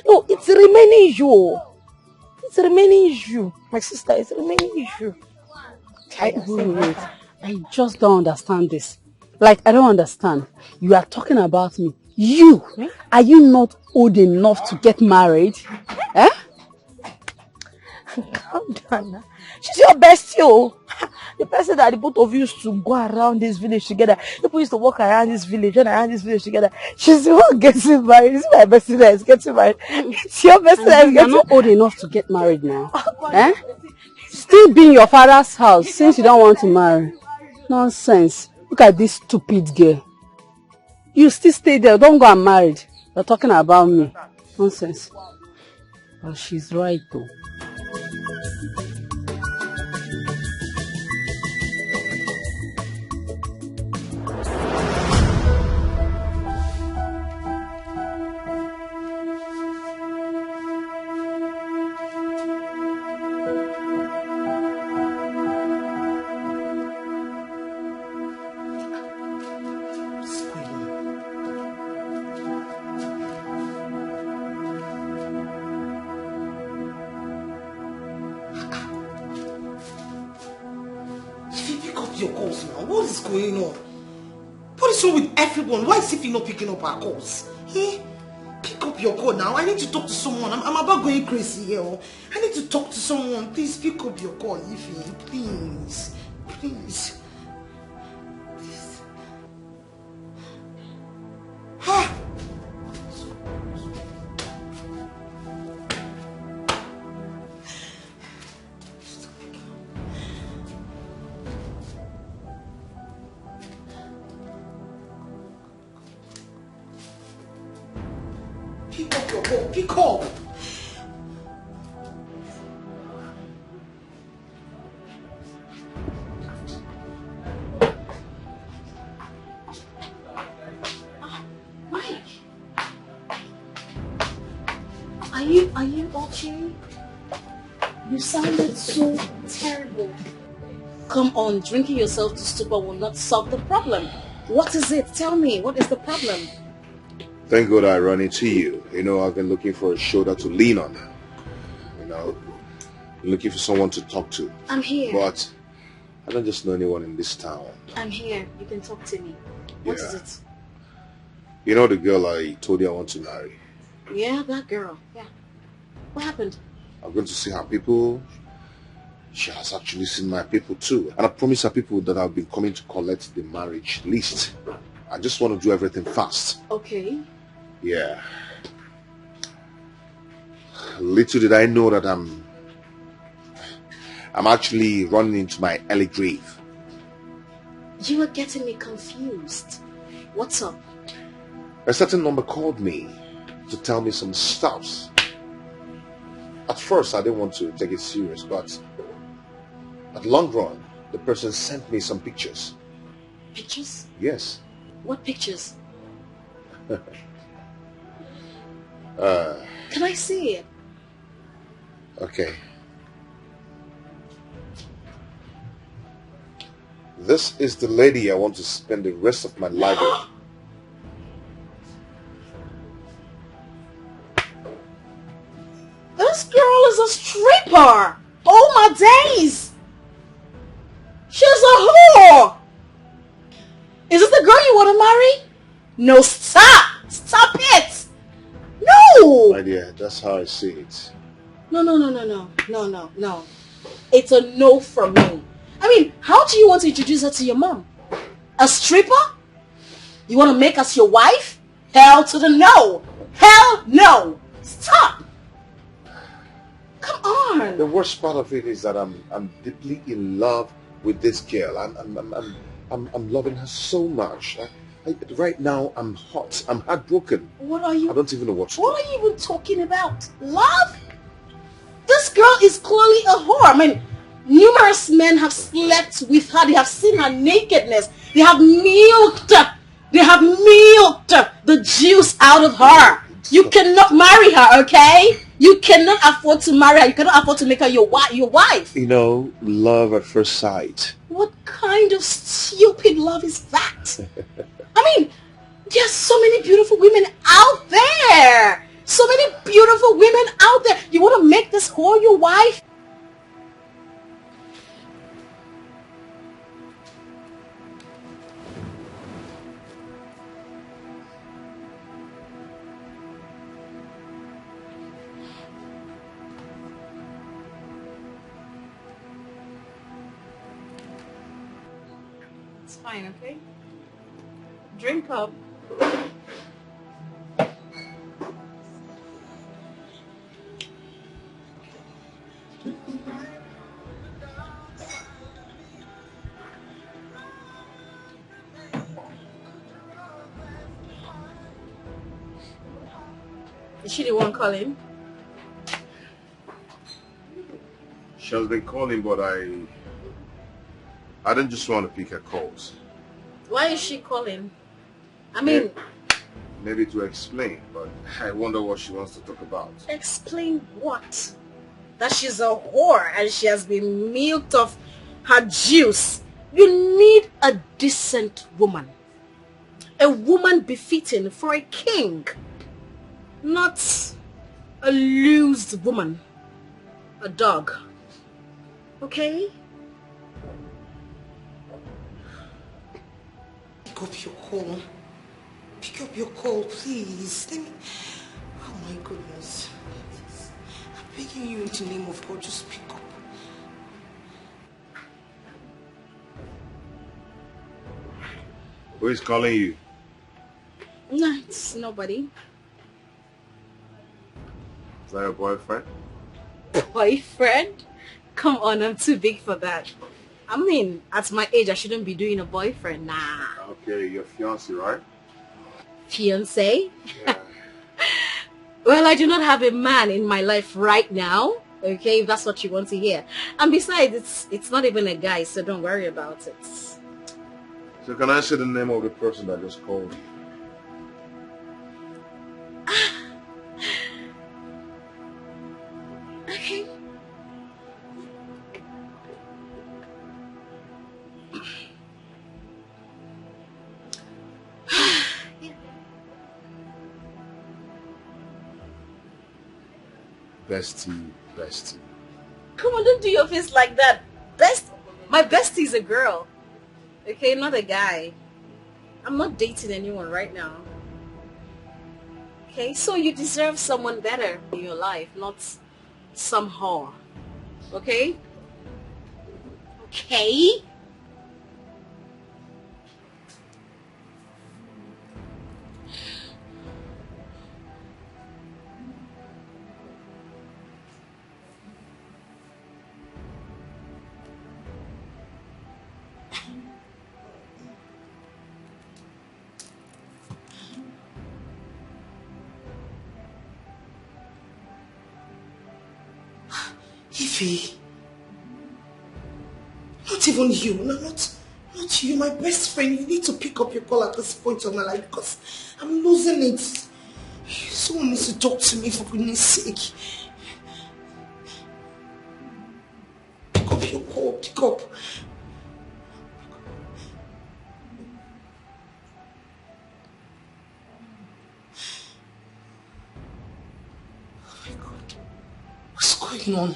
No, it's remaining you. It's remaining you, my sister. It's remaining you. Wait. I just don't understand this. Like, I don't understand. You are talking about me. You, are you not old enough to get married? Calm down now. She's your bestie. The person that the both of you used to go around this village together. People used to walk around this village and around this village together. She's the one getting married. This is my bestie that is getting married. It's your bestie that is getting married. You're not old enough to get married now. Still be in your father's house since you don't want to marry. Nonsense. Look at this stupid girl. You still stay there. Don't go and marry. You're talking about me. Nonsense. But she's right though. your calls now. What is going on? What is wrong with everyone? Why is Sifi not picking up our calls? Eh? Pick up your call now. I need to talk to someone. I'm about going crazy here. I need to talk to someone. Please pick up your call, Ify. Please. Please. Ah! Pick up your call. Pick up. Are you okay? You sounded so terrible. Come on, drinking yourself to stupor will not solve the problem. What is it? Tell me, what is the problem? Thank God I run into you. You know, I've been looking for a shoulder to lean on. You know, looking for someone to talk to. I'm here. But I don't just know anyone in this town. I'm here. You can talk to me. What is it? You know the girl I told you I want to marry? Yeah, that girl. Yeah. What happened? I'm going to see her people. She has actually seen my people too. And I promised her people that I've been coming to collect the marriage list. I just want to do everything fast. Okay. Yeah. Little did I know that I'm actually running into my early grave. You are getting me confused. What's up? A certain number called me to tell me some stuffs. At first, I didn't want to take it serious, but at long run, the person sent me some pictures. Pictures? Yes. What pictures? Can I see it? Okay. This is the lady I want to spend the rest of my life with. This girl is a stripper! Oh my days! She's a whore! Is this the girl you want to marry? No, stop! Stop it! No! My dear, that's how I see it. No. It's a no from me. I mean, how do you want to introduce her to your mom? A stripper? You want to make us your wife? Hell to the no! Hell no! Stop! Come on! The worst part of it is that I'm deeply in love with this girl. I'm loving her so much. Right now, I'm hot. I'm heartbroken. What are you? I don't even know what to do. What are you even talking about? Love? This girl is clearly a whore. I mean, numerous men have slept with her. They have seen her nakedness. They have milked the juice out of her. You cannot marry her, okay? You cannot afford to marry her. You cannot afford to make her your wife. You know, love at first sight. What kind of stupid love is that? I mean, there are so many beautiful women out there. So many beautiful women out there. You want to make this whore your wife? It's fine, okay? Drink up. Is she the one calling? She has been calling, but I don't just want to pick her calls. Why is she calling? I mean... Maybe to explain, but I wonder what she wants to talk about. Explain what? That she's a whore and she has been milked of her juice. You need a decent woman. A woman befitting for a king. Not a loose woman. A dog. Okay? pick up your call. Pick up your call, please. Let me... Oh my goodness. I'm begging you in the name of God, just pick up. Who is calling you? No, it's nobody. Is that your boyfriend? Boyfriend? Come on, I'm too big for that. I mean, at my age, I shouldn't be doing a boyfriend. Nah. Okay, your fiance, right? Fiance? Yeah. Well, I do not have a man in my life right now. Okay, if that's what you want to hear. And besides, it's not even a guy, so don't worry about it. So can I say the name of the person that just called you? Okay. Bestie. Come on, don't do your face like that. My bestie is a girl. Okay, not a guy. I'm not dating anyone right now. Okay, so you deserve someone better in your life, not some whore. Okay? Okay? Ify, not even you, not you, my best friend. You need to pick up your call at this point of my life because I'm losing it. Someone needs to talk to me for goodness sake. Pick up your call, pick up. Oh my God, what's going on?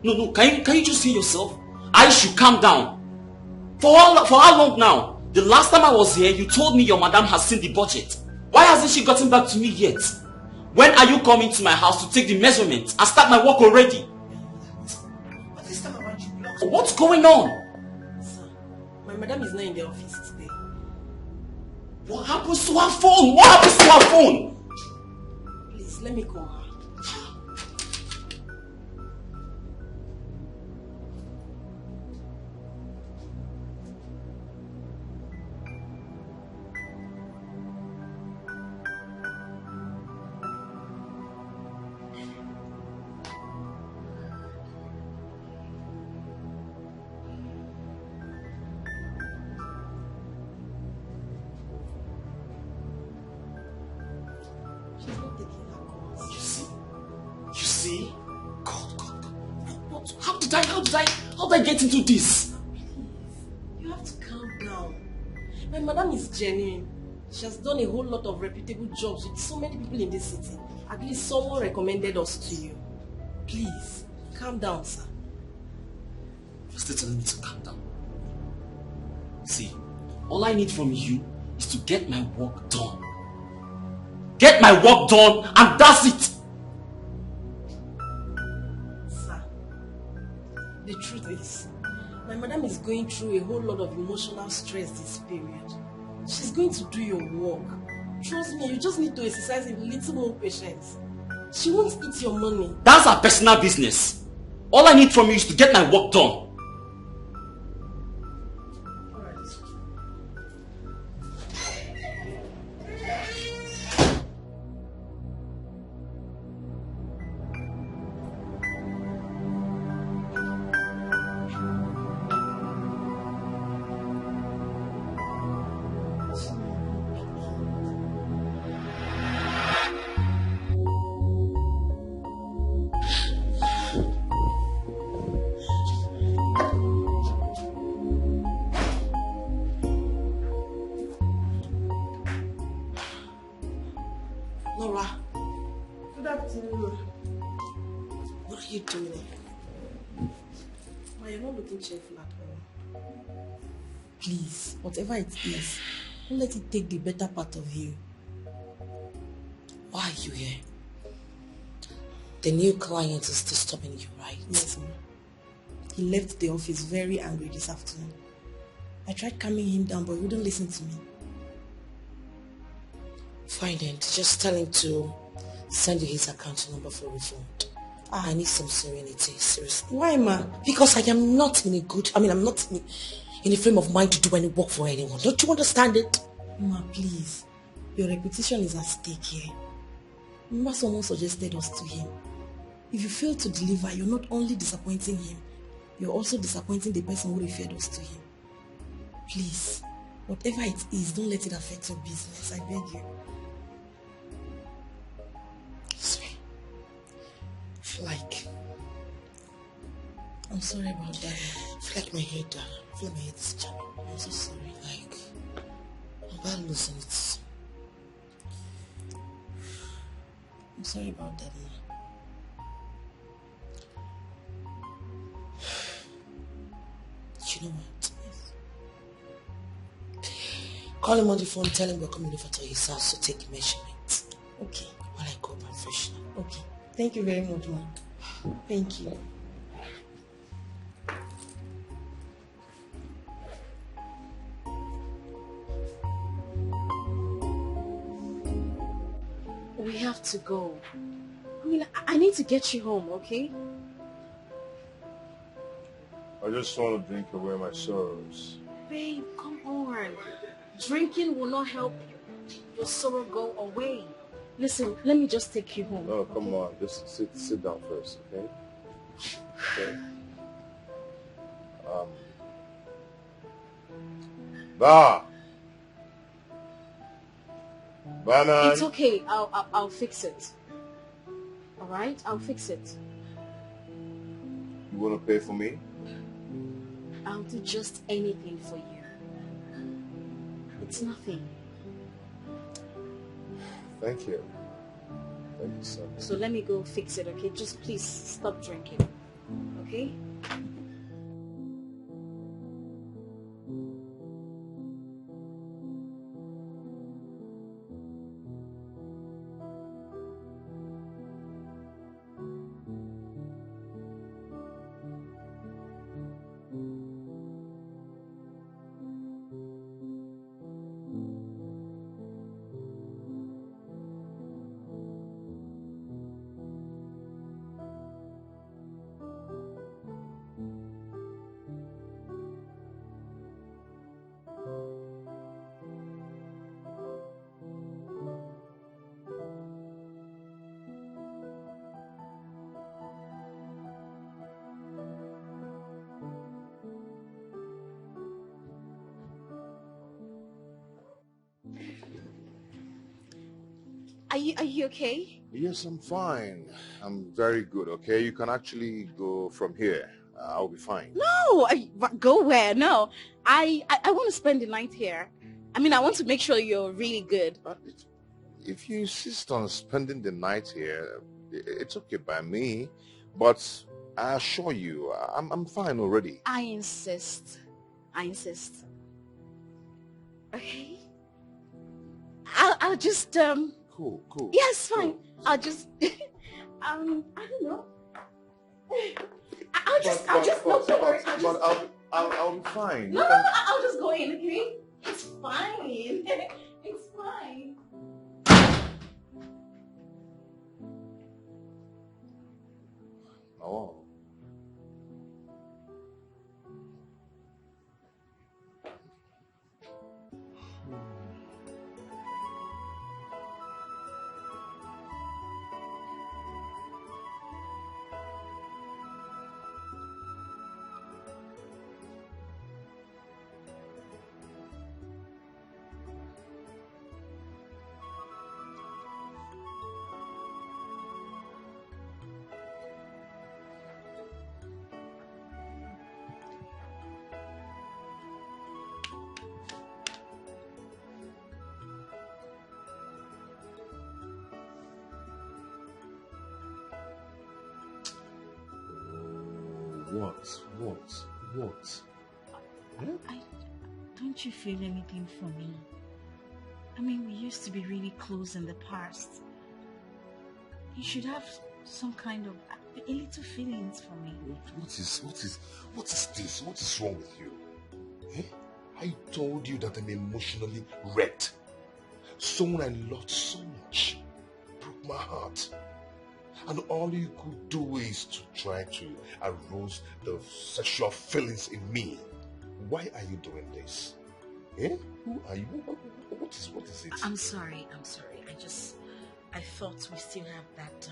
No, can you just hear yourself? I should calm down. For how long now? The last time I was here, you told me your madam has seen the budget. Why hasn't she gotten back to me yet? When are you coming to my house to take the measurements and start my work already? But this time around you blocked. What's going on? Sir, my madam is not in the office today. What happens to her phone? What happens to her phone? Please, let me call her. How did I get into this? You have to calm down. My madam is genuine. She has done a whole lot of reputable jobs with so many people in this city. At least someone recommended us to you. Please, calm down, sir. You're still telling me to calm down. See, all I need from you is to get my work done. Get my work done and that's it. The truth is, my madam is going through a whole lot of emotional stress this period. She's going to do your work. Trust me, you just need to exercise a little more patience. She won't eat your money. That's her personal business. All I need from you is to get my work done. Good afternoon. What are you doing? Why you're not looking cheerful at all? Please, whatever it is, don't let it take the better part of you. Why are you here? The new client is disturbing you, right? Yes, ma'am. He left the office very angry this afternoon. I tried calming him down, but he wouldn't listen to me. Fine then, just tell him to send you his account number for refund. I need some serenity, seriously. Why, ma? Because I am not in a I'm not in a frame of mind to do any work for anyone. Don't you understand it? Ma, please. Your reputation is at stake here. Remember someone suggested us to him. If you fail to deliver, you're not only disappointing him, you're also disappointing the person who referred us to him. Please, whatever it is, don't let it affect your business, I beg you. Sorry. I feel like... I'm sorry about that. I feel like my head is jamming. I'm so sorry. Like, I'm about losing it. I'm sorry about that, man. You know what? Yes. Call him on the phone, tell him we're coming over to his house to take measurements. Okay. While I go professional. Okay. Thank you very much, ma'am. Thank you. We have to go. I need to get you home, okay? I just want to drink away my sorrows. Babe, come on. Drinking will not help your sorrow go away. Listen, let me just take you home. No, come on. Just sit down first, okay? Okay. Banana. It's okay. I'll fix it. All right? I'll fix it. You want to pay for me? I'll do just anything for you. It's nothing. Thank you. Thank you so much. So let me go fix it, okay? Just please stop drinking, okay? Are you okay? Yes, I'm fine. I'm very good, okay? You can actually go from here. I'll be fine. No, go where? No, I want to spend the night here. I want to make sure you're really good. If you insist on spending the night here, it's okay by me. But I assure you, I'm fine already. I insist. Okay. I'll just Cool. Yes, fine. Cool. I'll just I don't know. I'll just I'll be fine. No, I'll just go in, okay? It's fine. It's fine. Oh. What? Don't you feel anything for me? I mean, we used to be really close in the past. You should have some kind of a little feelings for me. What is this? What is wrong with you? Eh? I told you that I'm emotionally wrecked. Someone I loved so much broke my heart. And all you could do is to try to arouse the sexual feelings in me. Why are you doing this? Eh? Who are you? What is it? I'm sorry. I thought we still have that,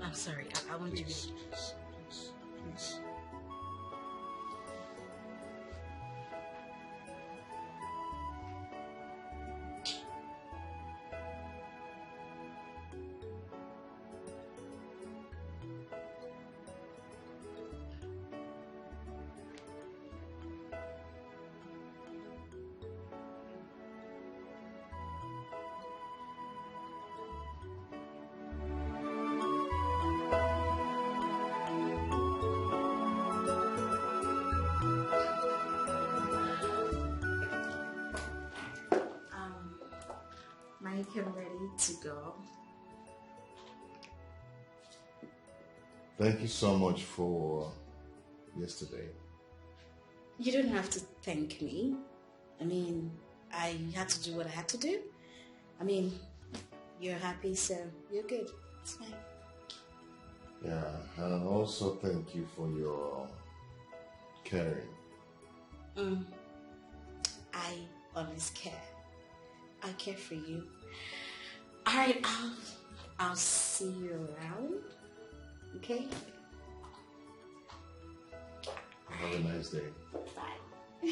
I'm sorry. I want to be... Please. Mike, I'm ready to go. Thank you so much for yesterday. You don't have to thank me. I mean, I had to do what I had to do. I mean, you're happy, so you're good. It's fine. Yeah, and also thank you for your caring. I always care. I care for you. Alright, I'll see you around. Okay? Have a nice day. Bye.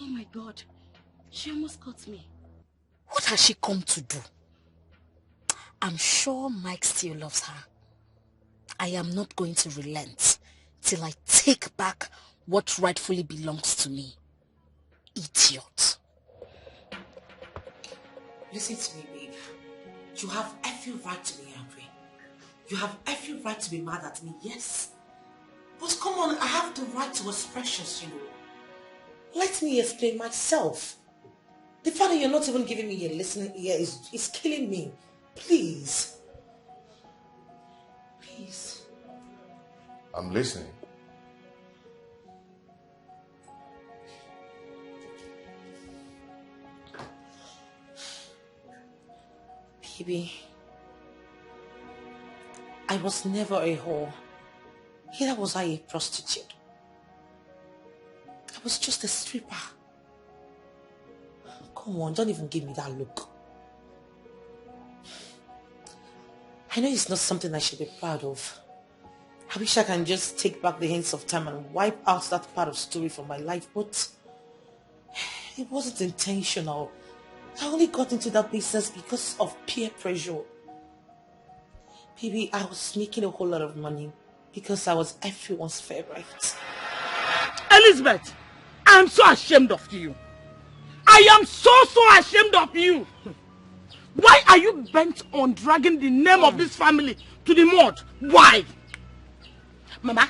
Oh my God, she almost caught me. What has she come to do? I'm sure Mike still loves her. I am not going to relent till I take back what rightfully belongs to me. Idiot. Listen to me, babe. You have every right to be angry. You have every right to be mad at me, yes. But come on, I have the right to expressions, you know. Let me explain myself. The fact that you're not even giving me a listening ear is killing me. Please. Please. I'm listening. Baby, I was never a whore. Neither was I a prostitute. I was just a stripper. Come on, don't even give me that look. I know it's not something I should be proud of. I wish I can just take back the hints of time and wipe out that part of story from my life, but it wasn't intentional. I only got into that business because of peer pressure. Baby, I was making a whole lot of money because I was everyone's favorite. Elizabeth, I'm so ashamed of you. I am so ashamed of you. Why are you bent on dragging the name of this family to the mud? Why? Mama,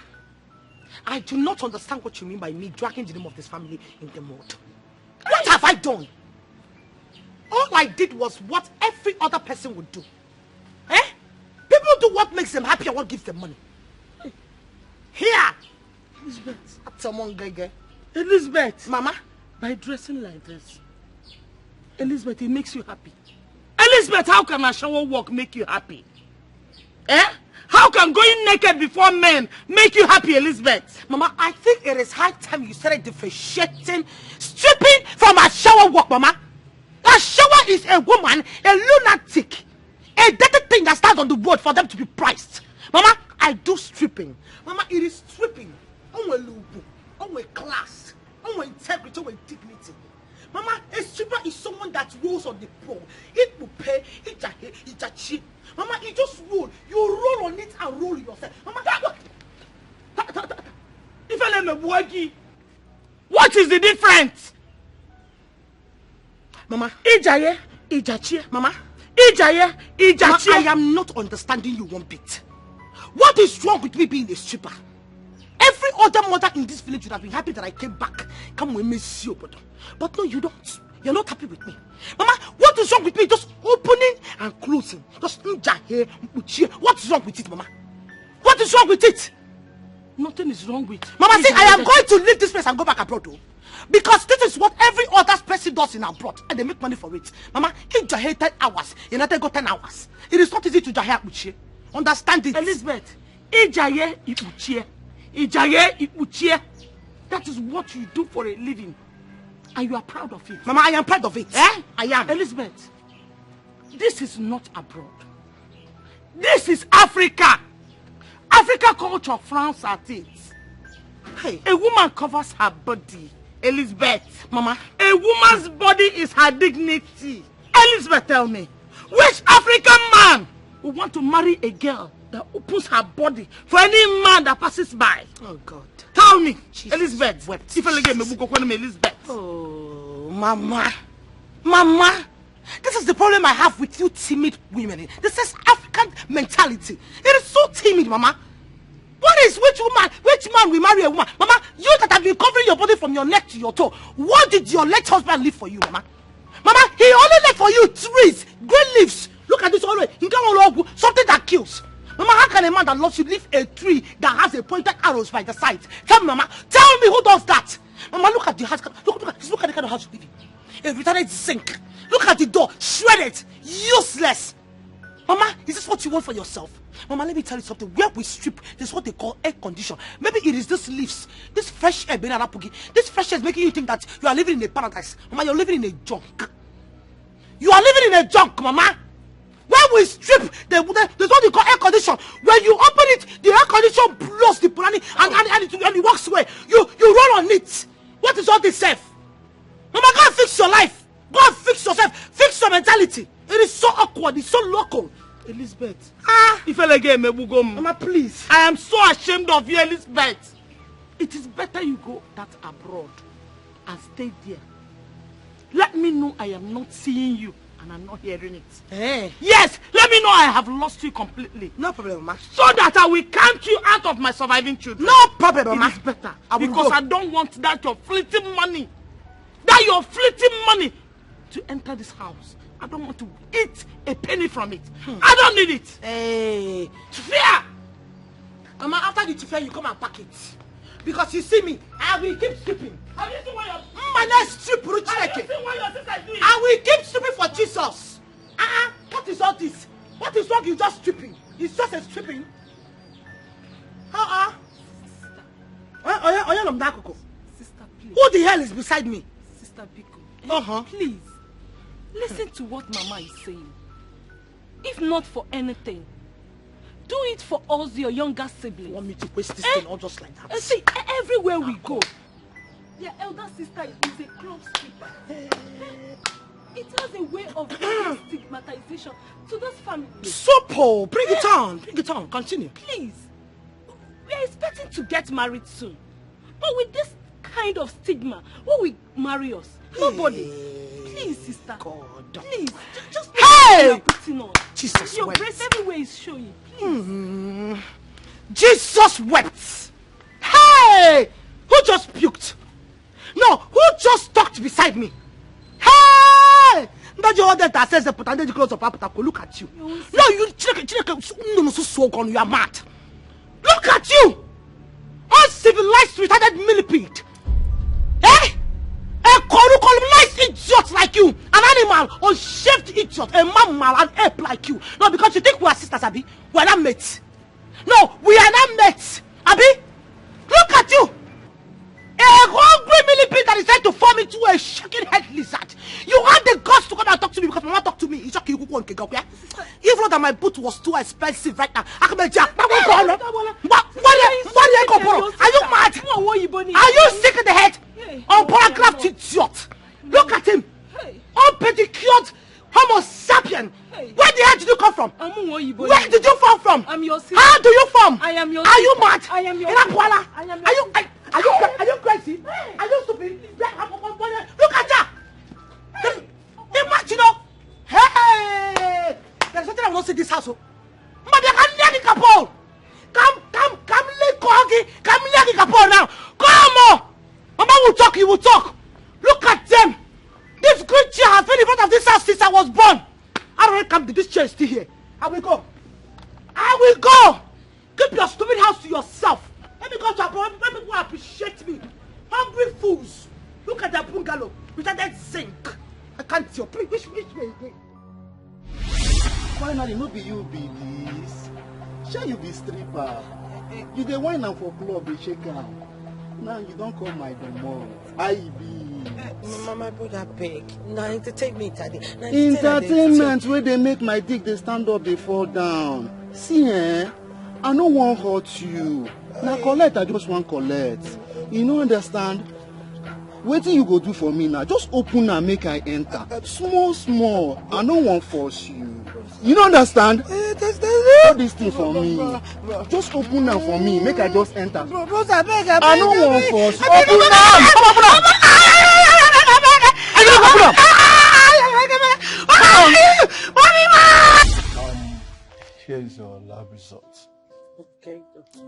I do not understand what you mean by me dragging the name of this family in the mud. What have I done? All I did was what every other person would do. Eh? People do what makes them happy and what gives them money. Here! Elizabeth. Someone gege. Elizabeth. Mama? By dressing like this. Elizabeth, it makes you happy. Elizabeth, how can a shower walk make you happy? Eh? How can going naked before men make you happy, Elizabeth? Mama, I think it is high time you started differentiating stripping from a shower walk, Mama. A shower is a woman, a lunatic, a dirty thing that stands on the road for them to be priced. Mama, I do stripping. Mama, it is stripping. On a class, on integrity, on dignity. Mama, a stripper is someone that rolls on the pole. It will pay, it's a cheap. Mama, it just roll. You roll on it and roll yourself. Mama, what is the difference? Mama, Ijaye, Ijachie, Mama. Ijaye, Ijachie. I am not understanding you one bit. What is wrong with me being a stripper? Every other mother in this village would have been happy that I came back. Come with me, see you, but no, you don't. You're not happy with me. Mama, what is wrong with me? Just opening and closing. Just Ijaye, what's wrong with it, Mama? What is wrong with it? Nothing is wrong with it. Mama, see, I am going to leave this place and go back abroad, though. Because this is what every other person does in abroad, and they make money for it. Mama, if Jahe 10 hours, United go 10 hours. It is not easy to Jahe Uche. Understand it. Elizabeth, Ijaye Uche. Ijaye Uche. That is what you do for a living. And you are proud of it. Mama, I am proud of it. Eh? I am. Elizabeth, this is not abroad. This is Africa. Africa culture frowns at it. Hey. A woman covers her body. Elizabeth, Mama, a woman's body is her dignity. Elizabeth, tell me, which African man would want to marry a girl that opens her body for any man that passes by? Oh God. Tell me, Jesus Elizabeth. wept. If I get me, Elizabeth. Oh, Mama. Mama. This is the problem I have with you timid women. This is African mentality. It is so timid, Mama. What is which man will marry a woman? Mama, you that have been covering your body from your neck to your toe. What did your late husband leave for you, Mama? Mama, he only left for you trees, green leaves. Look at this always. Something that kills. Mama, how can a man that loves you leave a tree that has a pointed arrows by the side? Tell me, Mama. Tell me who does that. Mama, look at the house. Look at the kind of house you live in. A retired sink. Look at the door. Shredded. Useless. Mama, is this what you want for yourself? Mama, let me tell you something. Where we strip, this is what they call air condition. Maybe it is this leaves, this fresh air, this fresh air is making you think that you are living in a paradise. Mama, you're living in a junk. You are living in a junk, Mama. Where we strip, there's what they call air condition. When you open it, the air condition blows the planning and it walks away. You run on it. What is all this self? Mama, go and fix your life. Go and fix yourself. Fix your mentality. It is so awkward. It's so local. Elizabeth. If I get me, Mama, please. I am so ashamed of you, Elizabeth. It is better you go that abroad and stay there. Let me know I am not seeing you and I'm not hearing it. Hey. Yes, let me know I have lost you completely. No problem, Mama. So that I will count you out of my surviving children. No problem, Mama. It is better. Because I don't want that your fleeting money. To enter this house. I don't want to eat a penny from it. I don't need it. Hey. Fear. Mama, after the fair, you come and pack it. Because you see me, I will keep stripping. Have you seen what your I will keep stripping for Jesus. What is all this? What is wrong? You just stripping. It's just a stripping. Sister, please. Who the hell is beside me? Sister Biko. Please. Listen to what Mama is saying. If not for anything, do it for us, your younger siblings. You want me to waste this thing all just like that? See, everywhere we go, their elder sister is a club stripper. It has a way of bringing stigmatization to those families. Sopo, bring it on. Bring it on. Continue. Please. We are expecting to get married soon. But with this kind of stigma? Who will marry us? Nobody. Please, sister. God. Please. Just hey! Putting on. Jesus Your wept. breast everywhere is showing. Please. Jesus wept. Hey! Who just puked? No, who just talked beside me? Hey! That you ordered that says the potential close of Papa look at you. No, you you are mad. Look at you! Uncivilized, retarded millipede. Eh? A colonized idiot like you, an animal, unshaved idiot, a mammal, an ape like you. No, because you think we are sisters, Abi. We are not mates. No, we are not mates, Abi. Look at you. A hungry millipede that is trying to form into a shaking head lizard. You had the guts to come and talk to me because Mama talked to me. Even though my boot was too expensive right now. Are you mad? Are you sick in the head? Unpolygraphed idiot. Look at him. Unpedicured Homo sapien. Where the hell did you come from? Where did you fall from? I'm your sister. How do you form? I am your Are you mad? I am your Are you crazy? Are you stupid? Look at that! Imagine, hey! There's something I will not see this house. But they can near the couple. Come, near the couple now. Come on! Mama will talk, you will talk. Look at them. This great chair has been in front of this house since I was born. I don't come to this chair still here. I will go. Keep your stupid house to yourself. Let me go to abroad. Let me go appreciate me. Hungry fools. Look at that bungalow. With that sink. I can't see. Which way is it? Finally, no be you be this. Shall you be stripper? You the wine and for club, they shake out. Now you don't call my domo. IBEH. My brother beg. Now entertainment. Entertainment where they make my dick they stand up, they fall down. See, I no want hurt you. Now collect, I just want collect. You don't understand? What you go do for me now? Just open and make I enter. Small. I don't want force you. You don't understand? Do this thing for me. Just open now for me. Make I just enter. I don't want force. Open now. Here is your lab results. Okay, doctor.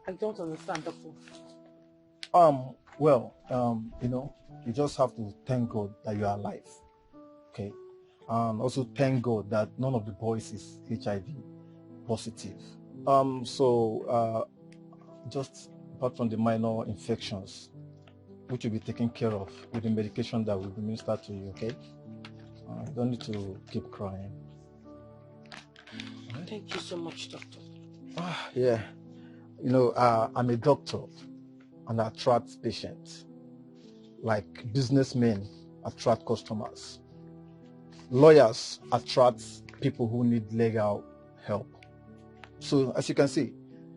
I don't understand, doctor. Well, you just have to thank God that you are alive. Okay? And also thank God that none of the boys is HIV positive. Just apart from the minor infections, which will be taken care of with the medication that will be administered to you, okay? You don't need to keep crying. Thank you so much, doctor. Yeah. I'm a doctor and I attract patients. Like businessmen attract customers. Lawyers attract people who need legal help. So as you can see,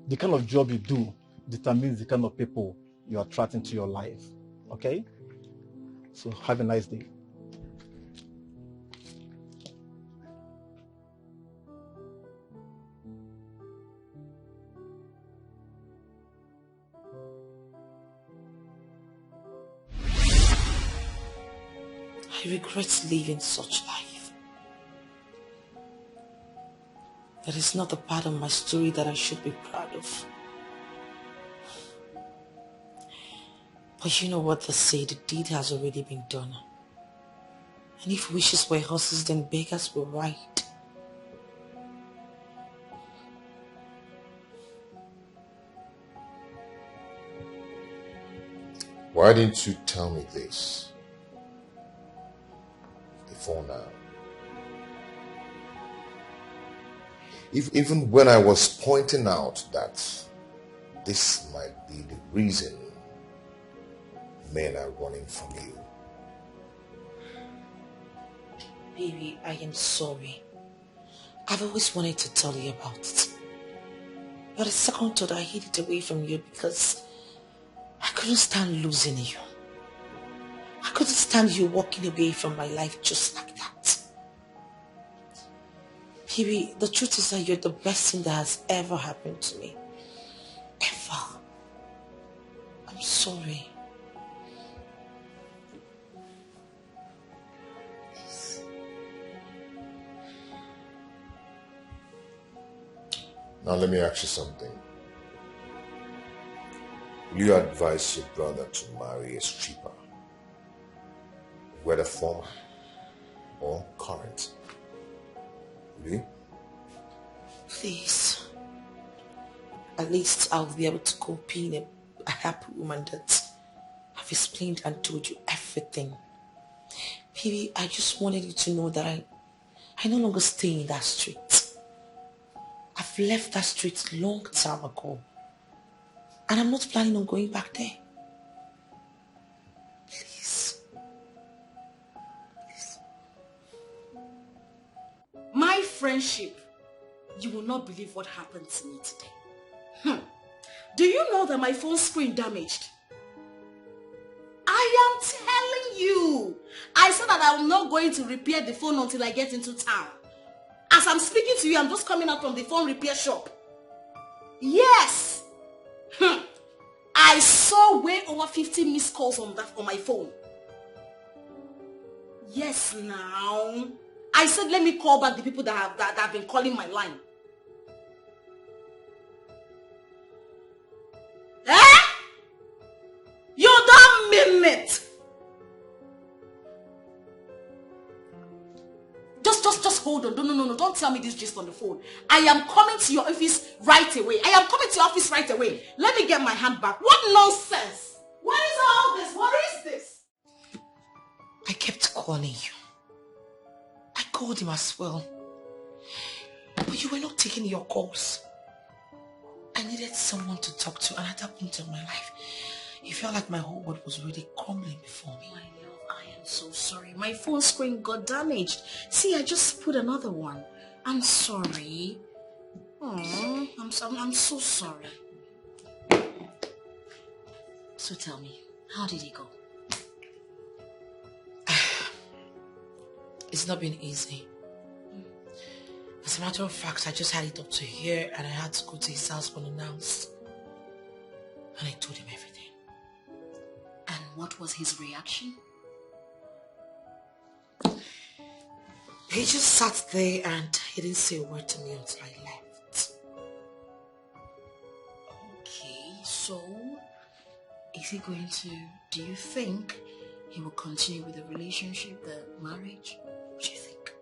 the kind of job you do determines the kind of people you attract into your life. Okay? So have a nice day. I regret living such life. That is not the part of my story that I should be proud of. But you know what they say, the deed has already been done. And if wishes were horses, then beggars were right. Why didn't you tell me this before now? Even when I was pointing out that this might be the reason men are running from you. Baby, I am sorry. I've always wanted to tell you about it. But the second thought, I hid it away from you because I couldn't stand losing you. I couldn't stand you walking away from my life just like that. Baby, the truth is that you're the best thing that has ever happened to me. Ever. I'm sorry. Now let me ask you something. Will you advise your brother to marry a stripper? Whether former or current? Will you? Please. At least I'll be able to go being a happy woman that I've explained and told you everything. Baby, I just wanted you to know that I no longer stay in that street. I've left that street long time ago. And I'm not planning on going back there. Please. Please. My friendship, you will not believe what happened to me today. Do you know that my phone screen damaged? I am telling you. I said that I'm not going to repair the phone until I get into town. As I'm speaking to you, I'm just coming out from the phone repair shop. Yes. I saw way over 50 missed calls on my phone. Yes, now. I said let me call back the people that have been calling my line. Eh? You don't mean it. Just hold on. No. Don't tell me this just on the phone. I am coming to your office right away. Let me get my hand back. What nonsense? What is all this? What is this? I kept calling you. I called him as well. But you were not taking your calls. I needed someone to talk to, and at that point in my life, it felt like my whole world was really crumbling before me. My love, I am so sorry. My phone screen got damaged. See, I just put another one. I'm sorry. Oh, I'm so sorry. So tell me, how did it go? It's not been easy. As a matter of fact, I just had it up to here and I had to go to his house unannounced. And I told him everything. And what was his reaction? He just sat there and he didn't say a word to me until I left. Okay, so is he going to, do you think he will continue with the relationship, the marriage? What do you think?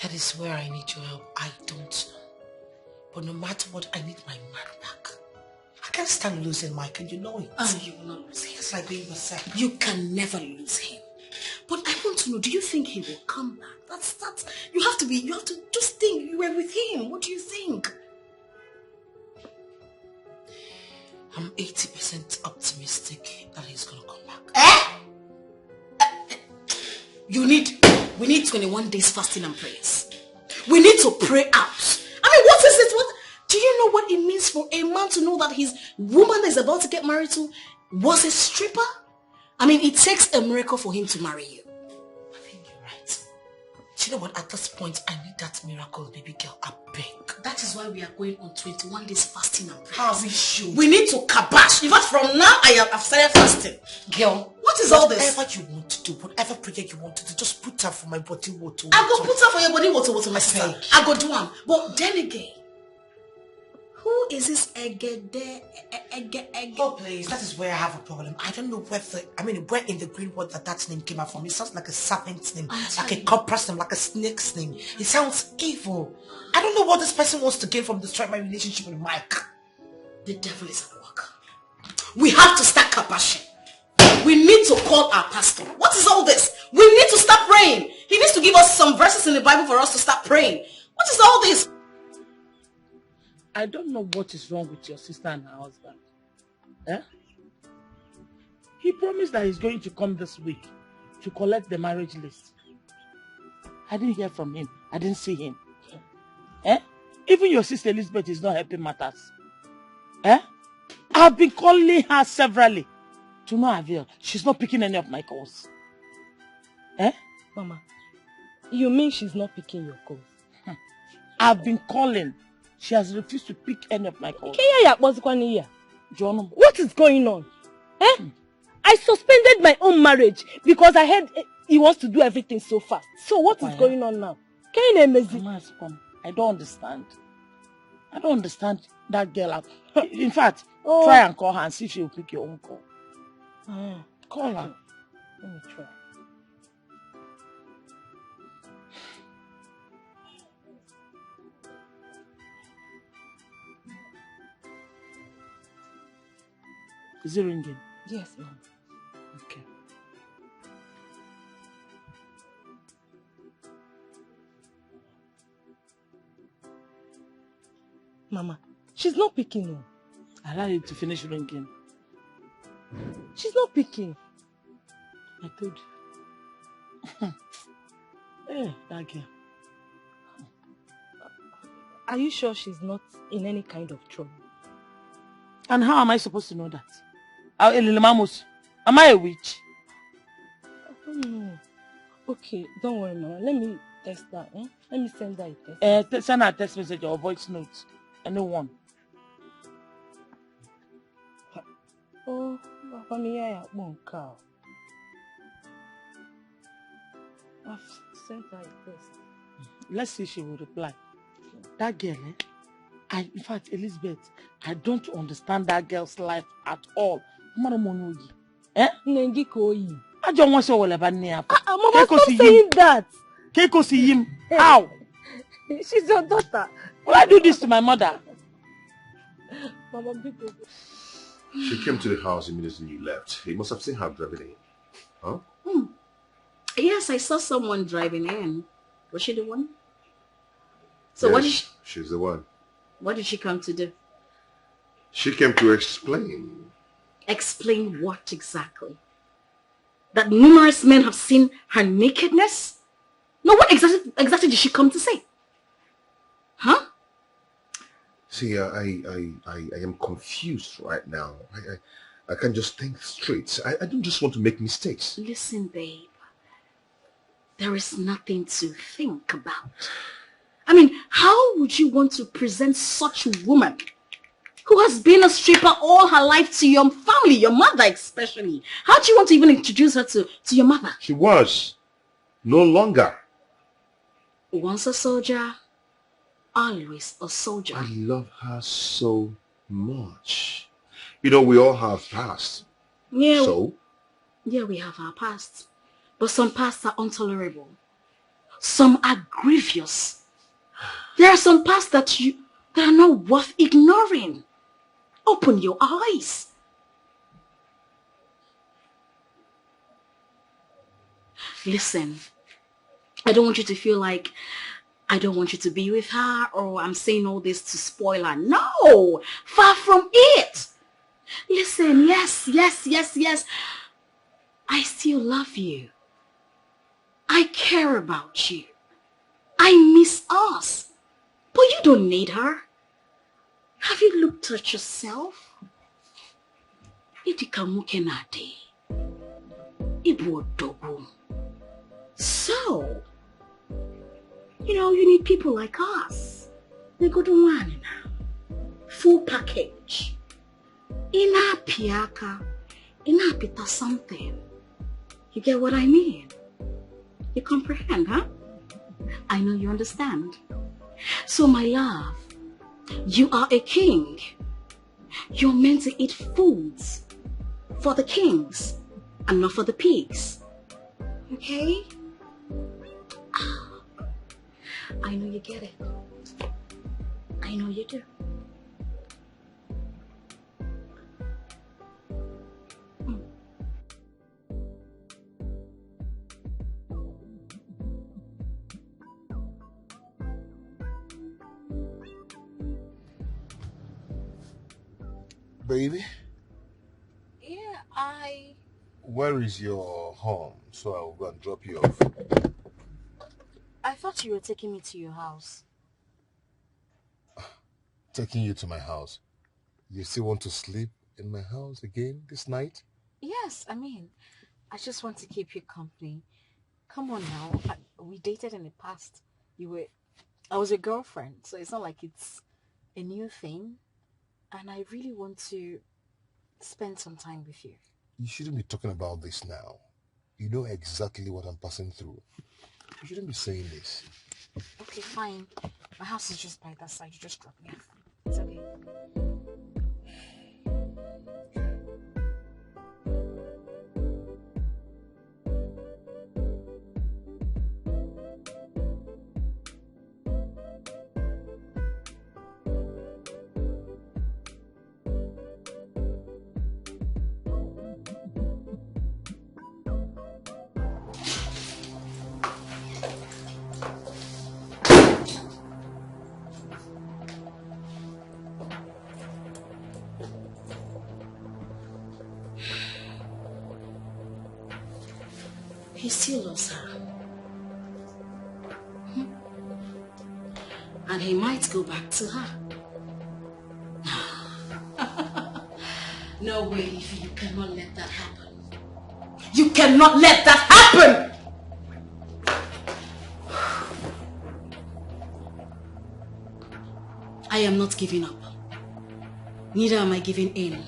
That is where I need your help. I don't know. But no matter what, I need my man back. I can't stand losing Mike, and you know it. Oh, you will not lose him. It's like being yourself. You can never lose him. But I want to know, do you think he will come back? That's you have to just think you were with him. What do you think? I'm 80% optimistic that he's gonna come back. We need 21 days fasting and prayers. We need to pray out. I mean, what is it? Do you know what it means for a man to know that his woman that is about to get married to was a stripper? I mean, it takes a miracle for him to marry you. I think you're right. Do you know what? At this point, I need that miracle, baby girl. I beg. That is why we are going on 21 days fasting and prayers. How we should. We need to kabash. In fact, from now, I've started fasting. Girl, what is all this? Whatever you want to do, whatever prayer you want to do, just put her for my body water. I go put her for your body water, my sister. I go do one. But then again, who is this Egede? Oh, please, that is where I have a problem. I don't know where in the green word that name came out from. It sounds like a serpent's name, like a cobra's name, like a snake's name. It sounds evil. I don't know what this person wants to gain from destroying my relationship with Mike. The devil is at work. We have to start kabashing. We need to call our pastor. What is all this? We need to start praying. He needs to give us some verses in the Bible for us to start praying. What is all this? I don't know what is wrong with your sister and her husband. Eh? He promised that he's going to come this week to collect the marriage list. I didn't hear from him. I didn't see him. Eh? Even your sister Elizabeth is not helping matters. Eh? I've been calling her severally. To no avail. She's not picking any of my calls. Eh? Mama, you mean she's not picking your calls? I've been calling. She has refused to pick any of my calls. What is going on? Eh? I suspended my own marriage because I heard he wants to do everything so fast. So what is going on now? I don't understand. I don't understand that girl. In fact, try and call her and see if she will pick your own call. Call her. Let me try. Is it ringing? Yes, ma'am. Okay. Mama, she's not picking no. Allow it to finish ringing. She's not picking. I told you. Hey, that girl. Are you sure she's not in any kind of trouble? And how am I supposed to know that? Am I a witch? I don't know. Okay, don't worry, Mama. Let me text her. Eh? Let me send her a text. Send her a text message or voice note. Anyone. Oh, Papa, me I won't cow. I've sent her a text. Let's see if she will reply. That girl, in fact, Elizabeth, I don't understand that girl's life at all. Eh? I don't want to say Mama, stop saying that. Keiko see him. How? She's your daughter. Will I do this to my mother? Mama, people. She came to the house immediately you left. He must have seen her driving in. Huh? Yes, I saw someone driving in. Was she the one? So yes, what did she... She's the one. What did she come to do? She came to explain. Explain what exactly? That numerous men have seen her nakedness? No, what exactly did she come to say? Huh? See, I am confused right now. I can't just think straight. I don't just want to make mistakes. Listen, babe. There is nothing to think about. I mean, how would you want to present such a woman who has been a stripper all her life to your family, your mother especially? How do you want to even introduce her to your mother? She was. No longer. Once a soldier, always a soldier. I love her so much. You know, we all have past. Yeah. So? Yeah, we have our past. But some pasts are intolerable. Some are grievous. There are some pasts that are not worth ignoring. Open your eyes. Listen, I don't want you to feel like I don't want you to be with her or I'm saying all this to spoil her. No, far from it. Listen, yes. I still love you. I care about you. I miss us. But you don't need her. Have you looked at yourself? So, you need people like us. They go to one now. Full package. Ina piaka. Ina pita something. You get what I mean? You comprehend, huh? I know you understand. So, my love, you are a king. You're meant to eat foods for the kings and not for the pigs. Okay? I know you get it. I know you do. Baby? Yeah, Where is your home? So I'll go and drop you off. I thought you were taking me to your house. Taking you to my house? You still want to sleep in my house again this night? Yes, I mean, I just want to keep you company. Come on now. We dated in the past. I was your girlfriend, so it's not like it's a new thing. And I really want to spend some time with you. You shouldn't be talking about this now. You know exactly what I'm passing through. You shouldn't be saying this. Okay, fine. My house is just by that side. You just drop me off. It's okay. He still loves her. And he might go back to her. No way, Ify, you cannot let that happen. You cannot let that happen! I am not giving up. Neither am I giving in.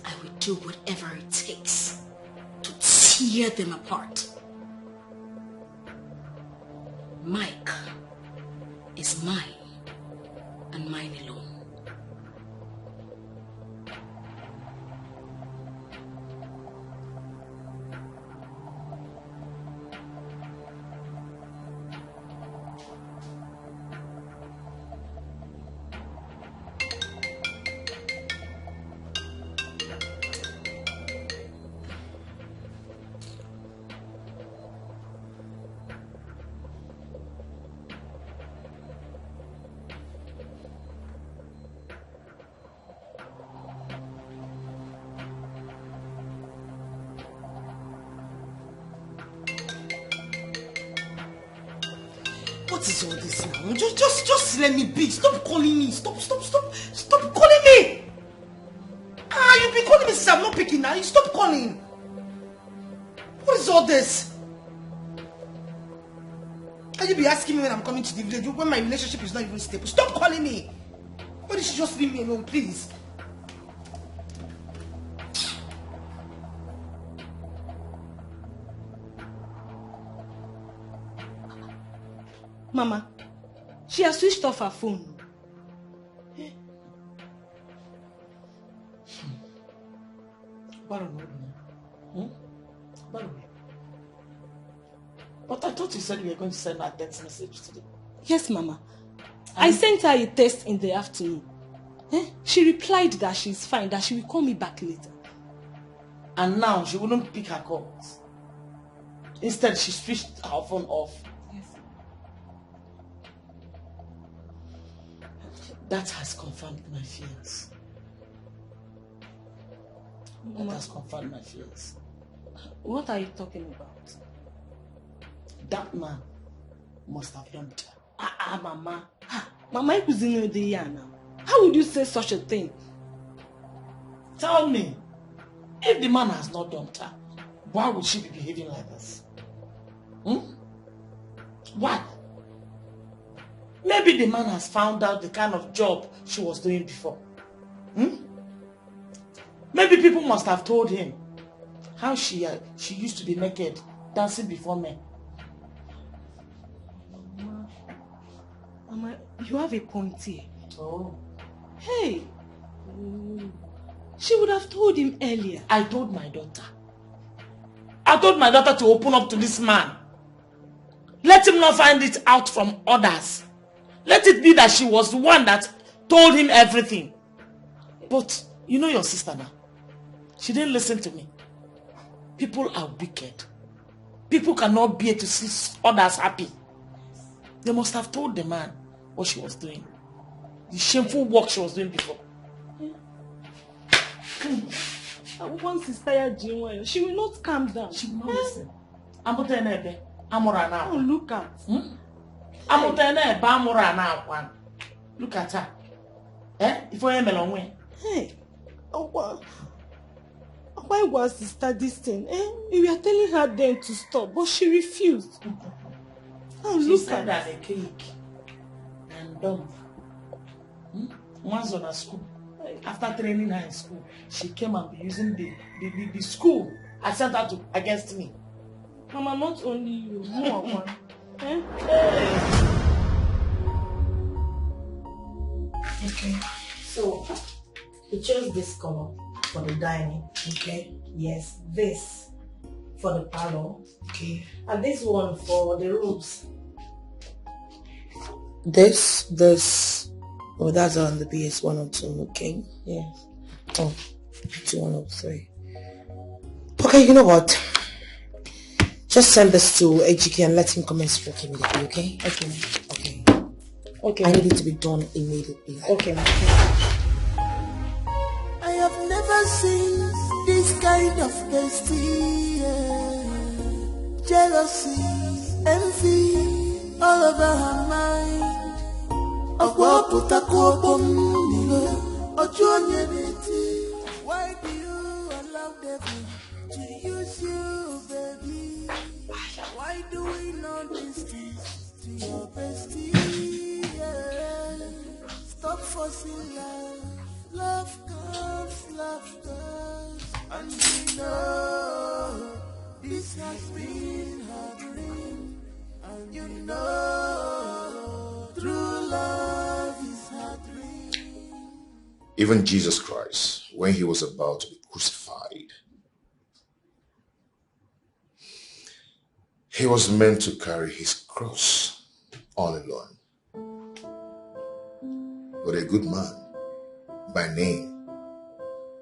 I will do whatever it takes to tear them apart. Mike is mine and mine alone. What is all this now? Just let me be. Stop calling me. Stop calling me. You've been calling me since I'm not picking now. You stop calling. What is all this? And you be asking me when I'm coming to the village when my relationship is not even stable. Stop calling me. Why don't you just leave me alone, please? Mama, she has switched off her phone. But I thought you said you were going to send her a text message today. Yes, Mama. I sent her a text in the afternoon. She replied that she's fine, that she will call me back later. And now she wouldn't pick her calls. Instead, she switched her phone off. Yes. That has confirmed my fears. Mama, that has confirmed my fears. What are you talking about? That man must have dumped her. Mama. Mama, you couldn't know now. How would you say such a thing? Tell me, if the man has not dumped her, why would she be behaving like this? Why? Maybe the man has found out the kind of job she was doing before. Maybe people must have told him how she used to be naked, dancing before men. Mama, you have a point here. Oh. Hey. She would have told him earlier. I told my daughter. I told my daughter to open up to this man. Let him not find it out from others. Let it be that she was the one that told him everything. But you know your sister now. She didn't listen to me. People are wicked. People cannot bear to see others happy. They must have told the man what she was doing. The shameful work she was doing before. Once she's tired, she will not calm down. She will not listen. Amurana. Oh, look at. Amutene ba amurana one. Look at her. If I am alone. Hey. Why was sister this thing? We were telling her then to stop, but she refused. Oh, She look said at that a cake and dumb. Once on a school. After training her in school, she came and be using the school. I sent her to against me. Mama, not only you, more one. Okay. So, we chose this color for the dining. Okay. Yes, this for the parlor. Okay. And this one for the rooms. This. Oh, that's on the BS 102. Okay. Yeah. Oh, 103. Okay, you know what? Just send this to HK and let him commence work immediately. Okay. Okay. Okay. Okay. I need it to be done immediately. Okay. I have never seen this kind of bestie. Jealousy, envy, all over her mind. Why do you allow them to use you, baby? Why do we know this to your bestie? Stop forcing love. Love comes, love goes. And we know this has been her dream. And you know true love is her dream. Even Jesus Christ, when he was about to be crucified, he was meant to carry his cross all alone. But a good man by name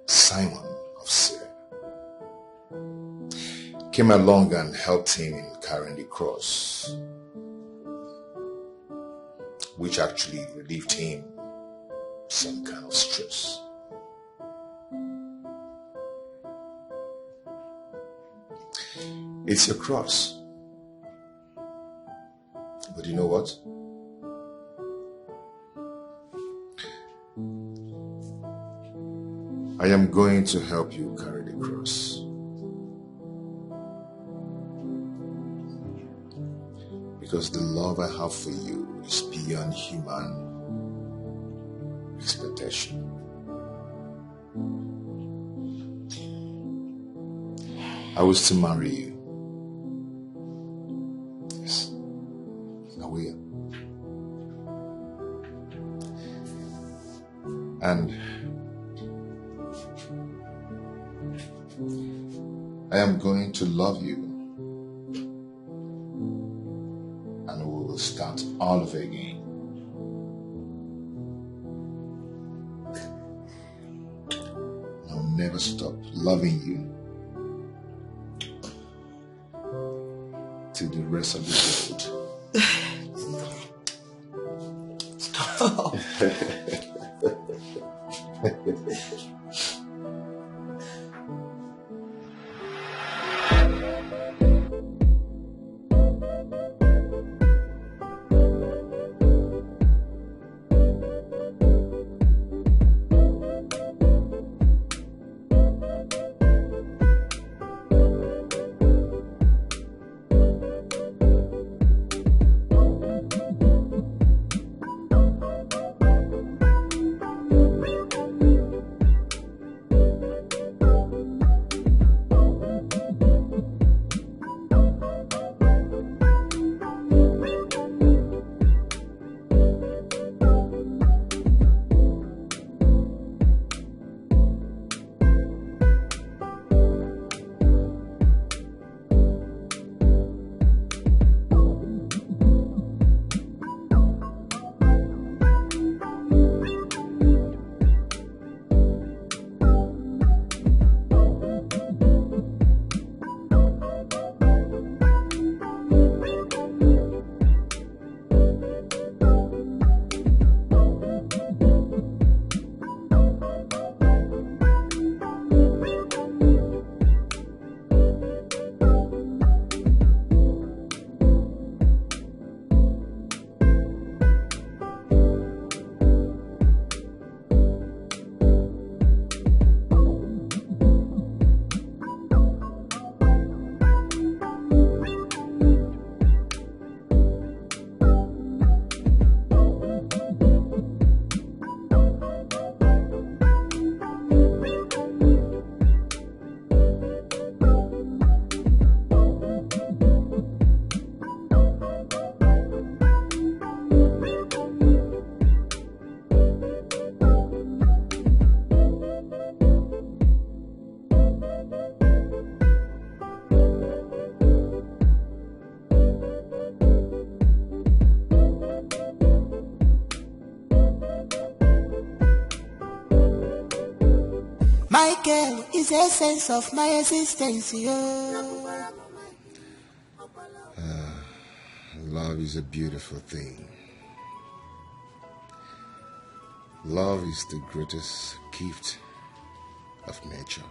Simon of Cyrene came along and helped him in carrying the cross, which actually relieved him some kind of stress. It's your cross. But you know what? I am going to help you carry the cross. Because the love I have for you is beyond human expectation. I will still marry you. Yes, I will. And I am going to love you. And we will start all over again. I'll never stop loving you till the rest of the world. Stop. My girl is the essence of my existence, yo. Love is a beautiful thing. Love is the greatest gift of nature.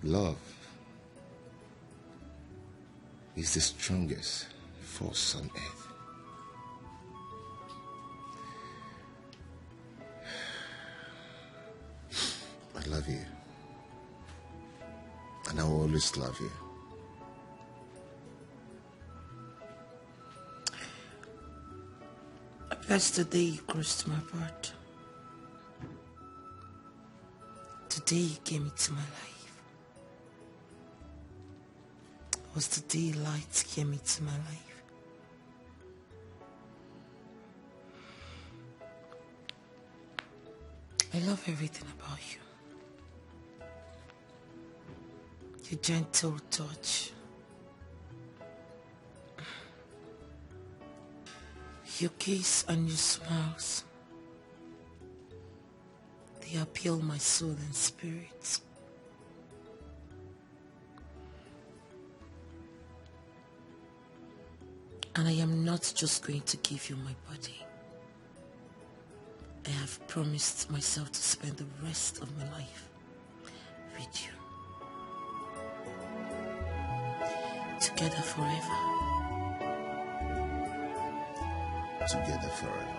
Love is the strongest force on earth. I love you, and I will always love you. That's the day you crossed my path. The day you came into my life. Was the day light came into my life. I love everything about you. Your gentle touch. Your kiss and your smiles. They appeal my soul and spirit. And I am not just going to give you my body. I have promised myself to spend the rest of my life with you. Together forever. Together forever.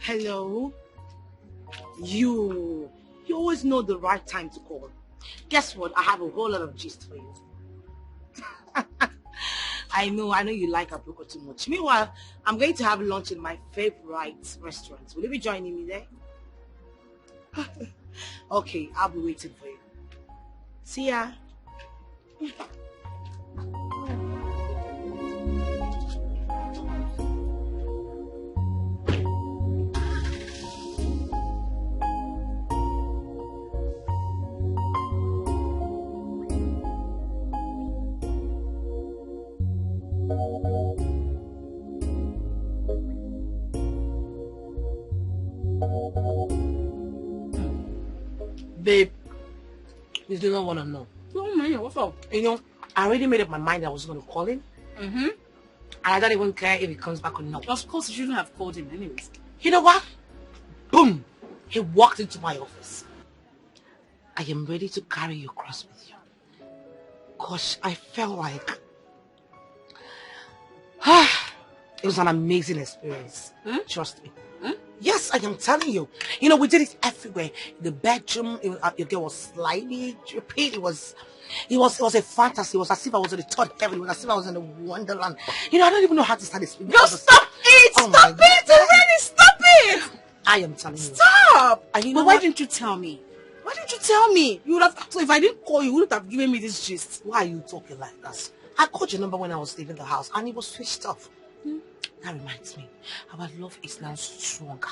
Hello? You always know the right time to call. Guess what? I have a whole lot of gist for you. I know you like Abuko too much. Meanwhile, I'm going to have lunch in my favorite restaurant. Will you be joining me there? Okay, I'll be waiting for you. See ya. Babe, you do not want to know. Oh man, what's up? You know, I already made up my mind I was going to call him. Mm-hmm. And I don't even care if he comes back or not. Of course, you shouldn't have called him anyways. You know what? Boom! He walked into my office. I am ready to carry you across with you. Gosh, I felt like... it was an amazing experience. Trust me. Yes, I am telling you. You know, we did it everywhere. In the bedroom, your girl was slimy, drippy. It was a fantasy. It was as if I was in the third heaven. It was as if I was in a wonderland. You know, I don't even know how to start this. Girl, stop it! Oh stop it already! Stop it! I am telling you. Stop! And you know but why what? didn't you tell me? Why didn't you tell me? You would have. So if I didn't call you, you wouldn't have given me this gist. Why are you talking like that? I called your number when I was leaving the house and it was switched off. That reminds me, our love is now stronger.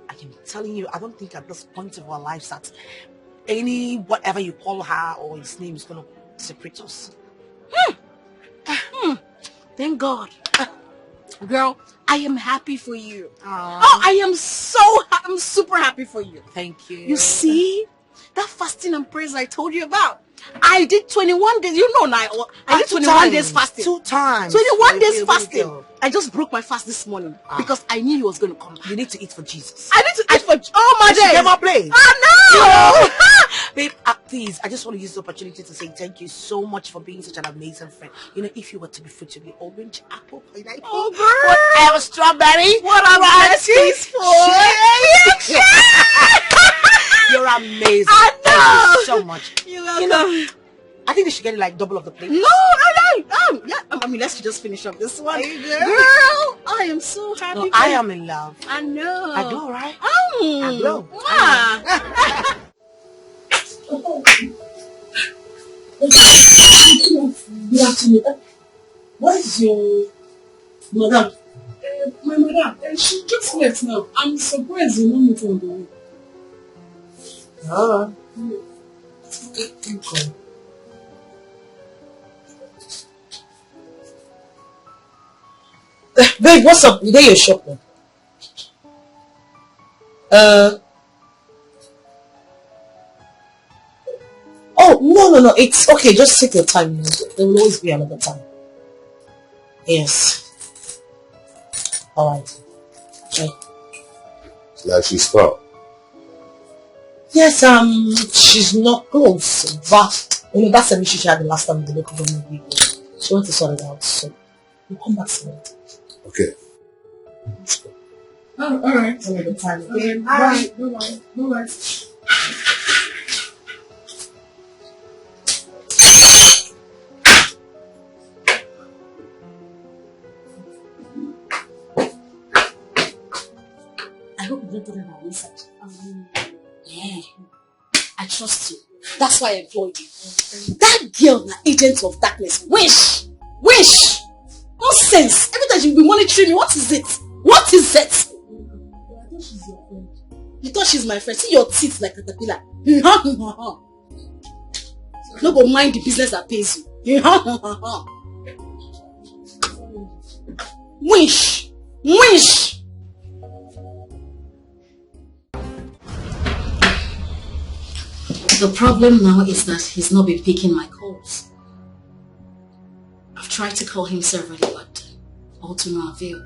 I am telling you, I don't think at this point of our lives that any whatever you call her or his name is going to separate us. Thank God. Girl, I am happy for you. Aww. Oh, I'm super happy for you. Thank you. You see, that fasting and prayers I told you about, I did 21 days. You know now, I did 21 days fasting. 2 times. 21 days fasting. I just broke my fast this morning because I knew he was going to come back. You need to eat for Jesus. I need to eat for all my days. Never play. I know. Babe, please, I just want to use this opportunity to say thank you so much for being such an amazing friend. You know, if you were to be fruit, to be orange, apple, pineapple, whatever, strawberry, what I'm for. You're amazing. I know. Thank you so much. You're welcome. You know, I think they should get it like double of the plate. No. Yeah, I mean, let's just finish up this one. Girl, I am so happy. No, I am in love. I know. I do, right? I blow. Good afternoon. What is your madam? My madam, she just left now. I'm surprised you know me on the way. Okay. Babe, what's up? You there your shop now? Oh, no. It's okay. Just take your time. There will always be another time. Yes. Alright. Okay. Like she's far. Yes, she's not close. But, that's an issue she had the last time with the local government people. She wants to sort it out. So, we'll come back to it. Okay. Alright. Another time. Okay. Bye. I hope you don't do that research. Yeah. I trust you. That's why I employed you. That girl, the agent of darkness. Wish! Nonsense! Every time she'll be monitoring me. What is it? I thought she's your friend. You thought she's my friend? See your teeth like a caterpillar. No, but mind the business that pays you. Wish! The problem now is that he's not been picking my calls. I've tried to call him severally, but all to no avail.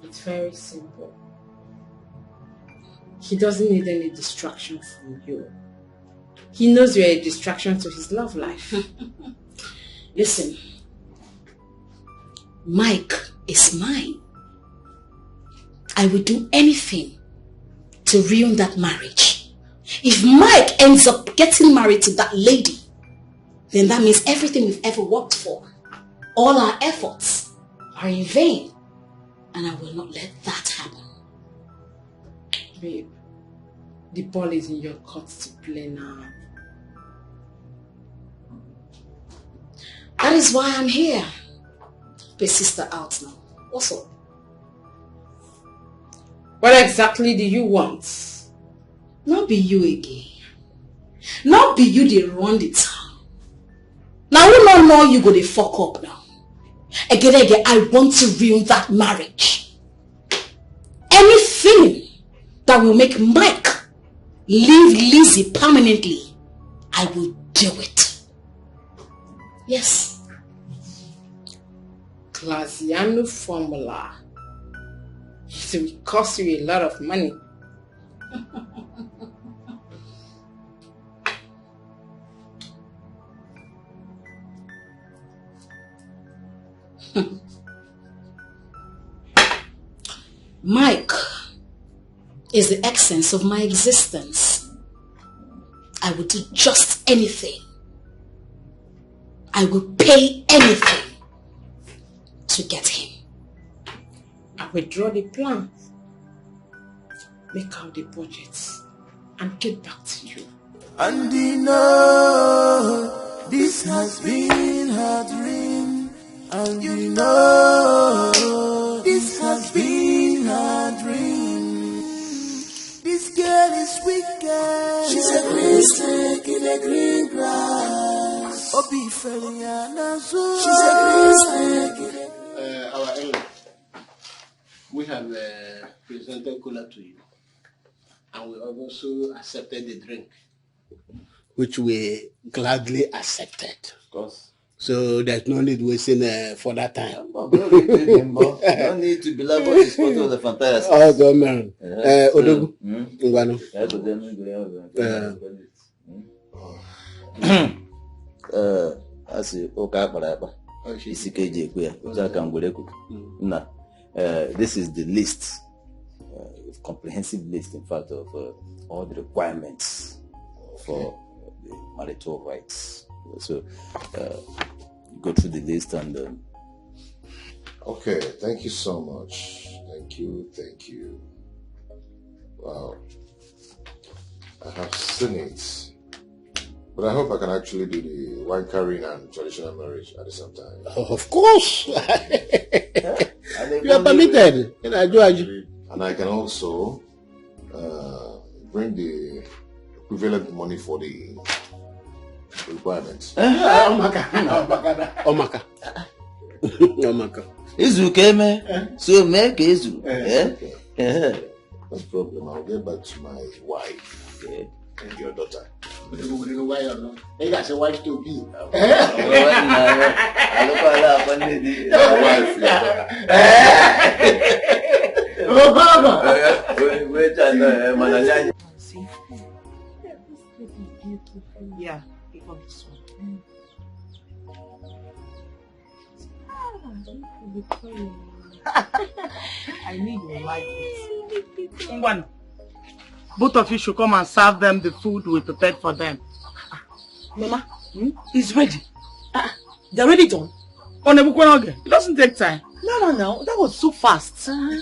It's very simple. He doesn't need any distraction from you. He knows you're a distraction to his love life. Listen, Mike is mine. I will do anything to ruin that marriage. If Mike ends up getting married to that lady, then that means everything we've ever worked for, all our efforts, are in vain. And I will not let that happen. Babe, the ball is in your court to play now. That is why I'm here. Pay sister out now. What's up? What exactly do you want? Not be you again. Not be you they run the town. Now we don't know you go to fuck up now. Again, I want to ruin that marriage. Anything that will make Mike leave Lizzie permanently, I will do it. Yes. Classiano formula. It will cost you a lot of money. Mike is the essence of my existence. I will do just anything. I will pay anything to get him. I will draw the plans, make out the budgets, and get back to you. And you know, this has been her dream. And you know, this has been her girl. She's a green snake in a green grass. Obi Feliana. She's a green snake in a... Our elder, we have presented cola to you, and we have also accepted the drink, which we gladly accepted. Of course. So there's no need wasting further time. No need to belabor this photo of the fantastic. Oh, God, man. Odogu. This is the list, comprehensive list, in fact, of all the requirements for the marital rights. So, go through the list and... Okay, thank you so much. Thank you. Wow. I have seen it. But I hope I can actually do the wine carrying and traditional marriage at the same time. Oh, of course. You are permitted. And I can also bring the equivalent money for the requirements. Omaka. Izu keme, so make Izu. No problem. I'll get back to my wife and your daughter. You got a wife to be. Yeah, pick up this one. I need your light. One. Both of you should come and serve them the food we prepared for them. Mama, it's ready. They're already done. It doesn't take time. No. That was so fast. Oh,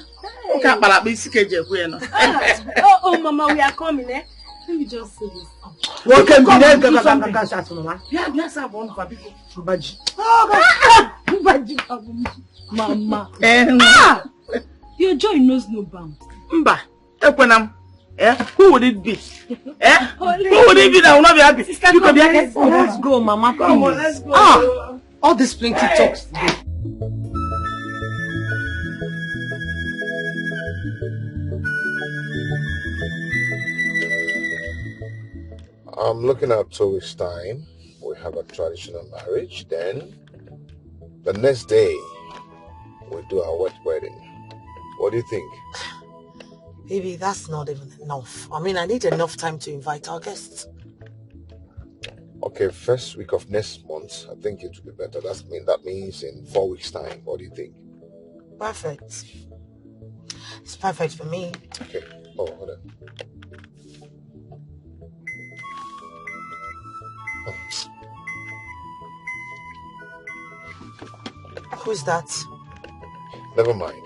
Mama, we are coming, eh? Let me just say this. Welcome, Mama. Your joy knows no bounds. Who would it be? Who would it be that will not be happy? Sister, you can be happy. Let's go, Mama. Come on, let's go. All this plenty talks today. I'm looking at 2 weeks' time. We have a traditional marriage. Then, the next day, we do our wet wedding. What do you think? Baby, that's not even enough. I mean, I need enough time to invite our guests. Okay, first week of next month, I think it will be better. That means in 4 weeks' time. What do you think? Perfect. It's perfect for me. Okay. Oh, hold on. Who's that? Never mind.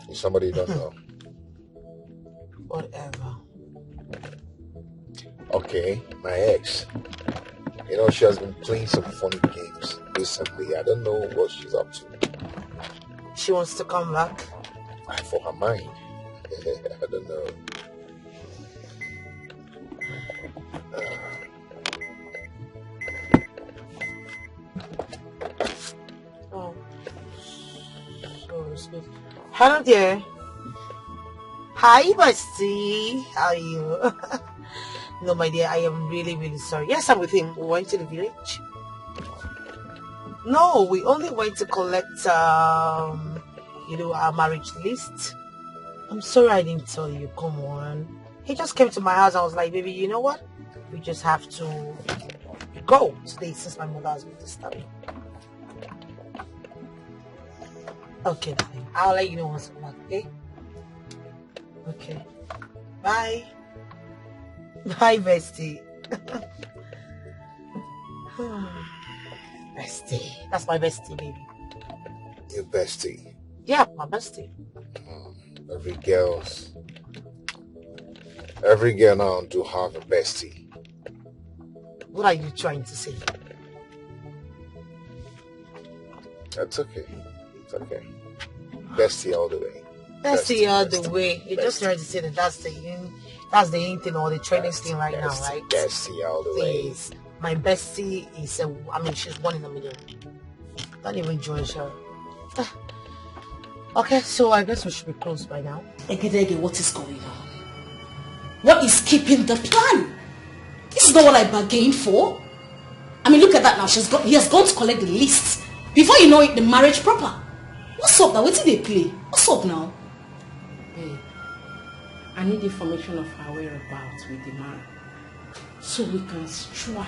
It's somebody you don't know. Whatever. Okay, my ex. You know, she has been playing some funny games recently. I don't know what she's up to. She wants to come back? For her mind. I don't know. Hello there. Hi, bestie. How are you? No, my dear, I am really, really sorry. Yes, I'm with him. We went to the village. No, we only went to collect, our marriage list. I'm sorry I didn't tell you. Come on. He just came to my house. I was like, baby, you know what? We just have to go today since my mother has been disturbing. Okay, darling. I'll let you know once I'm back, okay? Okay. Bye. Bye, bestie. Bestie. That's my bestie, baby. Your bestie? Yeah, my bestie. Every girl now do have a bestie. What are you trying to say? That's okay. It's okay. Bestie all the way. That's the other way. You're just trying to say that that's the in thing or the training thing right now, right? Bestie all the way. My bestie is she's 1 in a million. Don't even join her. Okay, so I guess we should be close by now. Egedege, what is going on? What is keeping the plan? This is not what I bargained for. I mean, look at that now. He has gone to collect the list. Before you know it, the marriage proper. What's up now? What did they play? What's up now? Babe, I need information of her whereabouts with the man, so we can strike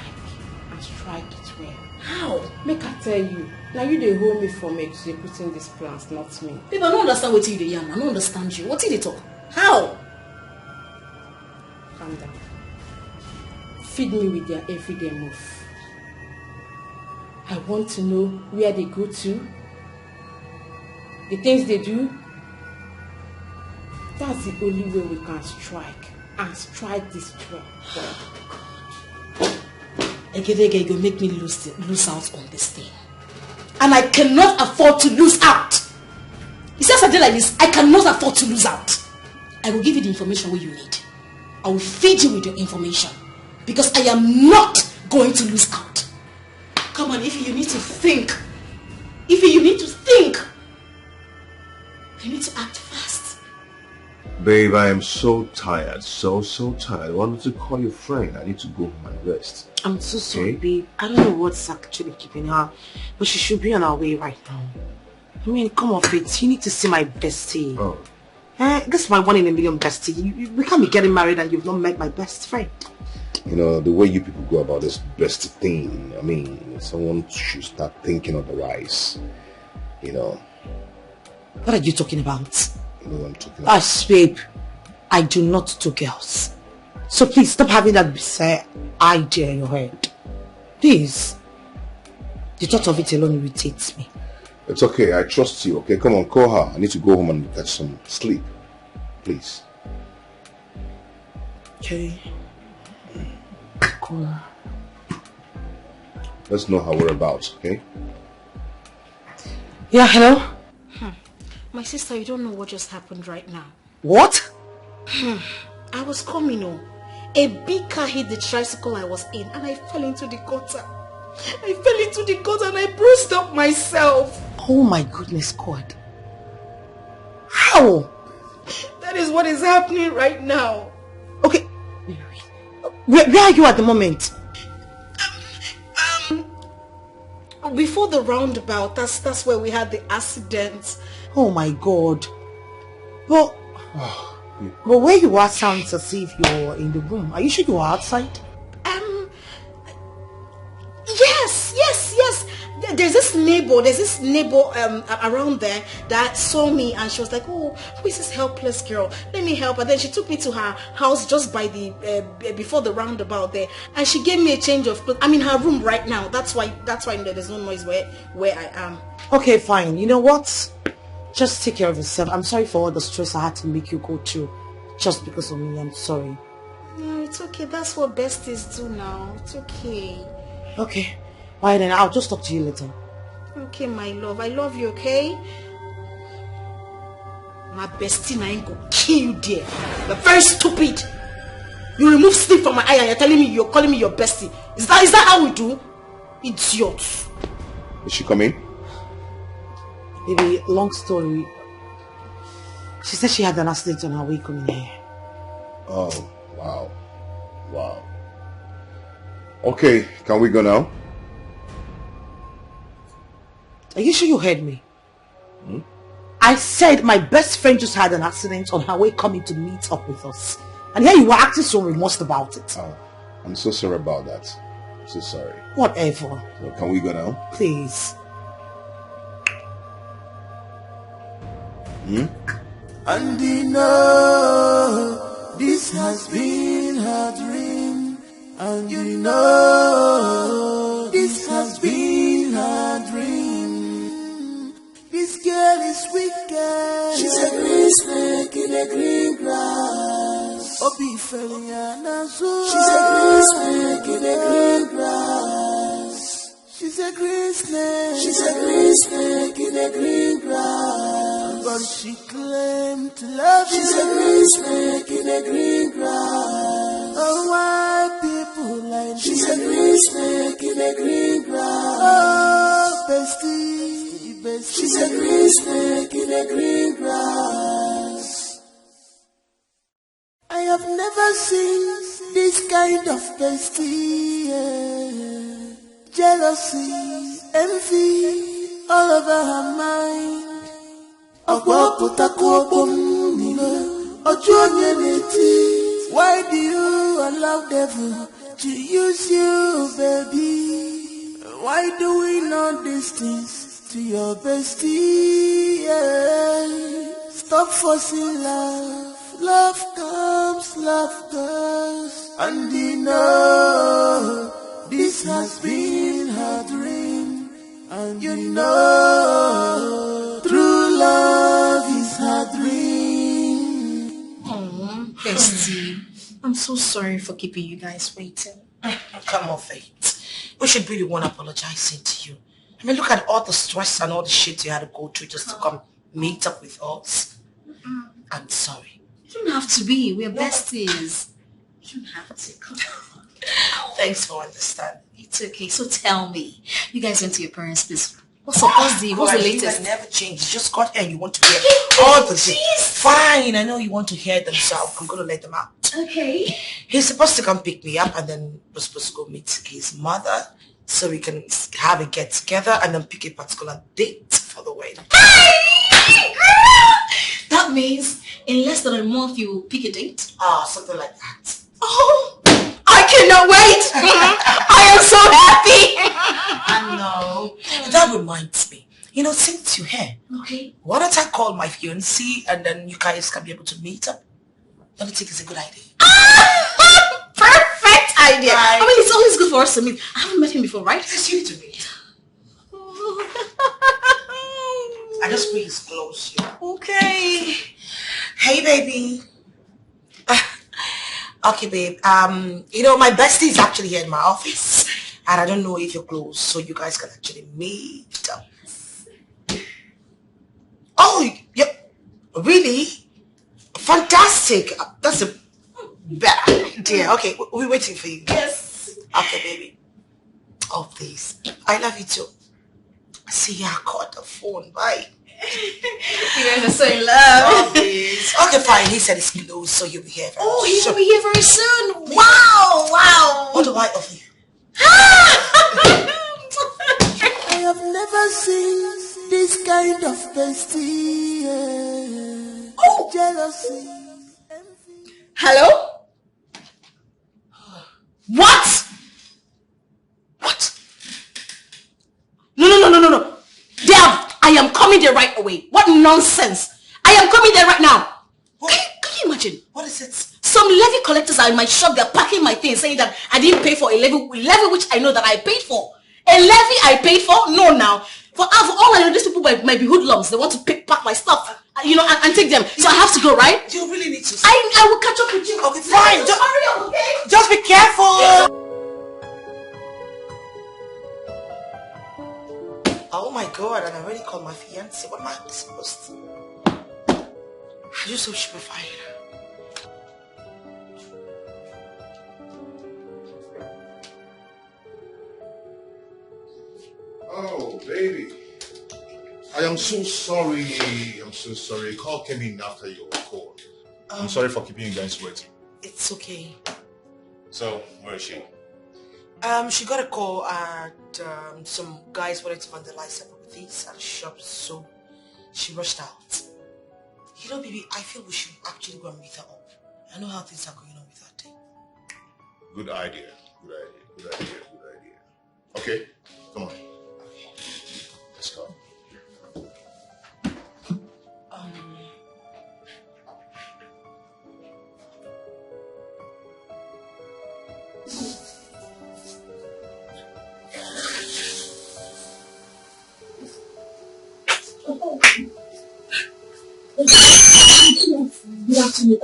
it well. How? Make I tell you. Now you they hold me from executing these plans, not me. Babe, I don't understand what you dey yarn. I don't understand you. What did they talk? How? Calm down. Feed me with their everyday move. I want to know where they go to, the things they do. That's the only way we can strike this well. Egedege, you make me lose out on this thing. And I cannot afford to lose out. It's just a day like this, I cannot afford to lose out. I will give you the information where you need. I will feed you with your information. Because I am not going to lose out. Come on, if you need to think. You need to act fast. Babe, I am so tired. So tired. I wanted to call your friend. I need to go home and rest. I'm so sorry, babe. I don't know what's actually keeping her, but she should be on her way right now. I mean, come off it. You need to see my bestie. Oh. This is my 1 in a million bestie. We can't be getting married and you've not met my best friend. You know, the way you people go about this bestie thing, I mean, someone should start thinking otherwise. You know. What are you talking about? You know what I'm talking about? Babe, I do not do girls. So please stop having that bizarre idea in your head. Please. The thought of it alone irritates me. It's okay, I trust you, okay? Come on, call her. I need to go home and get some sleep. Please. Okay. Call her. Let's know her whereabouts, okay? Yeah, hello? My sister, you don't know what just happened right now. What? I was coming home. A big car hit the tricycle I was in and I fell into the gutter. And I bruised up myself. Oh my goodness, God. How? That is what is happening right now. Okay. Where are you at the moment? Before the roundabout, that's where we had the accident. Oh my God. But where you are sounds as if you're in the room. Are you sure you are outside? Yes. There's this neighbor around there that saw me and she was like, oh, who is this helpless girl? Let me help her. Then she took me to her house just by the before the roundabout there, and she gave me a change of clothes. I'm in her room right now. That's why there's no noise where I am. Okay, fine. You know what? Just take care of yourself. I'm sorry for all the stress I had to make you go through just because of me. I'm sorry. No, it's okay. That's what besties do now. It's okay. Okay. Bye then. I'll just talk to you later. Okay, my love. I love you, okay? My bestie now ain't gonna kill you there. You're very stupid. You remove sleep from my eye and you're calling me your bestie. Is that how we do? Idiot. Is she coming? Baby, long story. She said she had an accident on her way coming here. Oh, wow. Okay, can we go now? Are you sure you heard me? I said my best friend just had an accident on her way coming to meet up with us. And here you were acting so remorse about it. Oh, I'm so sorry about that. I'm so sorry. Whatever. So can we go now? Please. And you know this has been her dream. And you know this has been her dream. This girl is wicked. She's a green snake in the green grass. She's a green snake in the green grass. She's a green snake. She's a green snake in the green grass. but she claimed to love you. She's a green snake in a green grass. Oh, why people like she's a green snake in a green grass. Oh, bestie, bestie. She's a green snake in a green grass. I have never seen this kind of bestie. Jealousy, envy, all over her mind. Why do you allow devil to use you, baby? Why do we know these things to your bestie? Stop forcing love. Love comes, love goes. And you know this has been her dream. And you know true love is her dream. Oh, bestie, I'm so sorry for keeping you guys waiting. Come on, Faith. We should be the one apologizing to you. I mean, look at all the stress and all the shit you had to go through just to come meet up with us. I'm sorry. You don't have to be. We're besties. You don't have to. Come on. Thanks for understanding. It's okay. So tell me, you guys went to your parents' place. What's the latest? You never change. You just got here and you want to hear all the things. Fine, I know you want to hear them, so I'm going to let them out. Okay. He's supposed to come pick me up, and then we're supposed to go meet his mother so we can have a get together and then pick a particular date for the wedding. That means in less than a month you will pick a date? Something like that. Oh, I cannot wait. I am so happy. I know. That reminds me. You know, since you're here, okay, why don't I call my fiancé and then you guys can be able to meet up? Don't you think it's a good idea? Perfect idea. Right. I mean, it's always good for us to meet. I haven't met him before, right? It's you to meet. I just bring his clothes here. Okay. Hey, baby. Okay, babe. You know, my bestie is actually here in my office, and I don't know if you're close, so you guys can actually meet up. Oh, yeah, really? Fantastic. That's a better idea. Okay, we're waiting for you. Yes. Okay, baby. Oh, please. I love you too. See ya. I caught the phone. Bye. You guys are so in love. Oh, please. Okay, fine. He said it's close, so you'll be here very soon. Oh, he will be here very soon. Wow, wow. What do I offer you? I have never seen this kind of bestie. Oh, jealousy. Hello? What? What? No. Dev, I am coming there right away. What nonsense. I am coming there right now. Can you imagine? What is it? Some levy collectors are in my shop. They're packing my things, saying that I didn't pay for a levy which I know that I paid for. A levy I paid for? No, now. For all I know, these people might be hoodlums. They want to pack my stuff, you know, and take them. So I have to go, right? You really need to. I will catch up with you. Okay, fine. Just hurry up, okay? Just be careful. Oh my God, and I already called my fiancé. What am I supposed to? Are you so stupefied? Oh, baby. I am so sorry. I'm so sorry. A call came in after your call. I'm sorry for keeping you guys waiting. It's okay. So, where is she? She got a call and some guys wanted to vandalize some things at the shop, so she rushed out. You know, baby, I feel we should actually go and meet her up. I know how things are going on with her thing. Good idea. Okay, come on. Let's go. Good afternoon.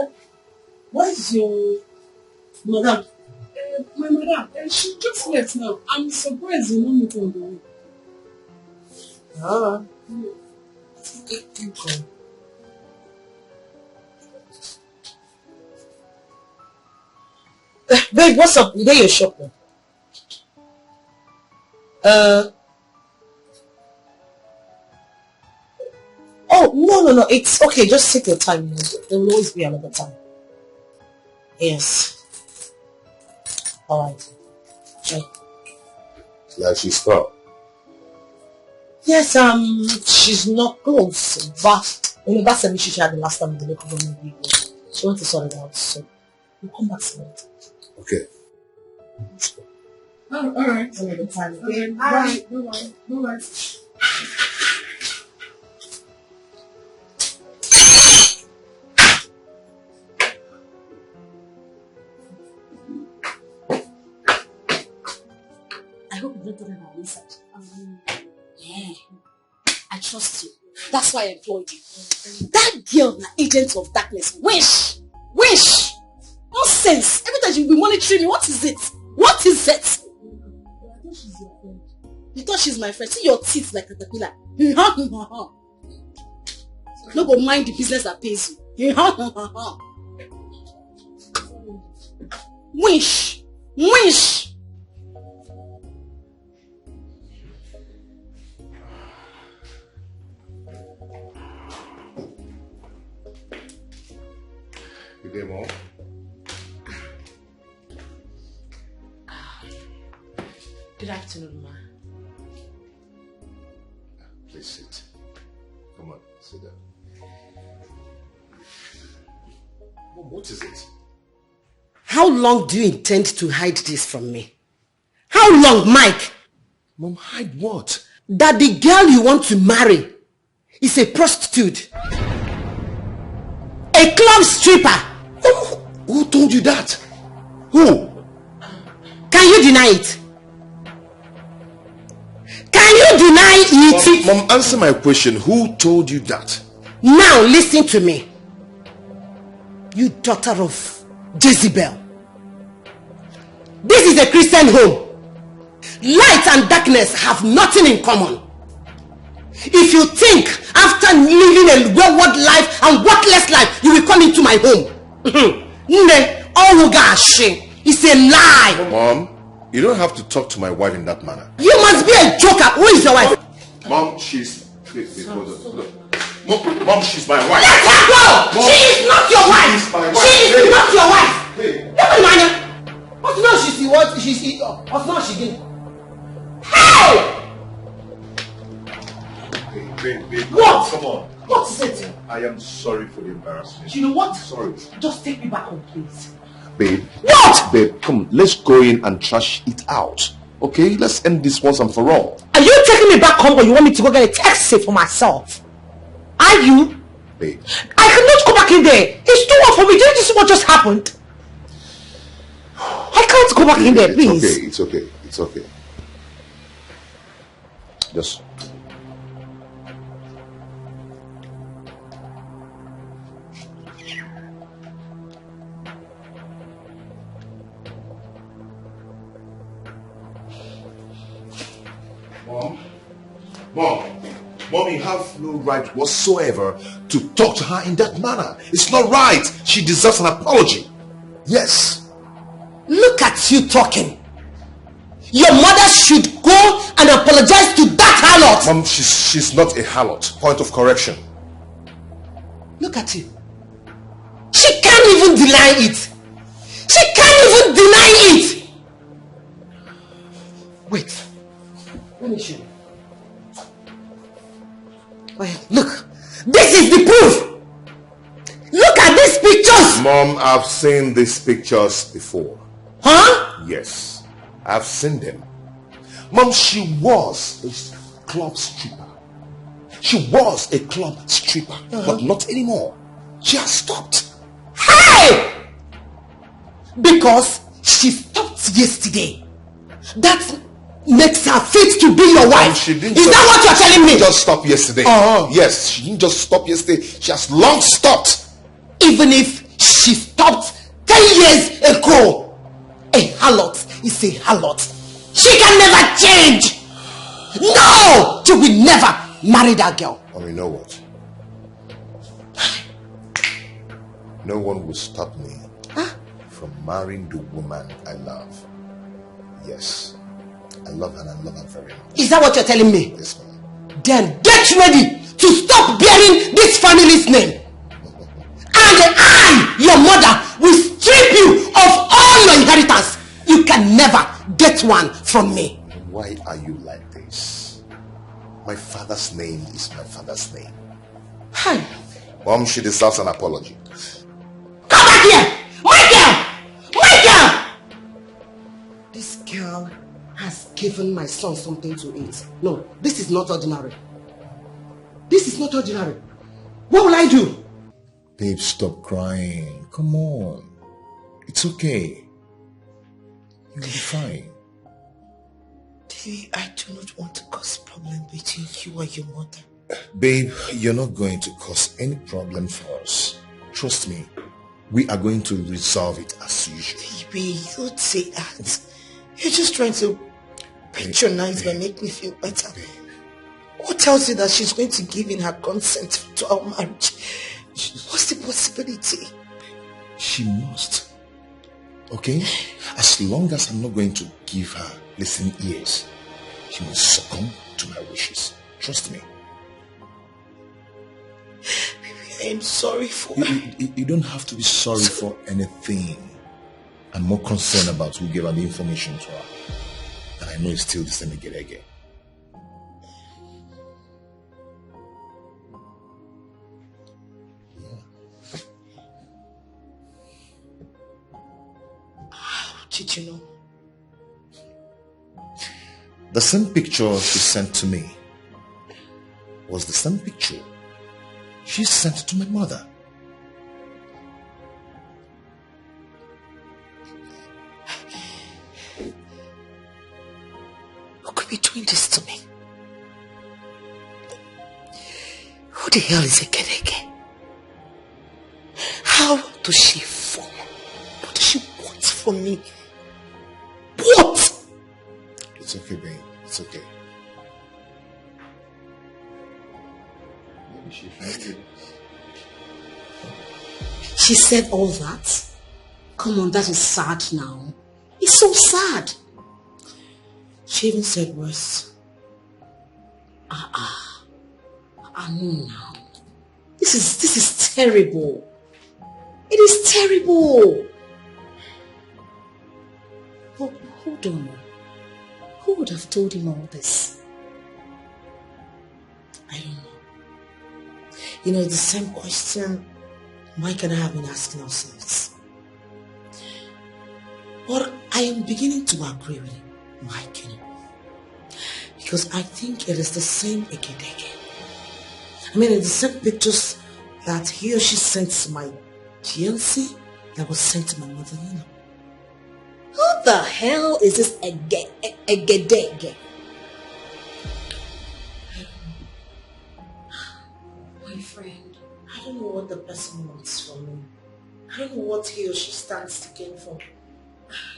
What is your madam? My madam, she just left now. I'm surprised you know me on the way. You go. Babe, what's up? You there your shop now? Oh, no. It's okay. Just take your time. There will always be another time. Yes. Alright. Sure. Like she stopped. Yes, she's not close, but that's an issue she had the last time in the local government. She wants to sort it out, so we'll come back to it. Okay. Alright. Another time again. Bye. Bye. I hope you don't tell them about research. Yeah. I trust you. That's why I employed you. That girl, the agent of darkness. Wish! Nonsense! Every time you'll be monitoring me, what is it? You thought she's my friend. See your teeth like a caterpillar. No go mind the business that pays you. Wish! Good day, Mom. Good afternoon, ma. Please sit. Come on, sit down. Mom, what is it? How long do you intend to hide this from me? How long, Mike? Mom, hide what? That the girl you want to marry is a prostitute. A club stripper. Who told you that? Who? Can you deny it? Can you deny it? Mom, answer my question. Who told you that? Now listen to me. You daughter of Jezebel. This is a Christian home. Light and darkness have nothing in common. If you think after living a wayward life and worthless life, you will come into my home. It's a lie. Mom, you don't have to talk to my wife in that manner. You must be a joker. Who is your wife? Mom, she's... Wait, hold on. Mom, she's my wife. Let her go! Mom, she is not your wife. She's my wife. She is not your wife. Hey. What no, she's what? She's what no, she did. Hey! Babe, What? Come on. What is it? I am sorry for the embarrassment. You know what? Sorry. Just take me back home, please. Babe. What? Babe, come, let's go in and trash it out. Okay? Let's end this once and for all. Are you taking me back home or you want me to go get a taxi for myself? Are you? Babe. I cannot go back in there. It's too hard for me. Didn't you see what just happened? I can't go back in there, please. It's okay. Just... Mom, you have no right whatsoever to talk to her in that manner. It's not right. She deserves an apology. Yes. Look at you talking. Your mother should go and apologize to that harlot. Mom, she's not a harlot. Point of correction. Look at you. She can't even deny it. She can't even deny it. Wait. Let me show you. Well, look, this is the proof. Look at these pictures. Mom, I've seen these pictures before. Huh? Yes, I've seen them. Mom, she was a club stripper. She was a club stripper, but not anymore. She has stopped. Hey! Because she stopped yesterday. That makes her fit to be your wife. Is that what you're telling me? She didn't just stop yesterday. Yes, she didn't just stop yesterday. She has long stopped. Even if she stopped 10 years ago, a harlot is a harlot. She can never change. No! She will never marry that girl. Oh, you know what? No one will stop me from marrying the woman I love. Yes, I love her and I love her very much. Is that what you're telling me? Yes, ma'am. Then get ready to stop bearing this family's name. And I, your mother, will strip you of all your inheritance. You can never get one from me. Why are you like this? My father's name is my father's name. Hi. Mom, she deserves an apology. Come back here! My girl! My girl! This girl has given my son something to eat. No, this is not ordinary. This is not ordinary. What will I do? Babe, stop crying. Come on. It's okay. You'll be fine. Davy, I do not want to cause problem between you and your mother. Babe, you're not going to cause any problem for us. Trust me. We are going to resolve it as usual. Baby, you don't say that. You're just trying to patronize me and make me feel better. Who tells you that she's going to give in her consent to our marriage? What's the possibility? She must. Okay? As long as I'm not going to give her listening ears, she must succumb to my wishes. Trust me. Baby, I'm sorry for... You don't have to be sorry for anything. I'm more concerned about who gave her the information to her. And I know it's still the same again. Did you know? The same picture she sent to me was the same picture she sent to my mother. Who could be doing this to me? Who the hell is Ekedeke? How does she form? What does she want from me? What? It's okay, babe. It's okay. Maybe she found it. She said all that? Come on, that is sad now. It's so sad. She even said worse. No now. This is terrible. It is terrible. But hold on. Who would have told him all this? I don't know. You know, it's the same question Mike and I have been asking ourselves. But I am beginning to agree with Mike, you know, because I think it is the same Ekedeke. I mean, it's the same pictures that he or she sent to my fiancé that was sent to my mother-in-law. Who the hell is this Ekedeke? My friend, I don't know what the person wants from me. I don't know what he or she stands to gain from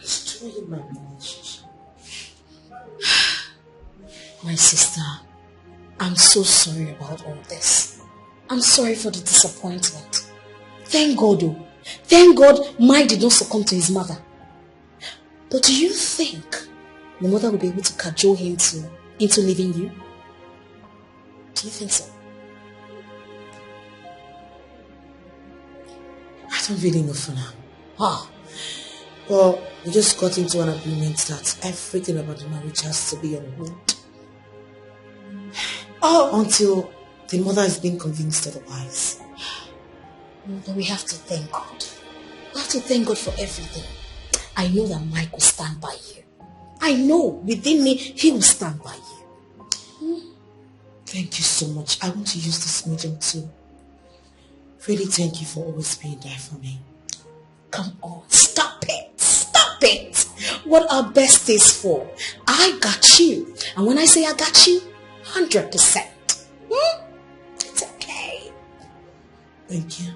destroying my relationship. My sister, I'm so sorry about all this. I'm sorry for the disappointment. Thank God, though. Thank God Mike did not succumb to his mother. But do you think the mother will be able to cajole him into leaving you? Do you think so? I don't really know for now. Well, we just got into an agreement that everything about the marriage has to be on hold. Until the mother is being convinced otherwise. But we have to thank God. We have to thank God for everything. I know that Mike will stand by you. I know within me he will stand by you. Thank you so much. I want to use this medium to really thank you for always being there for me. Come on, stop it. Stop it. What are besties for? I got you. And when I say I got you, 100%. It's okay. Thank you.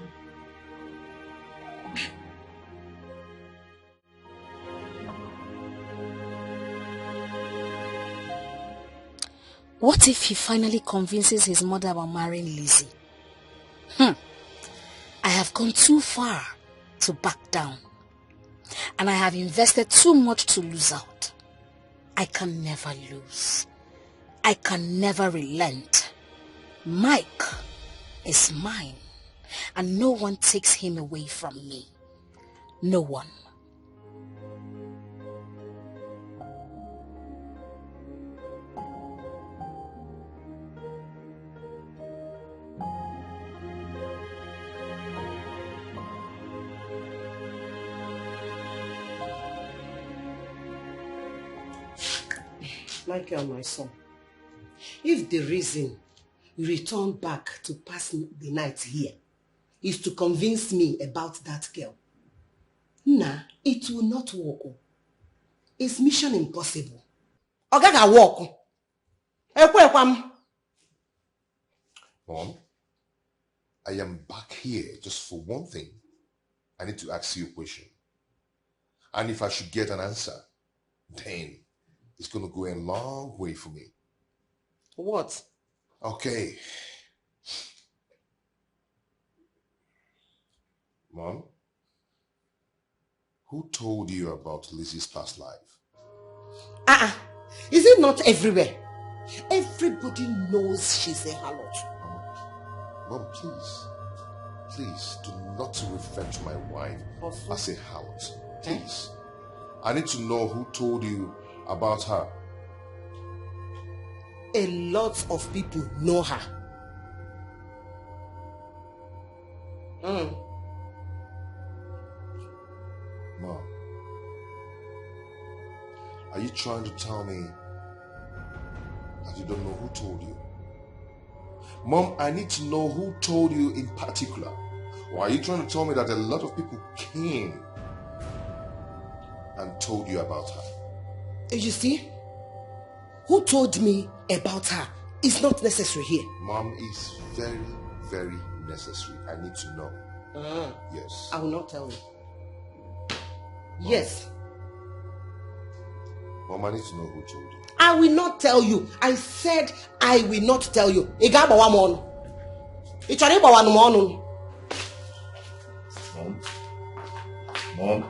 What if he finally convinces his mother about marrying Lizzie? I have gone too far to back down. And I have invested too much to lose out. I can never lose. I can never relent. Mike is mine, and no one takes him away from me. No one. Michael, my son, if the reason you return back to pass the night here is to convince me about that girl, nah, it will not work. It's mission impossible. Ogaga walk. Mom, I am back here just for one thing. I need to ask you a question. And if I should get an answer, then it's going to go a long way for me. What? Okay. Mom, who told you about Lizzie's past life? Is it not everywhere? Everybody knows she's a harlot. Mom, please do not refer to my wife as a harlot. Please. I need to know who told you about her. A lot of people know her. Mom, are you trying to tell me that you don't know who told you? Mom, I need to know who told you in particular. Or are you trying to tell me that a lot of people came and told you about her? You see, who told me about her is not necessary here. Mom, it's very, very necessary. I need to know. Yes. I will not tell you. Mom. Yes. Mom, I need to know who told you. I will not tell you. I said I will not tell you. Mom. Mom.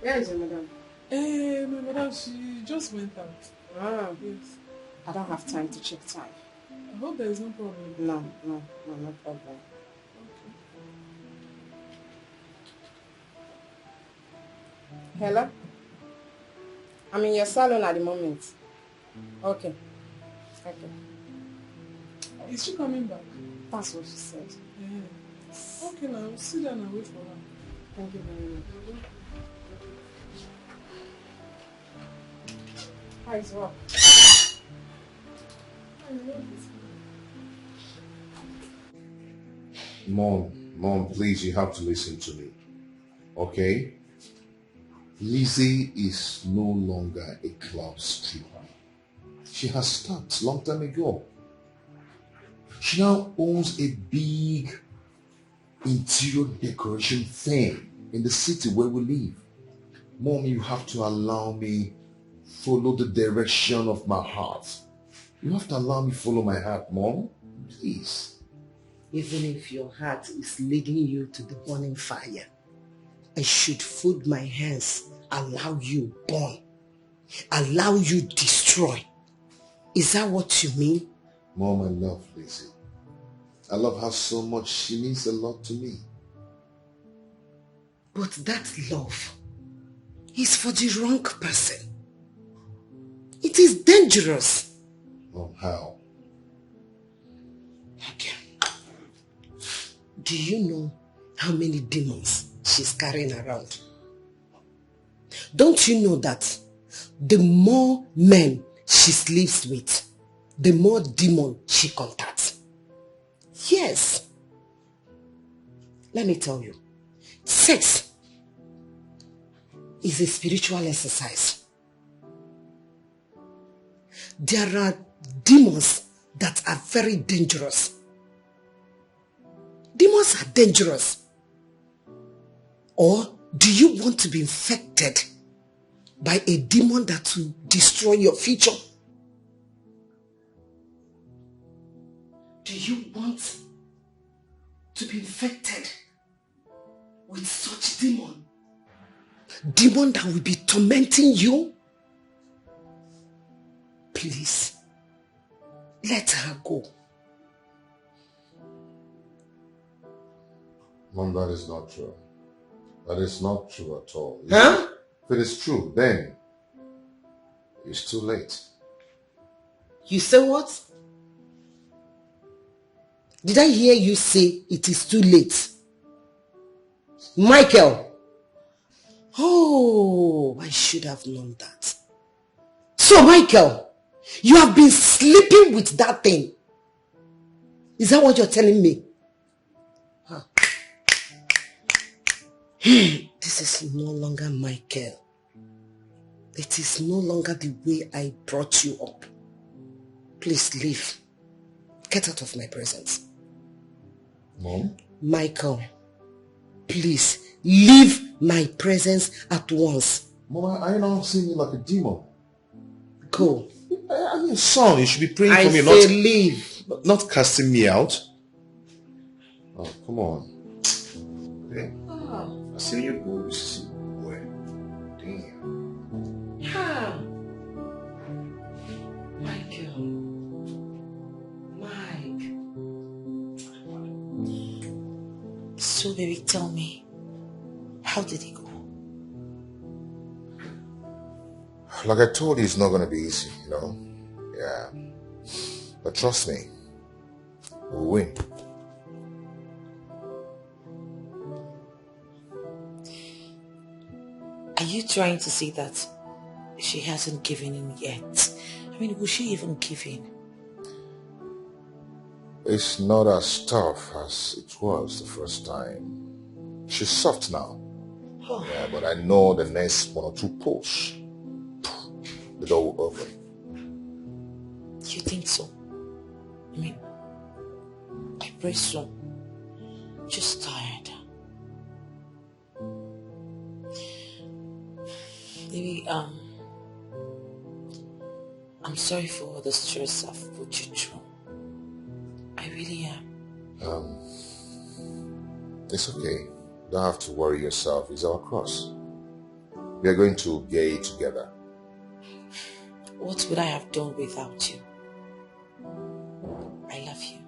Where is your madam? My madam, she just went out. Yes. I don't have time to check time. I hope there is no problem. No problem. Okay. Hello? I'm in your salon at the moment. Okay. Is she coming back? That's what she said. Yeah. Okay, now sit down and wait for her. Thank you very much. How is work? Mom, please, you have to listen to me. Okay? Lizzie is no longer a club stripper. She has stopped long time ago. She now owns a big interior decoration firm in the city where we live. Mom, you have to allow me follow the direction of my heart. You have to allow me follow my heart, Mom. Please. Even if your heart is leading you to the burning fire, I should fold my hands, allow you burn, allow you destroy. Is that what you mean? Mom, I love Lizzie. I love her so much. She means a lot to me. But that love is for the wrong person. It is dangerous. Mom, how? Okay. Do you know how many demons she's carrying around? Don't you know that the more men she sleeps with, the more demon she contacts? Yes. Let me tell you, sex is a spiritual exercise. There are demons that are very dangerous. Demons are dangerous. Or do you want to be infected by a demon that will destroy your future? Do you want to be infected with such demon? Demon that will be tormenting you? Please, let her go. Mom, that is not true. That is not true at all. Huh? If it is true, then it's too late. You say what? Did I hear you say it is too late? Michael! Oh, I should have known that. So, Michael, you have been sleeping with that thing. Is that what you're telling me? Huh. This is no longer Michael. It is no longer the way I brought you up. Please leave. Get out of my presence. Mom? Michael, please leave my presence at once. Mom, are you not seeing me like a demon? Go. I'm your son. You should be praying I for me, say leave. Not casting me out. Oh, come on. Okay. I see you go. Where? Damn. Yeah. Michael. Mike. So baby, tell me, how did it go? Like I told you, it's not going to be easy, you know? Yeah. But trust me, we'll win. Are you trying to say that she hasn't given in yet? I mean, will she even give in? It's not as tough as it was the first time. She's soft now. Oh. Yeah, but I know the next one or two pulls, the door will open. You think so? I mean, I pray so. Just tired. Maybe, I'm sorry for all the stress I've put you through. I really am. It's okay. Don't have to worry yourself. It's our cross. We are going to bear it together. What would I have done without you? I love you.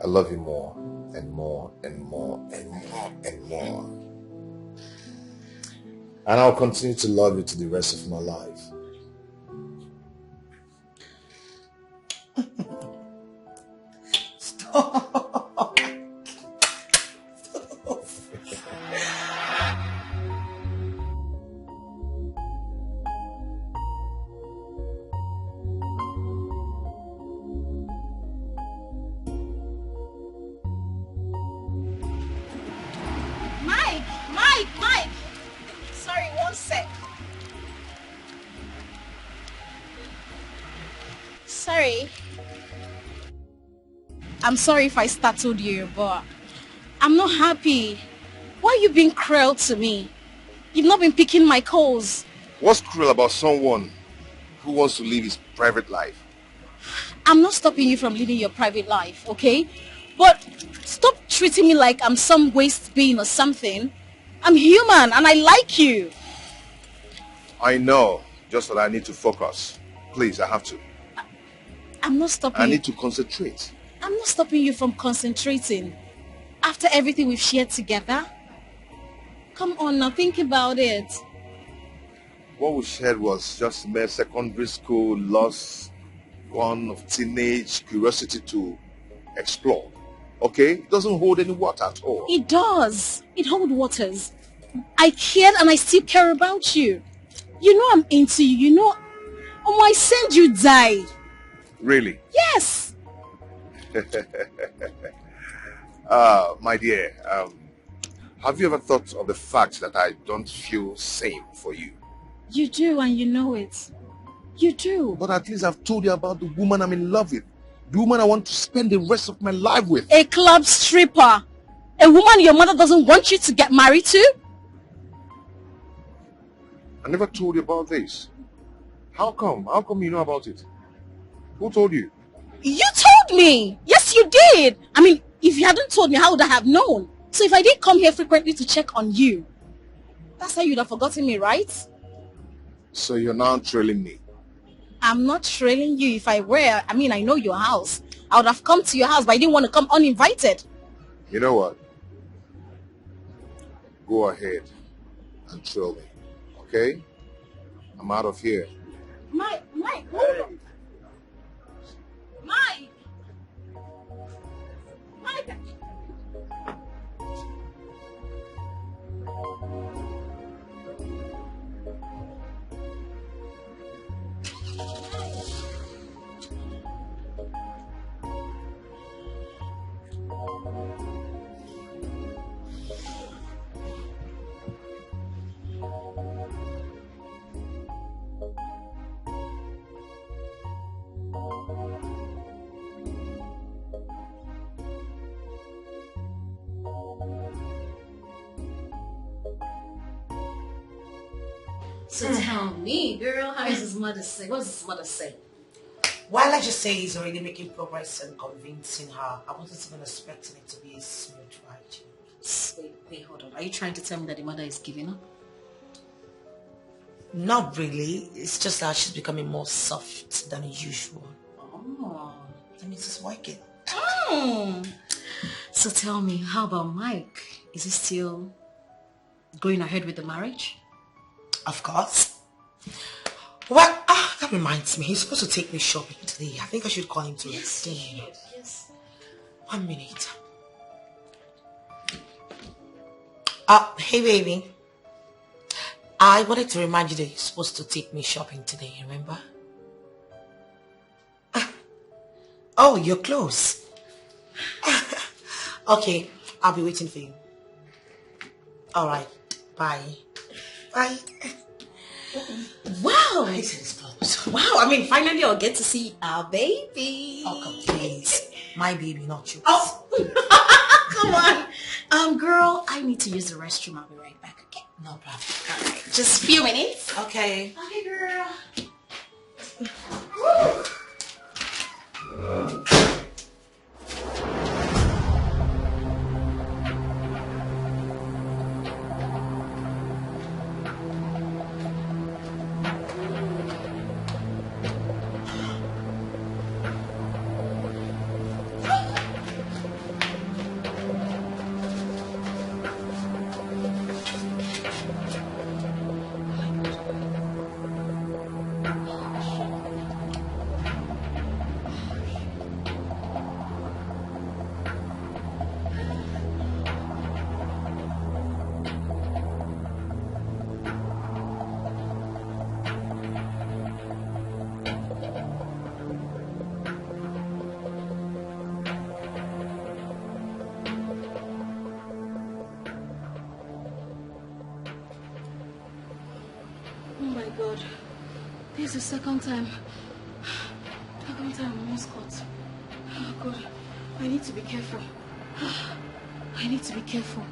I love you more and more and more and more and more. And I'll continue to love you to the rest of my life. Stop. Mike! Sorry, one sec. Sorry. I'm sorry if I startled you, but I'm not happy. Why are you being cruel to me? You've not been picking my calls. What's cruel about someone who wants to live his private life? I'm not stopping you from living your private life, okay? But stop treating me like I'm some waste being or something. I'm human and I like you. I know, just that I need to focus. Please, I have to. I'm not stopping I you. need to concentrate. I'm not stopping you from concentrating. After everything we've shared together. Come on now, think about it. What we shared was just mere secondary school loss, one of teenage curiosity to explore. Okay? It doesn't hold any water at all. It does. It holds waters. I cared and I still care about you. You know I'm into you. You know, I send you die. Really? Yes. My dear, have you ever thought of the fact that I don't feel same for you? You do and you know it. You do. But at least I've told you about the woman I'm in love with. The woman I want to spend the rest of my life with. A club stripper. A woman your mother doesn't want you to get married to? I never told you about this. How come? How come you know about it? Who told you? You told me. Yes, you did. I mean, if you hadn't told me, how would I have known? So if I did come here frequently to check on you, that's how you'd have forgotten me, right? So you're now trailing me. I'm not trailing you. If I were, I mean, I know your house. I would have come to your house, but I didn't want to come uninvited. You know what? Go ahead and trail me, okay? I'm out of here. Mike, hold on. Mike! So tell me, girl, how is his mother say? What does his mother say? While I just say he's already making progress and convincing her, I wasn't even expecting it to be a smooth ride. Wait, hold on. Are you trying to tell me that the mother is giving up? Not really. It's just that she's becoming more soft than usual. Oh. That means it's working. So tell me, how about Mike? Is he still going ahead with the marriage? Of course. Well, that reminds me. He's supposed to take me shopping today. I think I should call him to explain. Yes. 1 minute. Hey baby. I wanted to remind you that you're supposed to take me shopping today, remember? Oh, you're close. Okay, I'll be waiting for you. Alright, bye. Bye. Wow. Wow, I mean, finally I'll get to see our baby. Oh, please. My baby, not you. Oh, come on. Girl, I need to use the restroom. I'll be right back, okay? No problem. All right, just a few minutes. Okay. Okay, girl. This is the second time I'm almost caught. Oh God, I need to be careful. I need to be careful.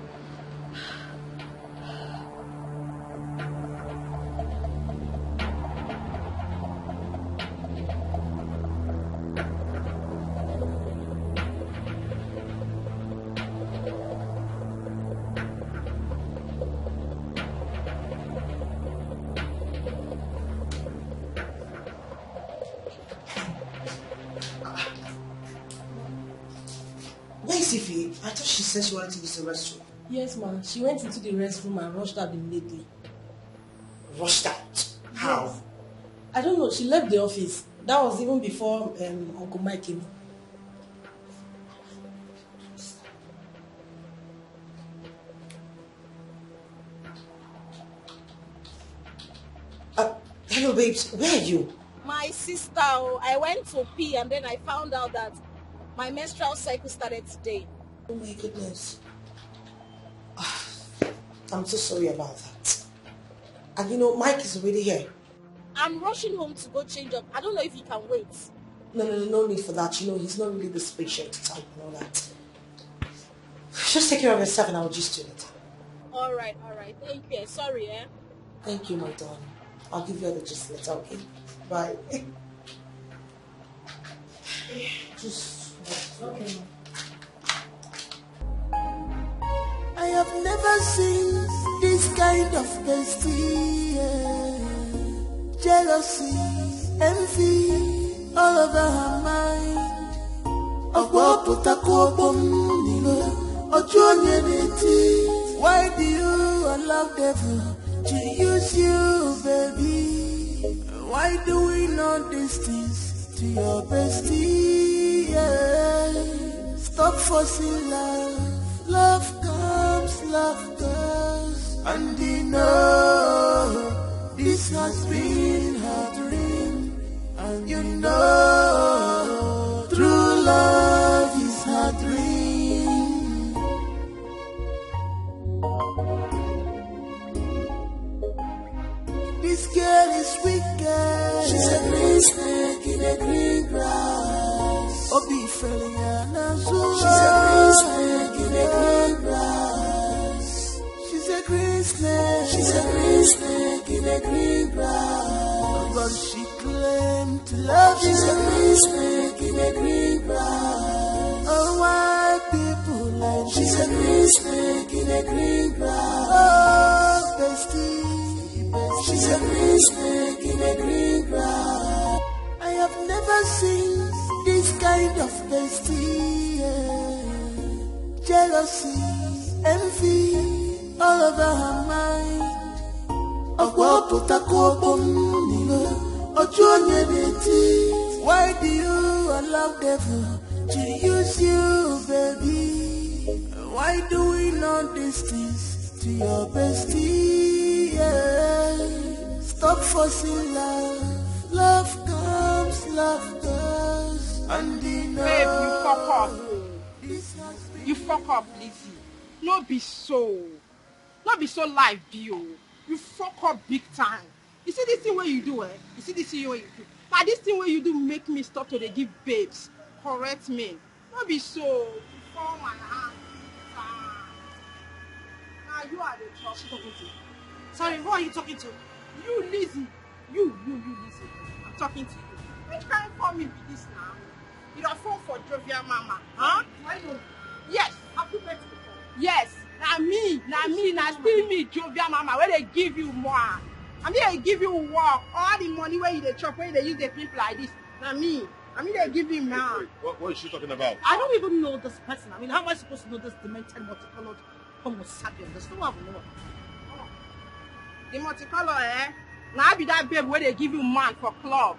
I thought she said she wanted to use the restroom. Yes, ma'am. She went into the restroom and rushed out immediately. Rushed out? How? Yes. I don't know. She left the office. That was even before Uncle Mike came. Hello, babes. Where are you? My sister, I went to pee and then I found out that my menstrual cycle started today. Oh my goodness. I'm so sorry about that. And you know, Mike is already here. I'm rushing home to go change up. I don't know if he can wait. No need for that. He's not really this patient to type and all that. Just take care of yourself and I'll just do it. All right. Thank you. Sorry, eh? Thank you, my darling. I'll give you all the gist later, okay? Bye. Just okay. I have never seen this kind of bestie. Jealousy, envy, all over her mind. Why do you allow devil to use you, baby? Why do we know these things to your bestie? Yeah. Stop forcing love. Love comes, love goes. And this has been her dream. And true love is her dream. This girl is wicked. She's a green snake in the green grass. Obi Feliana. She's a green snake in the green grass. She's a green snake. She's a green snake in the green grass. But she claimed to love you. She's a green snake in the green grass. Oh, why people like you? She's a green snake in the green grass. Oh, bestie. She's a green snake in the green grass. I have never seen this kind of bestie. Yeah. Jealousy, envy, all over her mind. Why do you allow devil to use you, baby? Why do we know these things to your bestie? Yeah. Stop forcing love. Love comes, love goes. And Babe, you fuck up. You fuck up, Lizzie. No be so live, Bio. You fuck up big time. You see this thing where you do, eh? You see this thing where you do. Now this thing where you do make me stop to dey give babes. Correct me. No be so. You fall my hand. Now you are the talking to. Sorry, who are you talking to? You, Lizzie. You, Lizzie. I'm talking to you. Which kind of phone me be this now? You don't phone for Jovial Mama, huh? I know. Yes. Have you met before? Yes. Now still me, Jovial Mama, where they give you more. I mean, they give you work. All the money where you they chop, where they use the people like this. Now me. I mean, they give you now. What is she talking about? I don't even know this person. I mean, how am I supposed to know this demented, multicolored Homo sapien? There's no one I know. The multicolor, eh? Now I be that babe where they give you man for club.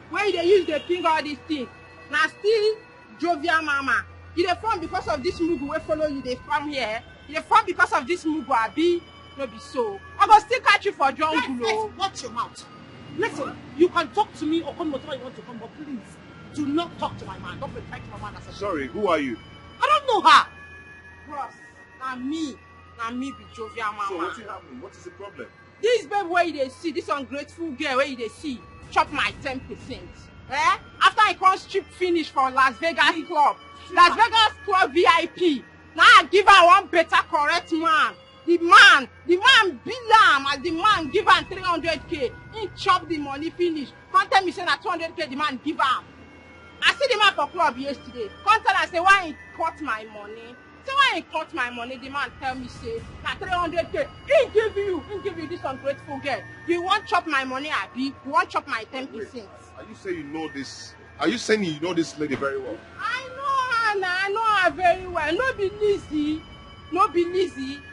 Where they use the finger all these things. Now still Jovial Mama. You dey form because of this mugu where follow you they from here. You dey form because of this mugu abi. No be so. I go still catch you for jungle. Watch your mouth. Listen, you can talk to me or come whatever you want to come, but please do not talk to my man. Don't reply to my man as a Sorry, who are you? I don't know her. Bros, now me be Jovial Mama. So what's happening? What is the problem? This babe where you dey see, this ungrateful girl where you dey see, chop my 10%. Eh? After I come strip finish for Las Vegas club. Las Vegas club VIP. Now I give her one better correct man. The man bill am as the man give am 300k. He chop the money finish. Come tell me say na 200k the man give am. I see the man for club yesterday. Come tell am say why he cut my money. Say why he cut my money, the man tell me say na 300k. He give you this ungrateful girl. You want chop my money, abi? You want chop my 10%? Wait, are you saying you know this? Are you saying you know this lady very well? I know her now. I know her very well. No be Lizzie.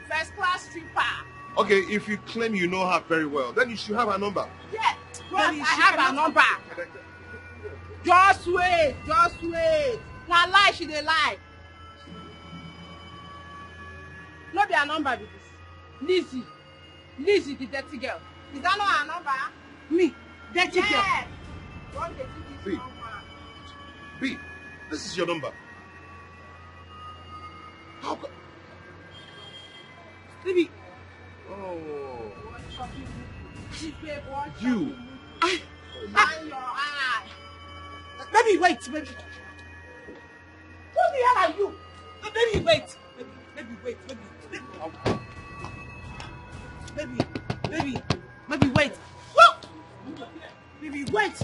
First class stripper. Okay, if you claim you know her very well, then you should have her number. Yes, I have her number. Just wait. Now lie, she dey lie. No be her number be this. Lizzie, the dirty girl. Is that not her number? Me, dirty girl. Don't get this number. B, this is your number. How come? Baby. Oh. You. You. Mind your eye. Baby, wait, baby. Who the hell are you? Baby, wait. Baby, wait, baby. Baby, wait. Look! Baby, wait.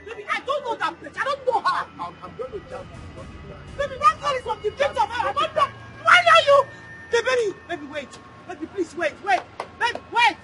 Baby, I don't know that bitch. I don't know her. I'm going to jump. Baby, that girl is from the pit of hell. I don't know. Why are you? Baby, wait. Baby, please wait. Baby, wait.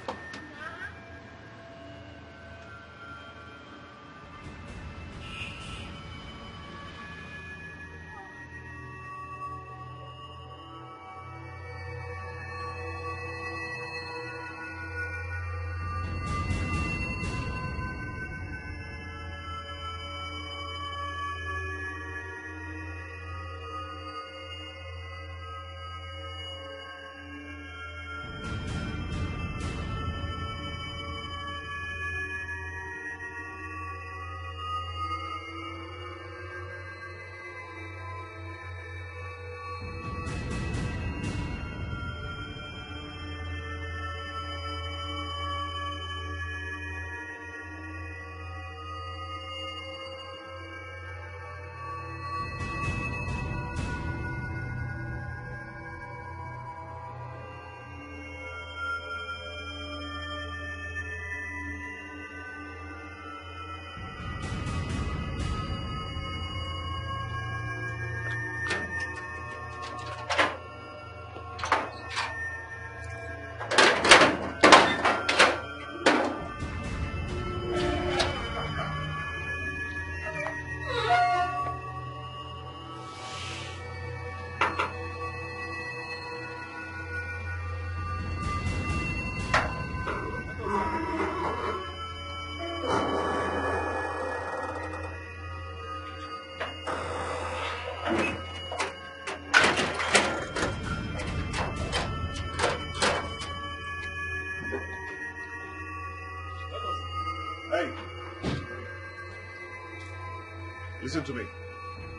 Listen to me.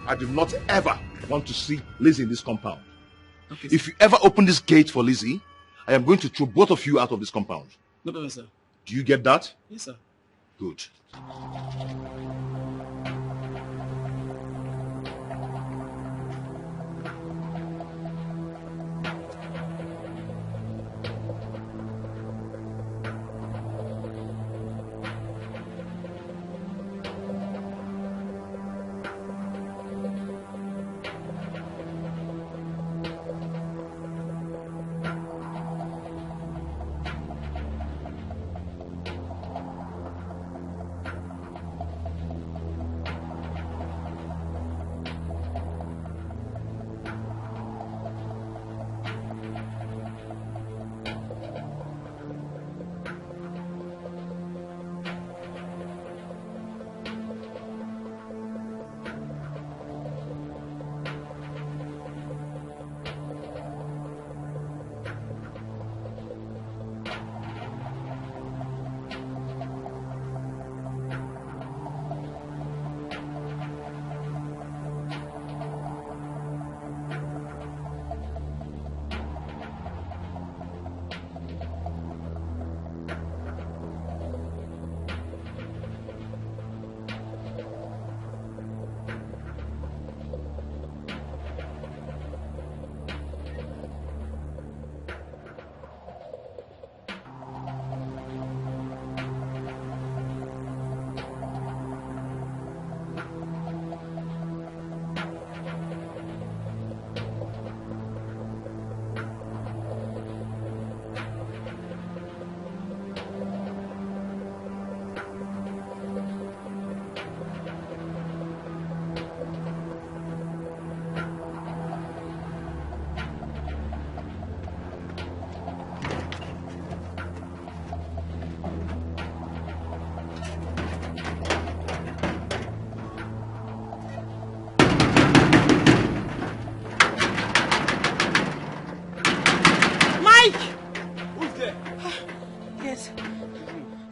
I do not ever want to see Lizzie in this compound. Okay, if you ever open this gate for Lizzie, I am going to throw both of you out of this compound. No problem, sir. Do you get that? Yes, sir. Good.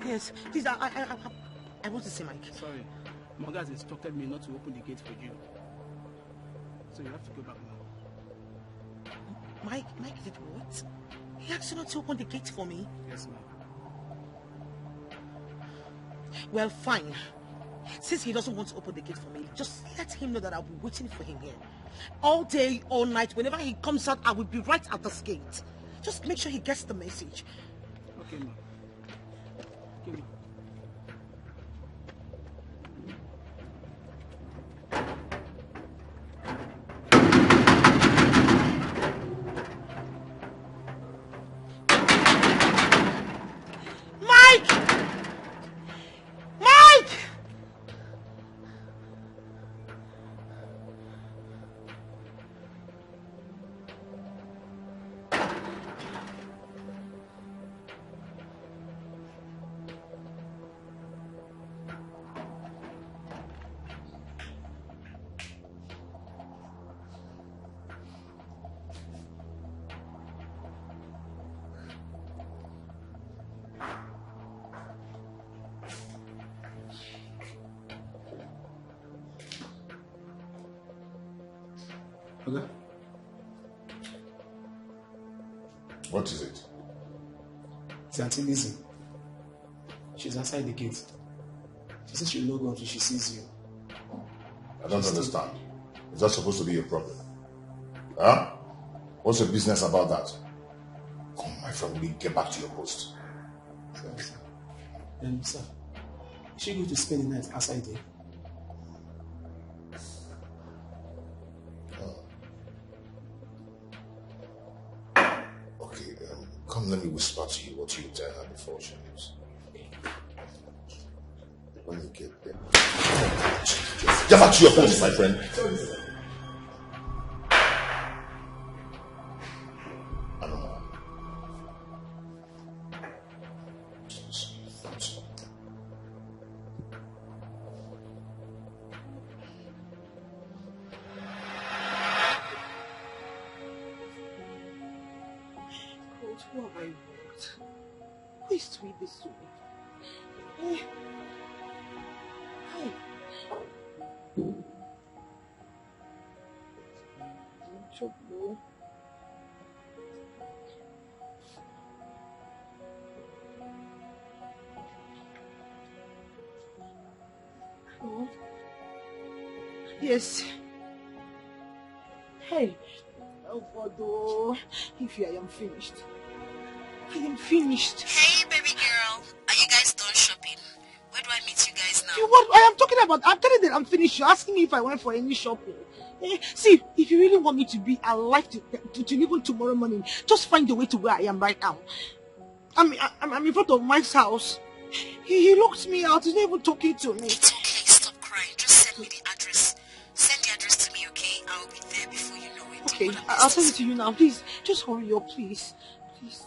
Yes, please, I want to see Mike. Sorry, Morgan has instructed me not to open the gate for you. So you have to go back now. Mike did what? He asked you not to open the gate for me? Yes, ma'am. Well, fine. Since he doesn't want to open the gate for me, just let him know that I'll be waiting for him here. All day, all night, whenever he comes out, I will be right at this gate. Just make sure he gets the message. Okay, ma. Okay, ma. Okay. What is it? It's Auntie Lizzie. She's outside the gate. She says she'll not go until she sees you. I don't understand. Is that supposed to be a problem? Huh? What's your business about that? Come, my friend, we get back to your post. Sorry, sir. Sir, is she going to spend the night outside there? Come, let me whisper to you what you tell her before she leaves. When you get there. Get back to your post, my friend. I don't know. Who have I wronged? Who is doing this to me? Hi. Trouble. Hello? Yes. Hey. Oh God, oh. If I am finished. I am finished. Hey, baby girl. Are you guys done shopping? Where do I meet you guys now? What I am talking about? I'm telling you that I'm finished. You're asking me if I went for any shopping. See, if you really want me to be alive to even tomorrow morning, just find a way to where I am right now. I'm in front of Mike's house. He locked me out. He's not even talking to me. It's okay. Stop crying. Just send me the address. Send the address to me, okay? I'll be there before you know it. Okay, I'll send it to you now. Please, just hurry up, please. Please.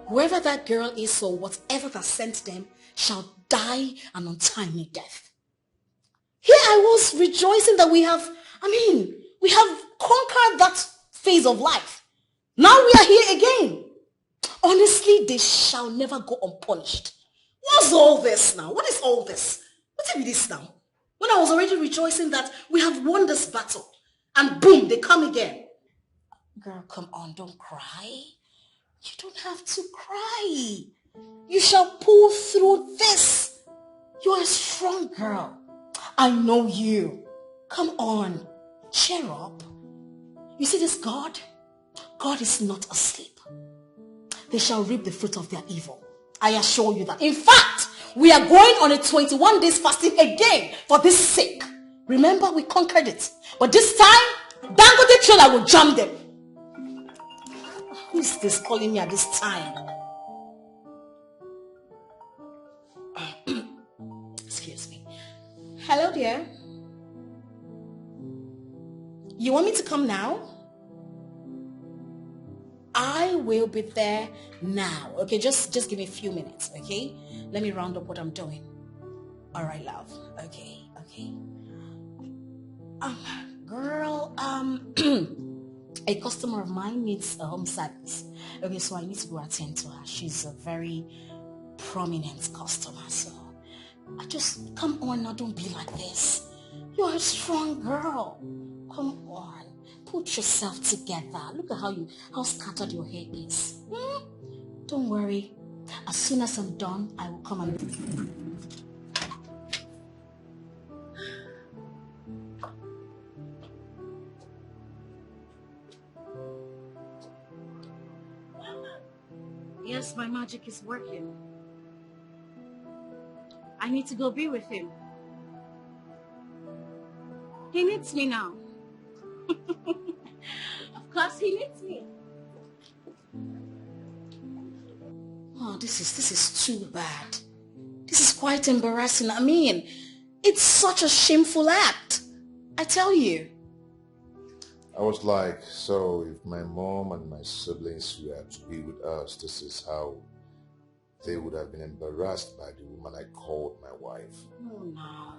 Whoever that girl is or whatever that sent them shall die an untimely death. Here I was rejoicing that we have conquered that phase of life. Now we are here again. Honestly, they shall never go unpunished. What's all this now? What is all this? What is this now? When I was already rejoicing that we have won this battle, and boom, they come again. Girl, come on, don't cry. You don't have to cry. You shall pull through this. You're a strong girl. I know you. Come on, cheer up. You see this God? God is not asleep. They shall reap the fruit of their evil. I assure you that. In fact, we are going on a 21 days fasting again for this sake. Remember, we conquered it. But this time, Dangote trailer will jam them. Who is this calling me at this time? Excuse me. Hello, dear. You want me to come now? I will be there now. Okay, just give me a few minutes, okay? Let me round up what I'm doing. All right, love. Okay. Girl, a customer of mine needs a home service. Okay, so I need to go attend to her. She's a very prominent customer, so I just, come on now, don't be like this. You're a strong girl. Come on, put yourself together. Look at how scattered your hair is. Don't worry. As soon as I'm done, I will come and... Yes, my magic is working. I need to go be with him. He needs me now. Of course he needs me. Oh, this is too bad. This is quite embarrassing. I mean, it's such a shameful act. I tell you. I was like, so if my mom and my siblings were to be with us, this is how they would have been embarrassed by the woman I called my wife. Oh no.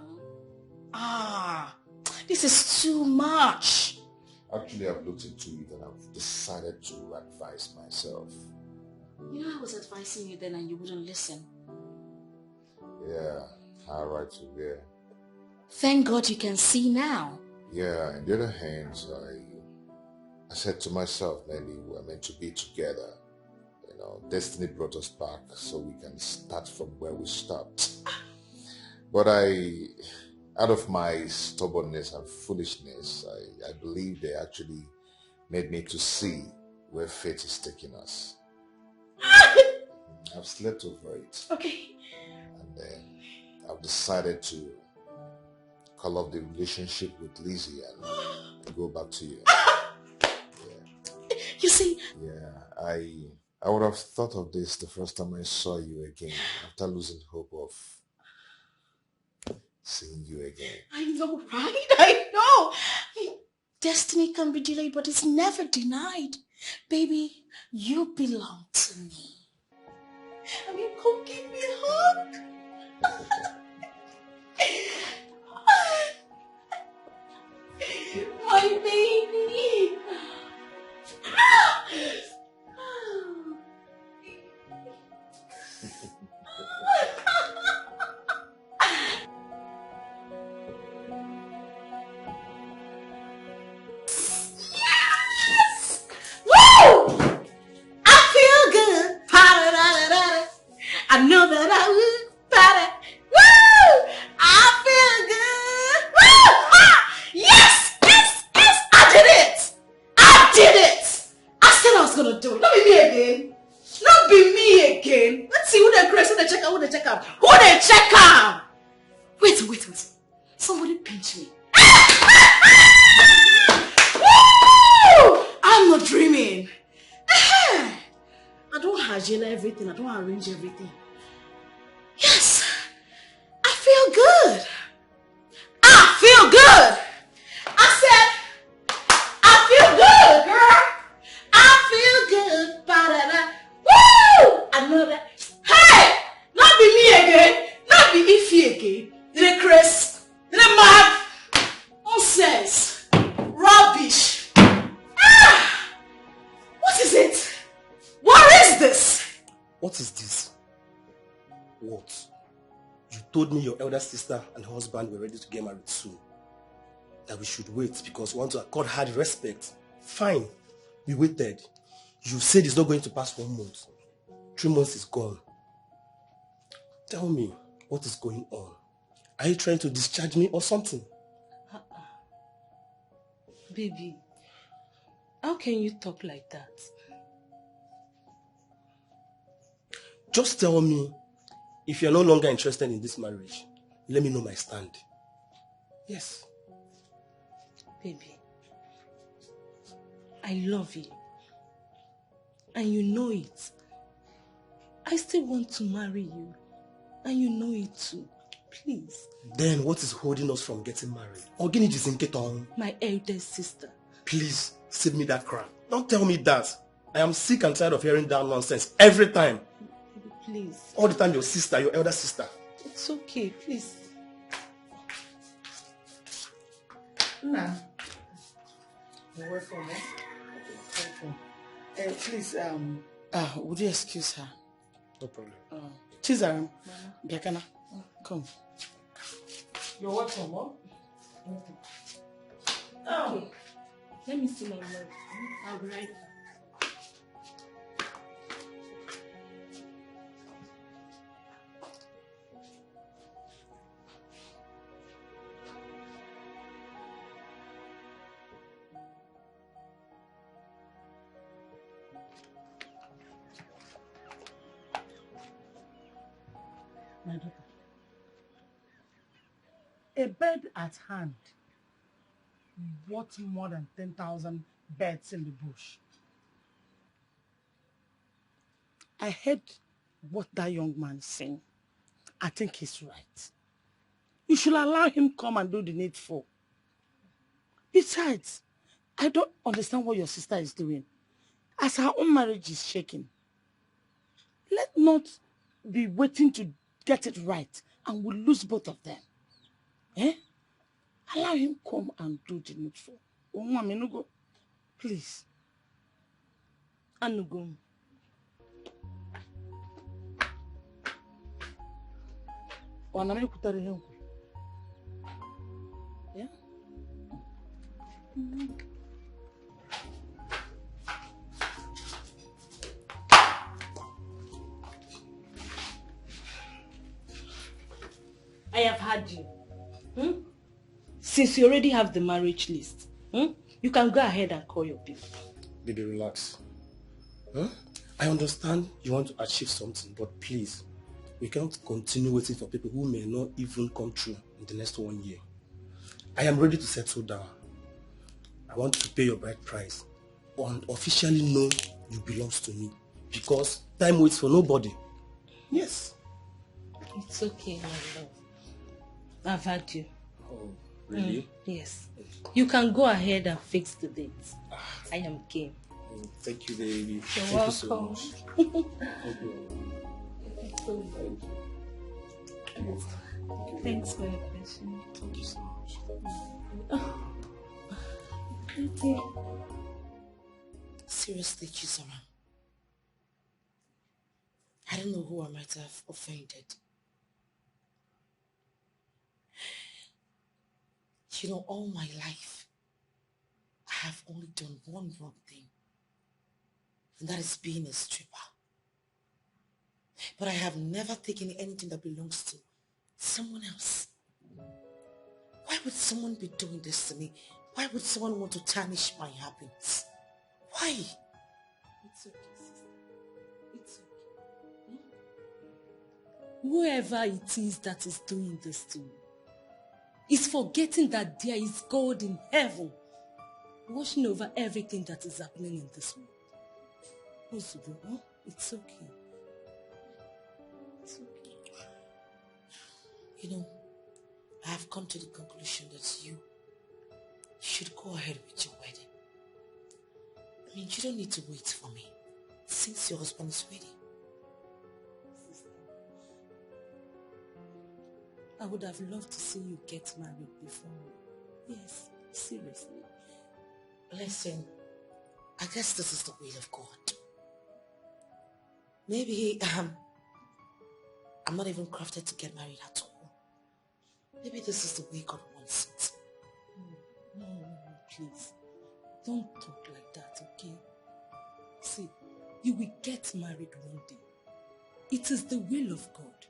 This is too much. Actually, I've looked into it and I've decided to advise myself. You know, I was advising you then and you wouldn't listen. Yeah, how right to hear. Thank God you can see now. Yeah, on the other hand, I said to myself, maybe we're meant to be together. You know, destiny brought us back so we can start from where we stopped. But out of my stubbornness and foolishness, I believe they actually made me to see where fate is taking us. I've slept over it. Okay. And then I've decided to call off the relationship with Lizzie and go back to you. You see? Yeah, I would have thought of this the first time I saw you again, after losing hope of seeing you again. I know, right? I know. Destiny can be delayed, but it's never denied. Baby, you belong to me. I mean, come give me a hug. My baby. Yes! Woo! I feel good. I know that I will. Woo! I feel good. Woo! Ah! Yes! Yes! Yes! I did it! I did it! I said I was gonna do it. Not be me again. Not be me again. Let's see who they crazy, who they check out, who they check out. Who they check out! Wait. Somebody pinch me. Woo! I'm not dreaming. I don't hygiene everything. I don't arrange everything. Yes, I feel good. I feel good. I said, I feel good, girl. I feel good. Ba-da-da. Woo! I know that. Hey, not be me again. Not be Ify again. Did it, Chris? Did it, mad? Nonsense. Rubbish. What is it? What is this? What is this? What? You told me your elder sister and husband were ready to get married soon. That we should wait because we want to accord her the respect. Fine. We waited. You said it's not going to pass 1 month. 3 months is gone. Tell me, what is going on? Are you trying to discharge me or something? Baby, how can you talk like that? Just tell me, if you're no longer interested in this marriage, let me know my stand. Yes. Baby, I love you. And you know it. I still want to marry you. And you know it too. Please. Then what is holding us from getting married? Ogini Jizinketon. My eldest sister. Please, save me that crap. Don't tell me that. I am sick and tired of hearing that nonsense every time. Please. All the time your sister, your elder sister. It's okay, please. Nah. You're welcome, Welcome. Please, would you excuse her? No problem. Chizaram, Biakana, come. You're welcome, Mom. Oh, let me see my mom. I'll be right back. My daughter. A bed at hand worth more than 10,000 beds in the bush. I heard what that young man is saying. I think he's right. You should allow him come and do the needful. Besides, I don't understand what your sister is doing. As her own marriage is shaking, let not be waiting to get it right and we'll lose both of them. Eh? Allow him come and do the needful. Oh, mommy, no go. Please. Anugo. Yeah? I have had you. Since you already have the marriage list, you can go ahead and call your people. Baby, relax. I understand you want to achieve something, but please, we can't continue waiting for people who may not even come true in the next 1 year. I am ready to settle down. I want to pay your bride price and officially know you belong to me, because time waits for nobody. Yes. It's okay, my love. I've had you. Oh, really? Yes. You can go ahead and fix the dates. I am game. Thank you, baby. You're Thank welcome. you so much. Thank you. Thanks for your question. Thank you so much. Okay. Seriously, Chisara, I don't know who I might have offended. You know, all my life, I have only done one wrong thing, and that is being a stripper. But I have never taken anything that belongs to someone else. Why would someone be doing this to me? Why would someone want to tarnish my happiness? Why? It's okay, sister. It's okay. Whoever it is that is doing this to you is forgetting that there is God in heaven watching over everything that is happening in this world. Ozubo, it's okay. It's okay. You know, I have come to the conclusion that you should go ahead with your wedding. I mean, you don't need to wait for me, since your husband is ready. I would have loved to see you get married before me. Yes, seriously. Listen, I guess this is the will of God. Maybe I'm not even crafted to get married at all. Maybe this is the way God wants it. No, please. Don't talk like that, okay? See, you will get married one day. It is the will of God.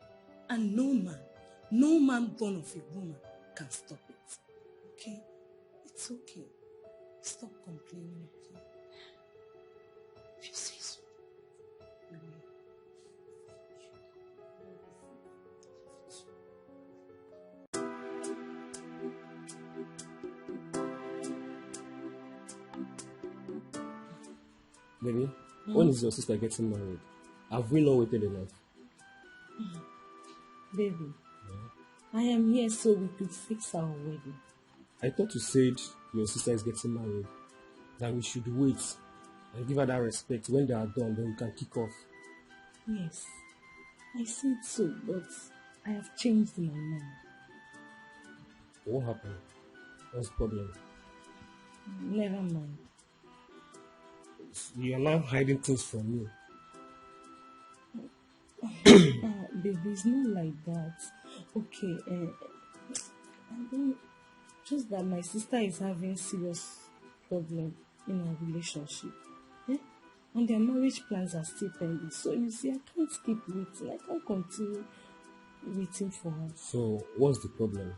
And no man born of a woman can stop it. Okay? It's okay. Stop complaining, okay? If you say so. Baby, when is your sister getting married? Have we not waited enough? Baby, I am here so we could fix our wedding. I thought you said your sister is getting married, that we should wait and give her that respect. When they are done, then we can kick off. Yes, I said so, but I have changed my mind. What happened? What's the problem? Never mind. You are now hiding things from me. Baby, it's not like that. Okay, I don't, just that my sister is having serious problem in our relationship. And their marriage plans are still pending. So you see, I can't keep waiting. I can't continue waiting for her. So, what's the problem?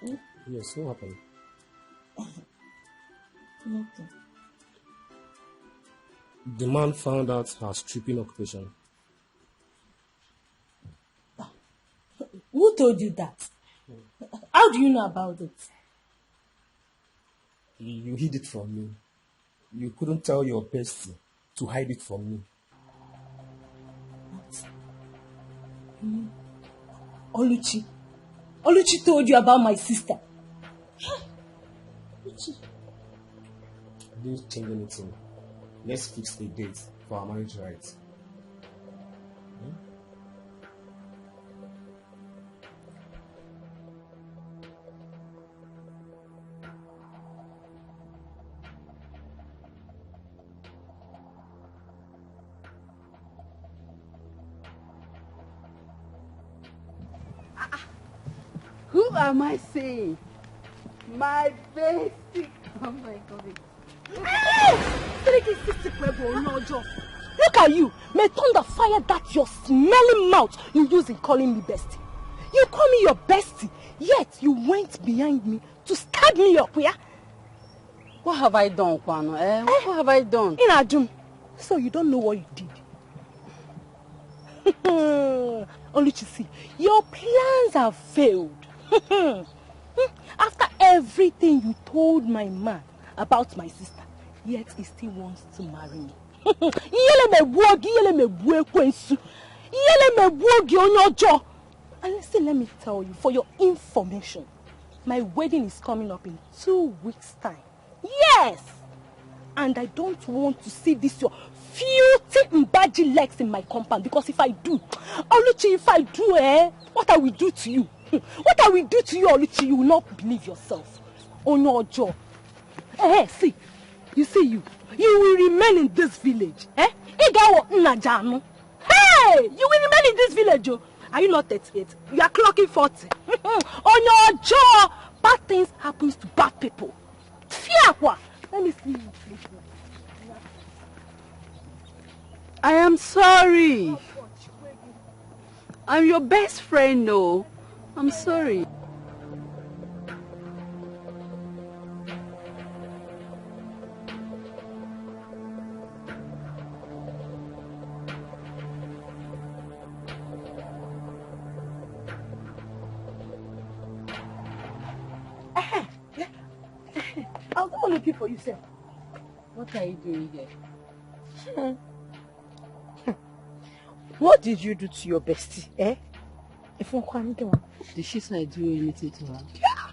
Hmm? Yes, what happened? Nothing. The man found out her stripping occupation. Who told you that? How do you know about it? You hid it from me. You couldn't tell your bestie to hide it from me. Oluchi. Oluchi told you about my sister. Oluchi. Didn't change anything. Let's fix a date for our marriage rights. Who am I saying? My bestie. Oh my God. Look at you. May thunder fire that your smelling mouth you use in calling me bestie. You call me your bestie, yet you went behind me to stab me up, yeah? What have I done, Kwano? What have I done? Inajum. So you don't know what you did. Oluchi, see, your plans have failed. After everything you told my man about my sister, yet he still wants to marry me. And listen, let me tell you, for your information, my wedding is coming up in 2 weeks' time. Yes! And I don't want to see this your filthy mbaji legs in my compound, because if I do, Oluchi, if I do, what I will do to you? What I will do to you, Oluchi, you will not believe yourself. Oh no, Joe. See, you see you will remain in this village. Hey, you will remain in this village, Joe. Are you not 38? You are clocking 40. Oh no, Joe. Bad things happens to bad people. Let me see you. I am sorry. I'm your best friend, no. I'm sorry. I was not looking for you, sir. What are you doing here? What did you do to your bestie, Did she say do anything to her? Yeah.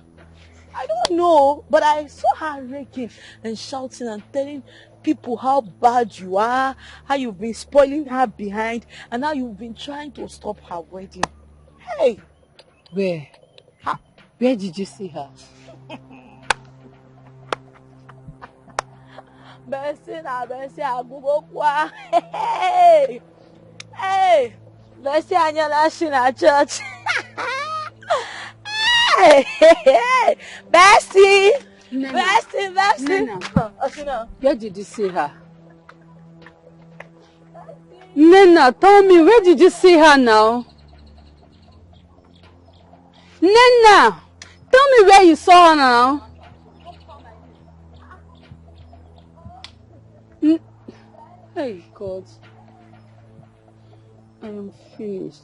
I don't know, but I saw her raking and shouting and telling people how bad you are, how you've been spoiling her behind, and how you've been trying to stop her wedding. Hey! Where? Where did you see her? Bessie na Bessie agugokwa. Hey! Hey! Bessie anyala she na church. Hey! Bessie! Bessie! Nena. Where did you see her? Nena, tell me, where did you see her now? Nena! Tell me where you saw her now. Hey, God. I am finished.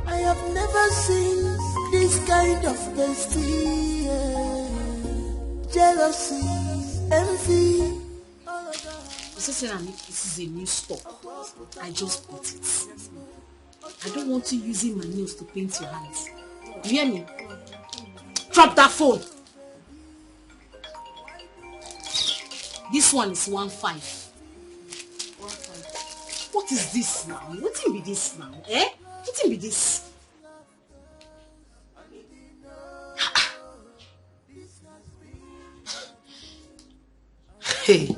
I have never seen this kind of bestie. Jealousy, envy. This is a new stock. I just bought it. I don't want you using my nails to paint your hands. You hear me? Drop that phone. This one is 1.5. What is this now? What can be this now? What can be this? Hey.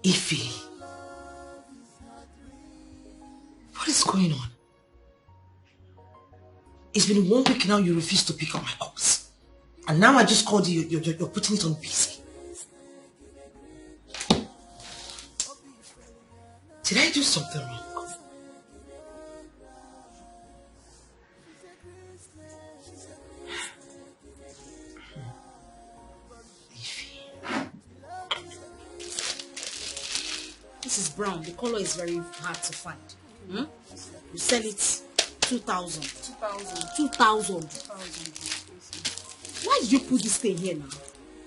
Ify, what is going on? It's been 1 week now you refuse to pick up my calls. And now I just called you, you're putting it on busy. Did I do something wrong? This is brown. The color is very hard to find. Hmm? You sell it 2,000. 2,000. Why did you put this thing here now?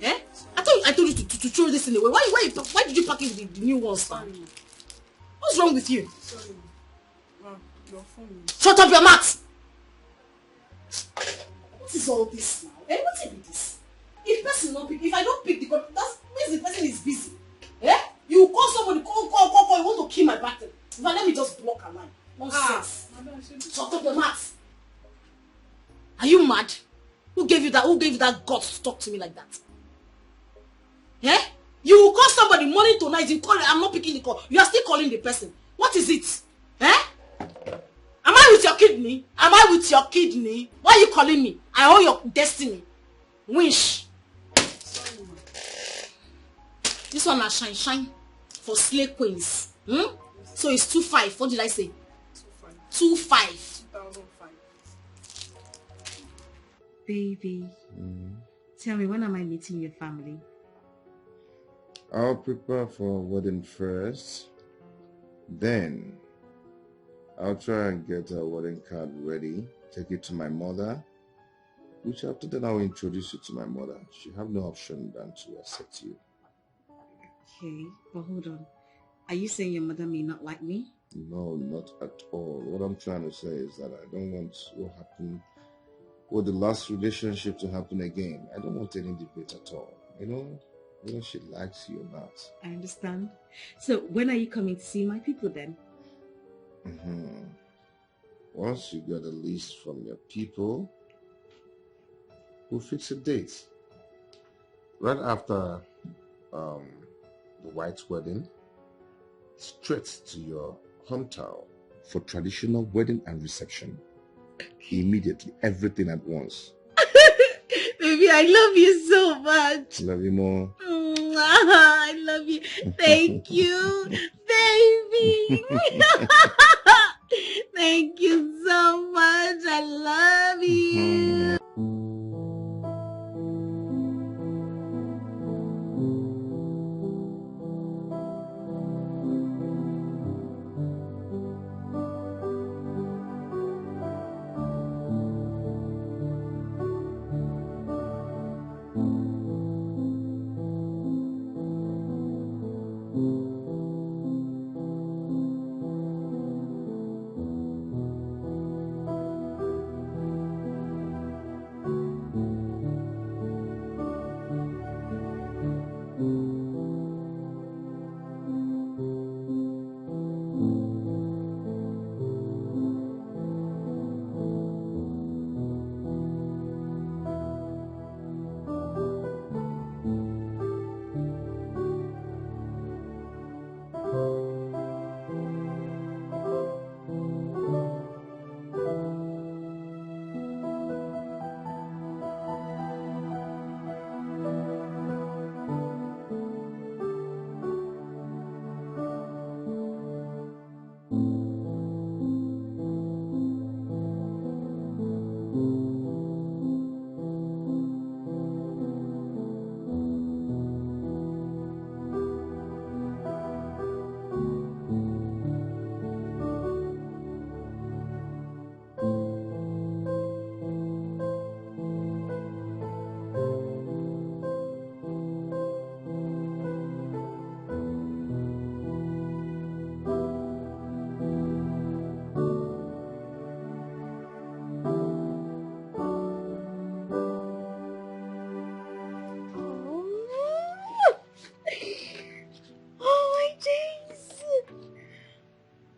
Eh? I told you to throw this in the way. Why did you pack it with the new ones? What's wrong with you? Sorry. Your phone. Shut up your mouth! What is all this now? Eh? What is this? If I don't pick the call, that means the person is busy. Eh? You call somebody, call, you want to kill my battle. Now let me just block a line. Nonsense. Shut up your mouth. Are you mad? Who gave you that guts to talk to me like that? Yeah? You will call somebody morning to night, you call it, I'm not picking the call. You are still calling the person. What is it? Eh? Am I with your kidney? Why are you calling me? I owe your destiny. Wish. This one is shine for slay queens. Hmm? So it's 2,500. What did I say? 2,500. 2005. Baby, tell me, when am I meeting your family? I'll prepare for a wedding first. Then I'll try and get a wedding card ready. Take it to my mother. Which after then I'll introduce you to my mother. She have no option than to accept you. Okay, but hold on. Are you saying your mother may not like me? No, not at all. What I'm trying to say is that I don't want what happened with the last relationship to happen again. I don't want any debate at all. You know, whether she likes you or not. I understand. So when are you coming to see my people then? Once you get a list from your people, we'll fix a date. Right after the white wedding, straight to your hometown for traditional wedding and reception. Immediately, everything at once. Baby, I love you so much. Love you more. I love you. Thank you, baby. Thank you so much. I love you.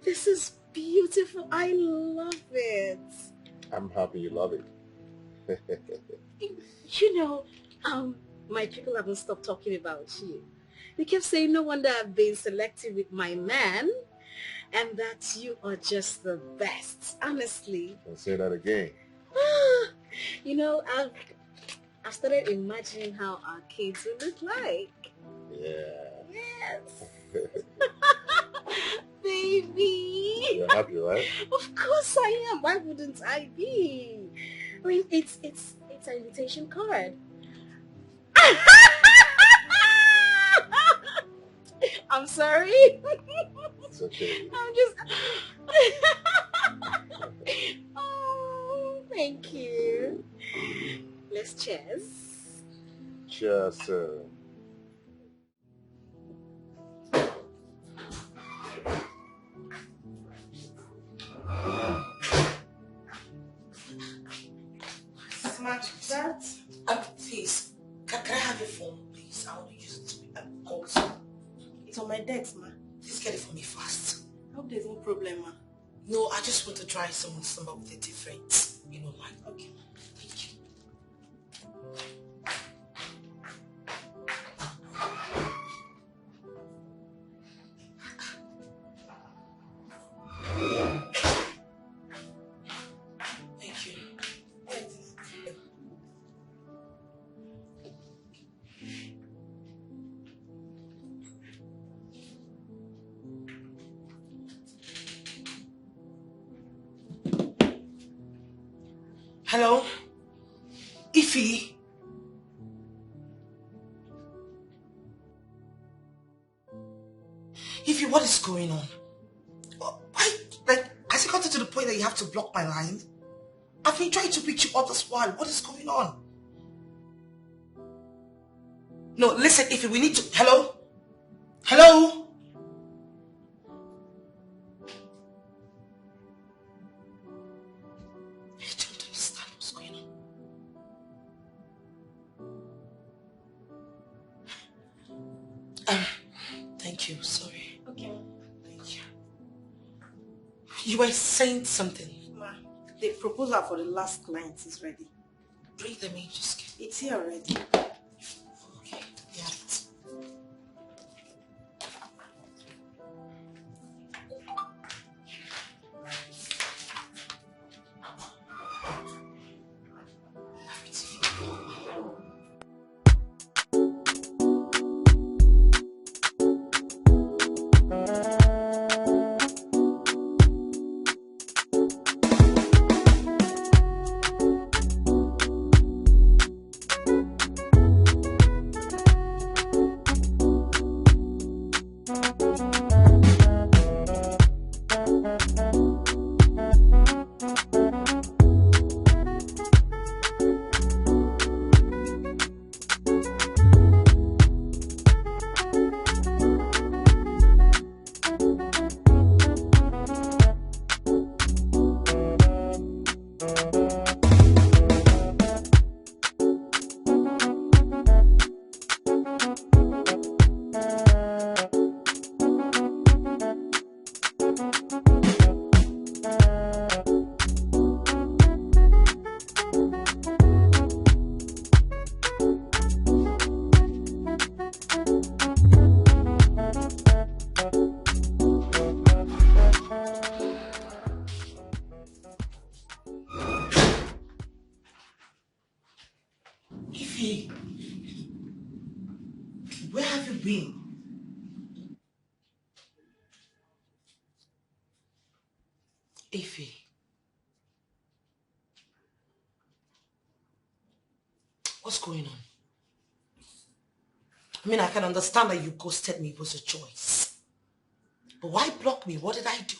This is beautiful. I love it. I'm happy you love it. You know, my people haven't stopped talking about you. You kept saying no wonder I've been selective with my man and that you are just the best, honestly. Don't say that again. You know, I've started imagining how our kids will look like. Yeah. Yes. Baby. You're happy, right? Of course I am. Why wouldn't I be? I mean, it's an invitation card. I'm sorry. It's okay. I'm just... Oh, thank you. Let's cheers. Cheers, sir. Smart that. Please, can I have your phone, please? I want to use it to call you. It's on my desk, ma. Please get it for me fast. I hope there's no problem, ma. No, I just want to try someone's number with a different, line. Okay. Thank you. Thank you. Hello? Ify? Ify, what is going on? Why, has it gotten to the point that you have to block my line? I've been trying to reach you all this while. What is going on? No, listen, Ify, we need to... Hello? Hello? Thank you, sorry. Okay. Thank you. You were saying something. Ma, the proposal for the last client is ready. Bring them in, just get It's here already. Okay, yeah. Ify, where have you been? Ify. What's going on? I mean, I can understand that you ghosted me. It was a choice. But why block me? What did I do?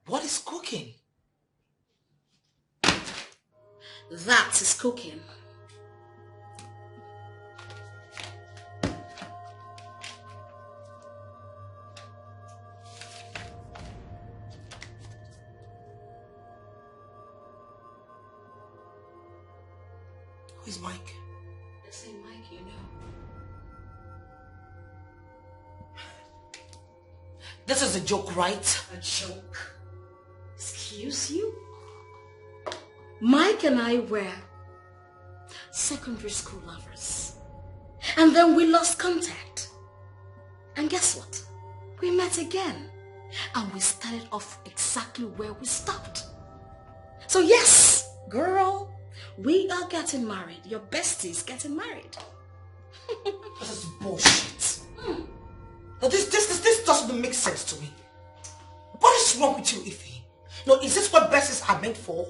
What is cooking? That is cooking. Who is Mike? The same Mike you know. This is a joke, right? A joke? Excuse you? Mike and I were secondary school lovers. And then we lost contact. And guess what? We met again. And we started off exactly where we stopped. So yes, girl, we are getting married. Your bestie is getting married. This is bullshit. Now this doesn't make sense to me. What is wrong with you, Ify? No, is this what besties are meant for?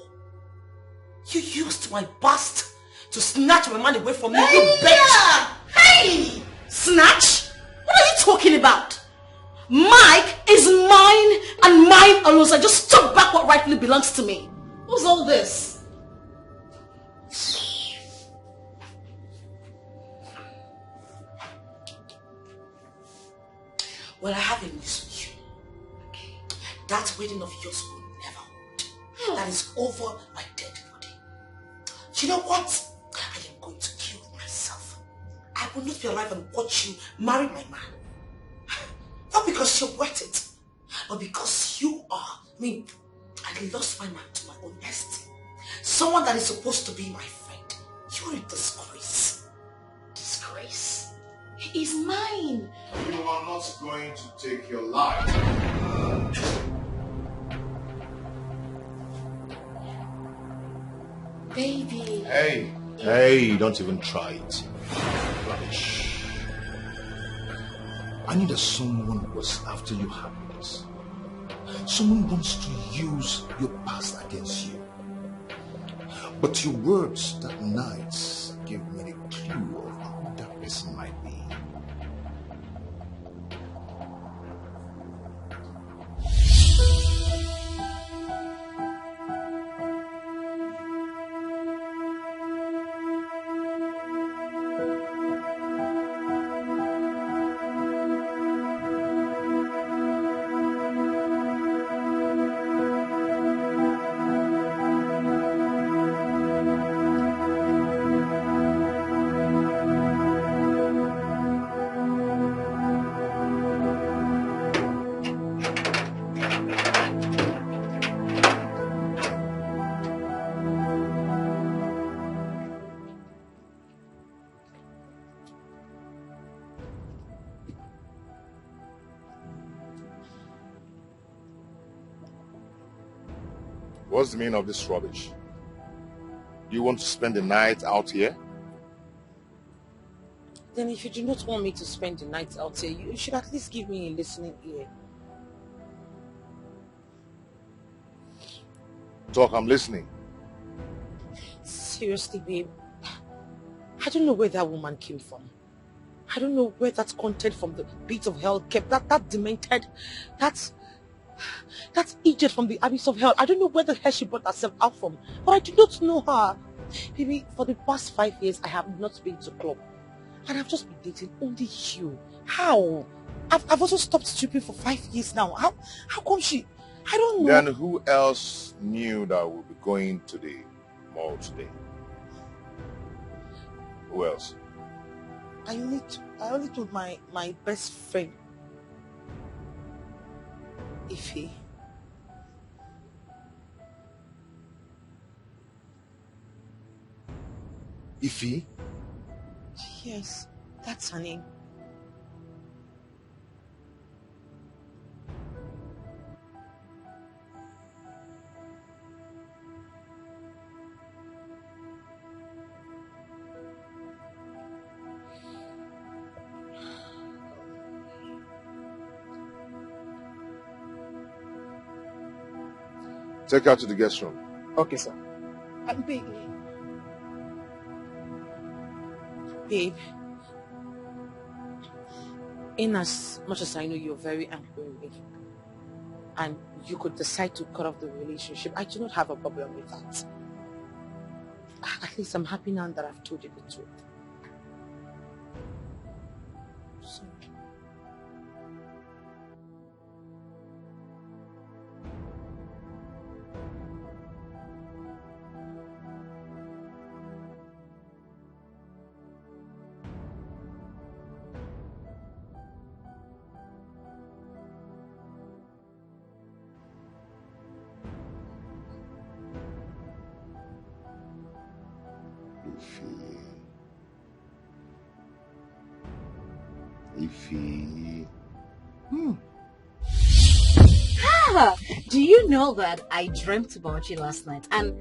You used my past to snatch my man away from me, you bitch! Hey! Snatch? What are you talking about? Mike is mine and mine alone, so I just took back what rightfully belongs to me. What's all this? Well, I have a news for you. Okay. That wedding of yours will never hold. That is over my dead body. You know what? I am going to kill myself. I will not be alive and watch you marry my man. Not because you're worth it, but because you are. I lost my man to my own estate. Someone that is supposed to be my friend. You're a disgrace. Disgrace? He is mine. You are not going to take your life. Baby. Hey, don't even try it. Rubbish. I knew that someone was after your happiness. Someone wants to use your past against you. But your words that night gave me a clue of who that person might be. What's the meaning of this rubbish? Do you want to spend the night out here? Then if you do not want me to spend the night out here, you should at least give me a listening ear. Talk, I'm listening. Seriously, babe. I don't know where that woman came from. I don't know where that content from the pit of hell kept. That demented, that idiot from the abyss of hell. I don't know where the hell she brought herself out from. But I do not know her. Baby, for the past 5 years, I have not been to club. And I've just been dating only you. How? I've also stopped stripping for 5 years now. How come she... I don't know. Then who else knew that we'll be going to the mall today? Who else? I only told my best friend, Ify. Ify? Yes, that's her name. Take her to the guest room. Okay, sir. Babe, in as much as I know you're very angry with me, and you could decide to cut off the relationship, I do not have a problem with that. At least I'm happy now that I've told you the truth. So, Ify. Ah, do you know that I dreamt about you last night and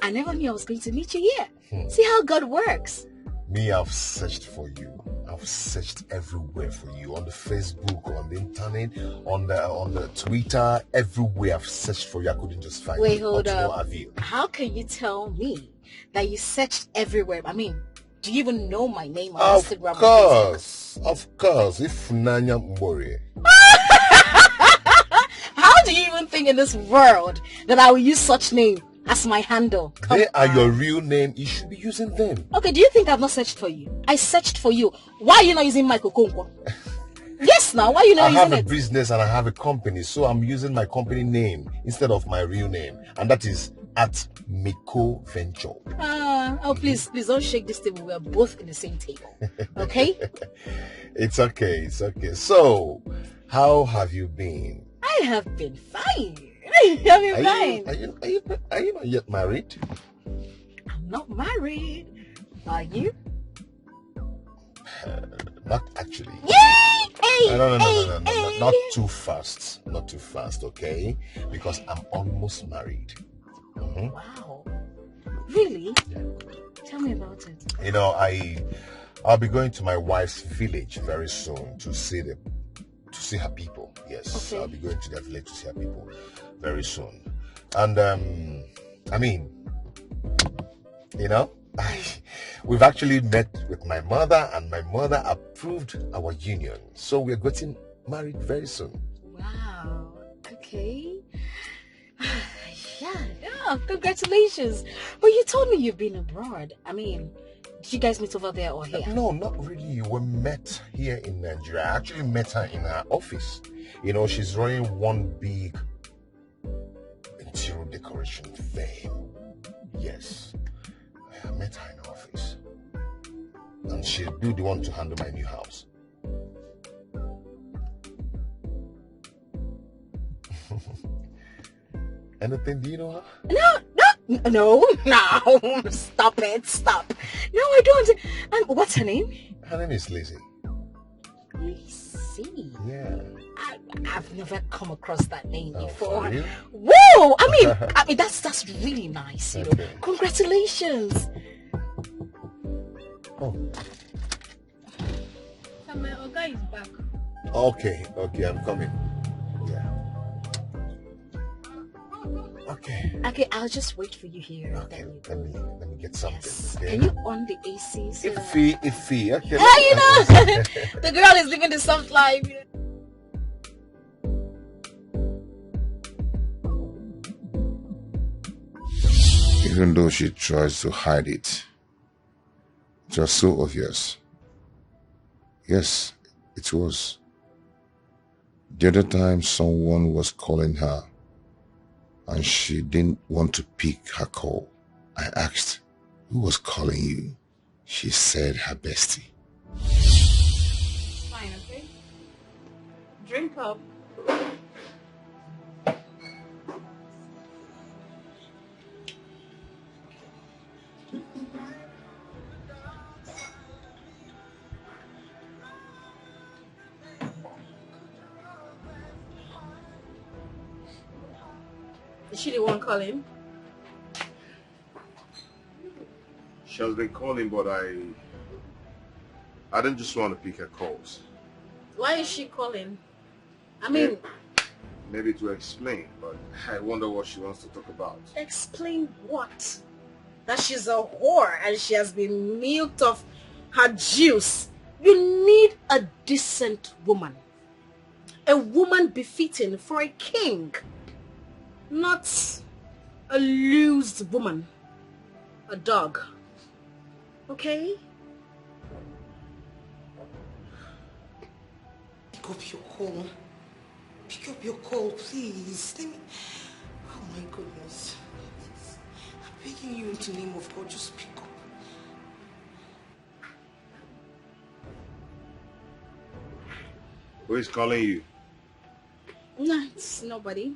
I never knew I was going to meet you here? See how God works. Me, I've searched for you. I've searched everywhere for you. On the Facebook, on the internet, on the Twitter, everywhere I've searched for you. I couldn't just find you. Wait, hold But to no up. avail. How can you tell me that you searched everywhere? I mean, do you even know my name on Instagram? Of course. If Nanya Mbori. How do you even think in this world that I will use such name as my handle? They are your real name. You should be using them. Okay, do you think I've not searched for you? I searched for you. Why are you not using my Kokonkwo? Yes, now, why are you not using it? I have a business and I have a company, so I'm using my company name instead of my real name. And that is at Miko Venture. Please don't shake this table. We are both in the same table. Okay? It's okay. So, how have you been? I have been fine. I have been fine. Are you not yet married? I'm not married. Are you? Not actually. Yay! No. Not too fast. Not too fast, okay? Because I'm almost married. Wow. Really? Yeah. Tell me about it. You know, I'll be going to my wife's village very soon to see her people. Yes, okay. I'll be going to their village to see her people very soon. And I mean, you know, we've actually met with my mother, and my mother approved our union. So we're getting married very soon. Wow. Okay. Yeah, congratulations. But you told me you've been abroad. I mean, did you guys meet over there or here? No, not really. We met here in Nigeria. I actually met her in her office. You know, she's running one big interior decoration firm. Yes. I met her in her office. And she'll be the one to handle my new house. Anything, do you know her? No, stop it, No, I don't. And what's her name? Her name is Lizzie. Lizzie? Yeah. I've never come across that name before. For real? Whoa! I mean, that's really nice, you know. Congratulations. Oh. My Oga is back. Okay, I'm coming. Yeah. Okay, I'll just wait for you here. Okay, let me get something. Yes. Okay? Can you on the AC? So Iffy. Okay. You know, the girl is living the soft life. Even though she tries to hide it, just so obvious. Yes, it was. The other time someone was calling her and she didn't want to pick her call. I asked, who was calling you? She said her bestie. Fine, okay? Drink up. Is she the one calling? She has been calling, but I didn't just want to pick her calls. Why is she calling? I mean... Maybe to explain, but I wonder what she wants to talk about. Explain what? That she's a whore and she has been milked of her juice. You need a decent woman. A woman befitting for a king. Not a loose woman. A dog. Okay? Pick up your call. Pick up your call, please. Let me... Oh my goodness. I'm begging you in the name of God, just pick up. Who is calling you? No, it's nobody.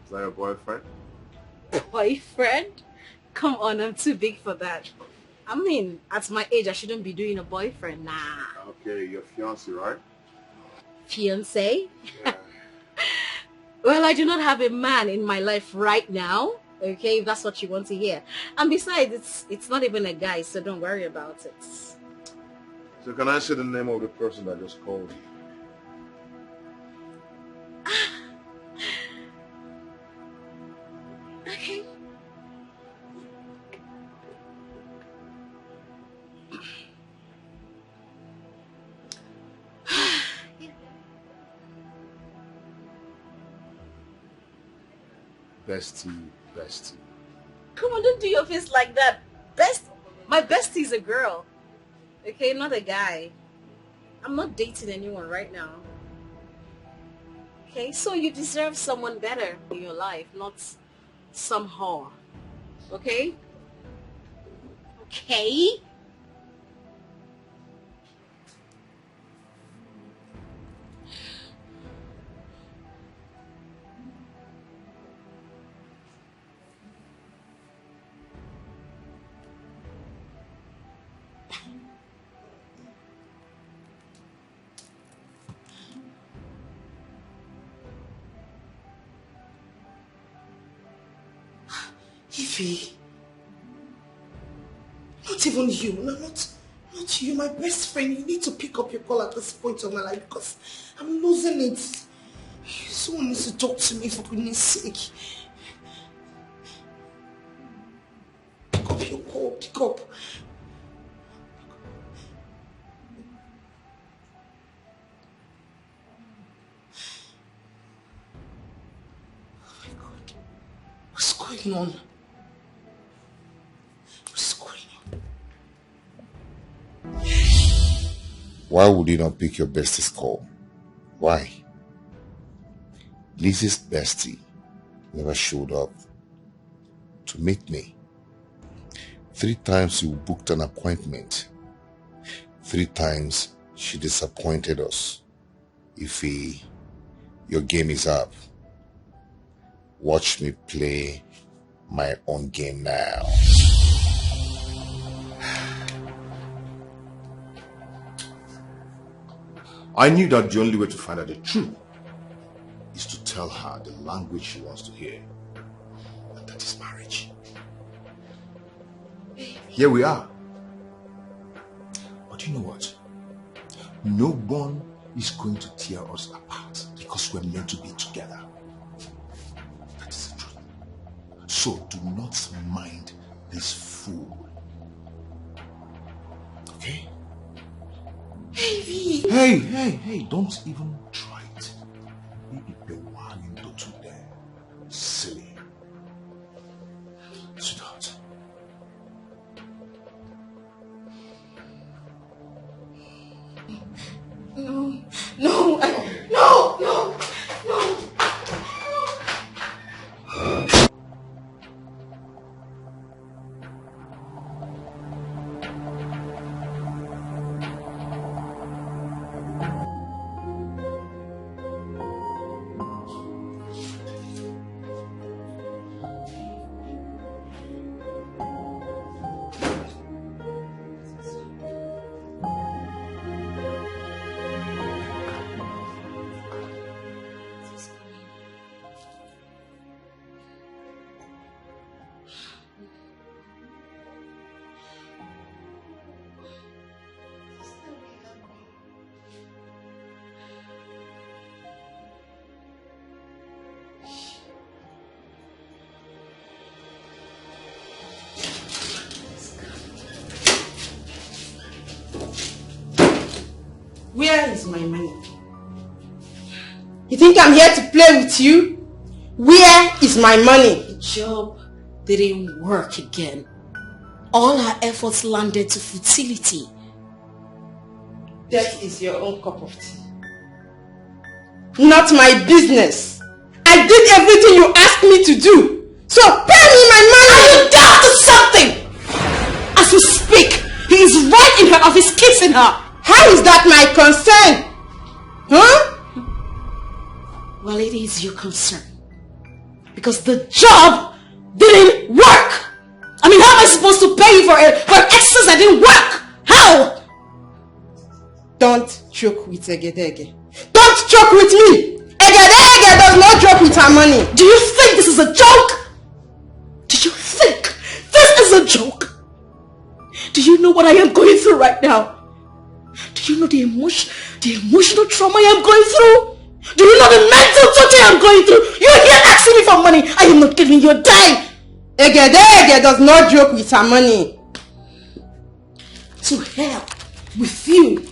Is that your boyfriend? Boyfriend? Come on, I'm too big for that. I mean, at my age, I shouldn't be doing a boyfriend. Nah. Okay, your fiancé, right? Fiancé? Yeah. Well, I do not have a man in my life right now. Okay, if that's what you want to hear. And besides, it's not even a guy, so don't worry about it. So can I say the name of the person that just called you? Okay. Bestie. Come on, don't do your face like that. My bestie is a girl. Okay, not a guy. I'm not dating anyone right now. Okay, so you deserve someone better in your life, not some whore. Okay? Okay? Ify, not even you, not you, my best friend. You need to pick up your call at this point of my life because I'm losing it. Someone needs to talk to me for goodness sake. Pick up your call, pick up. Oh my God, what's going on? Why would you not pick your bestie's call? Why? Lizzie's bestie never showed up to meet me. 3 times you booked an appointment. 3 times she disappointed us. Ify, your game is up. Watch me play my own game now. I knew that the only way to find out the truth is to tell her the language she wants to hear. And that is marriage. Here we are. But you know what? No one is going to tear us apart because we're meant to be together. That is the truth. So do not mind this fool. Okay? Hey, don't even try it. Maybe the one into two there. Silly. Sweetheart. No. Where is my money? You think I'm here to play with you? Where is my money? The job didn't work again. All her efforts landed to futility. That is your own cup of tea. Not my business. I did everything you asked me to do. So pay me my money! Are you down to something? As we speak, he is right in her office kissing her. How is that my concern? Huh? Well, it is your concern. Because the job didn't work. I mean, how am I supposed to pay you for an excess that didn't work. How? Don't joke with Egedege. Don't joke with me. Egedege does not joke with her money. Do you think this is a joke? Do you think this is a joke? Do you know what I am going through right now? Do you know the emotional trauma I am going through? Do you know the mental torture I am going through? You're here asking me for money. I am not giving you a dime. Egedege does not joke with her money. To hell with you.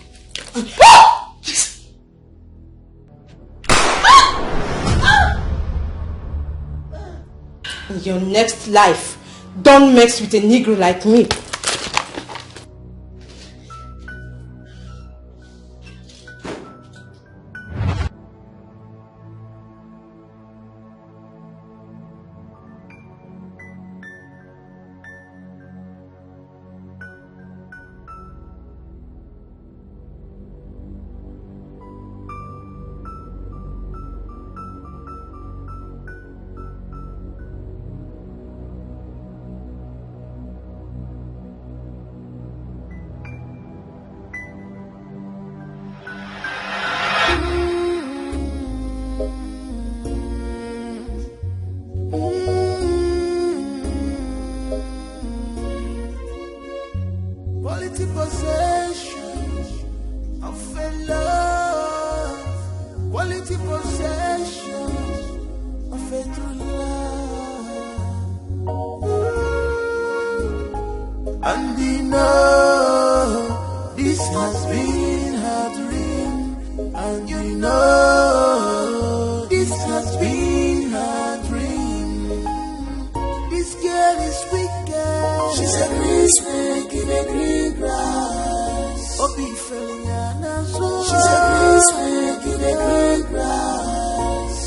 In your next life, don't mess with a Negro like me. Quality possession of a love. Quality possession of a true love. And you know this has been her dream. And you know this has been her dream. This girl is wicked. She's a grease making a green grass. She's a grease making a green grass.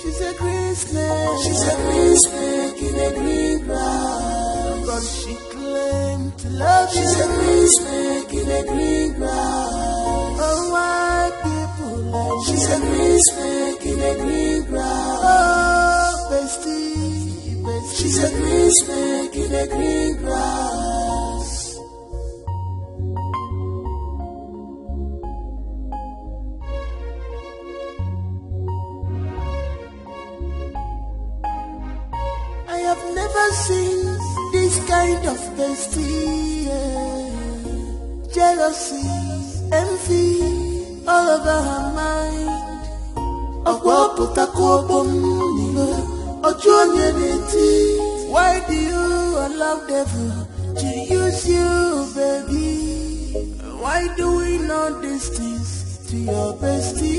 She's a grease making. She's a grease making a green grass. Because she claimed to love you. She's a grease making a green grass. Oh, why people like she's a grease making a green grass. Oh, bestie, bestie. She's a grease making a green grass. I have never seen this kind of bestie. Jealousy, envy, all over her mind. Why do you allow devil to use you, baby? Why do we know these things to your bestie?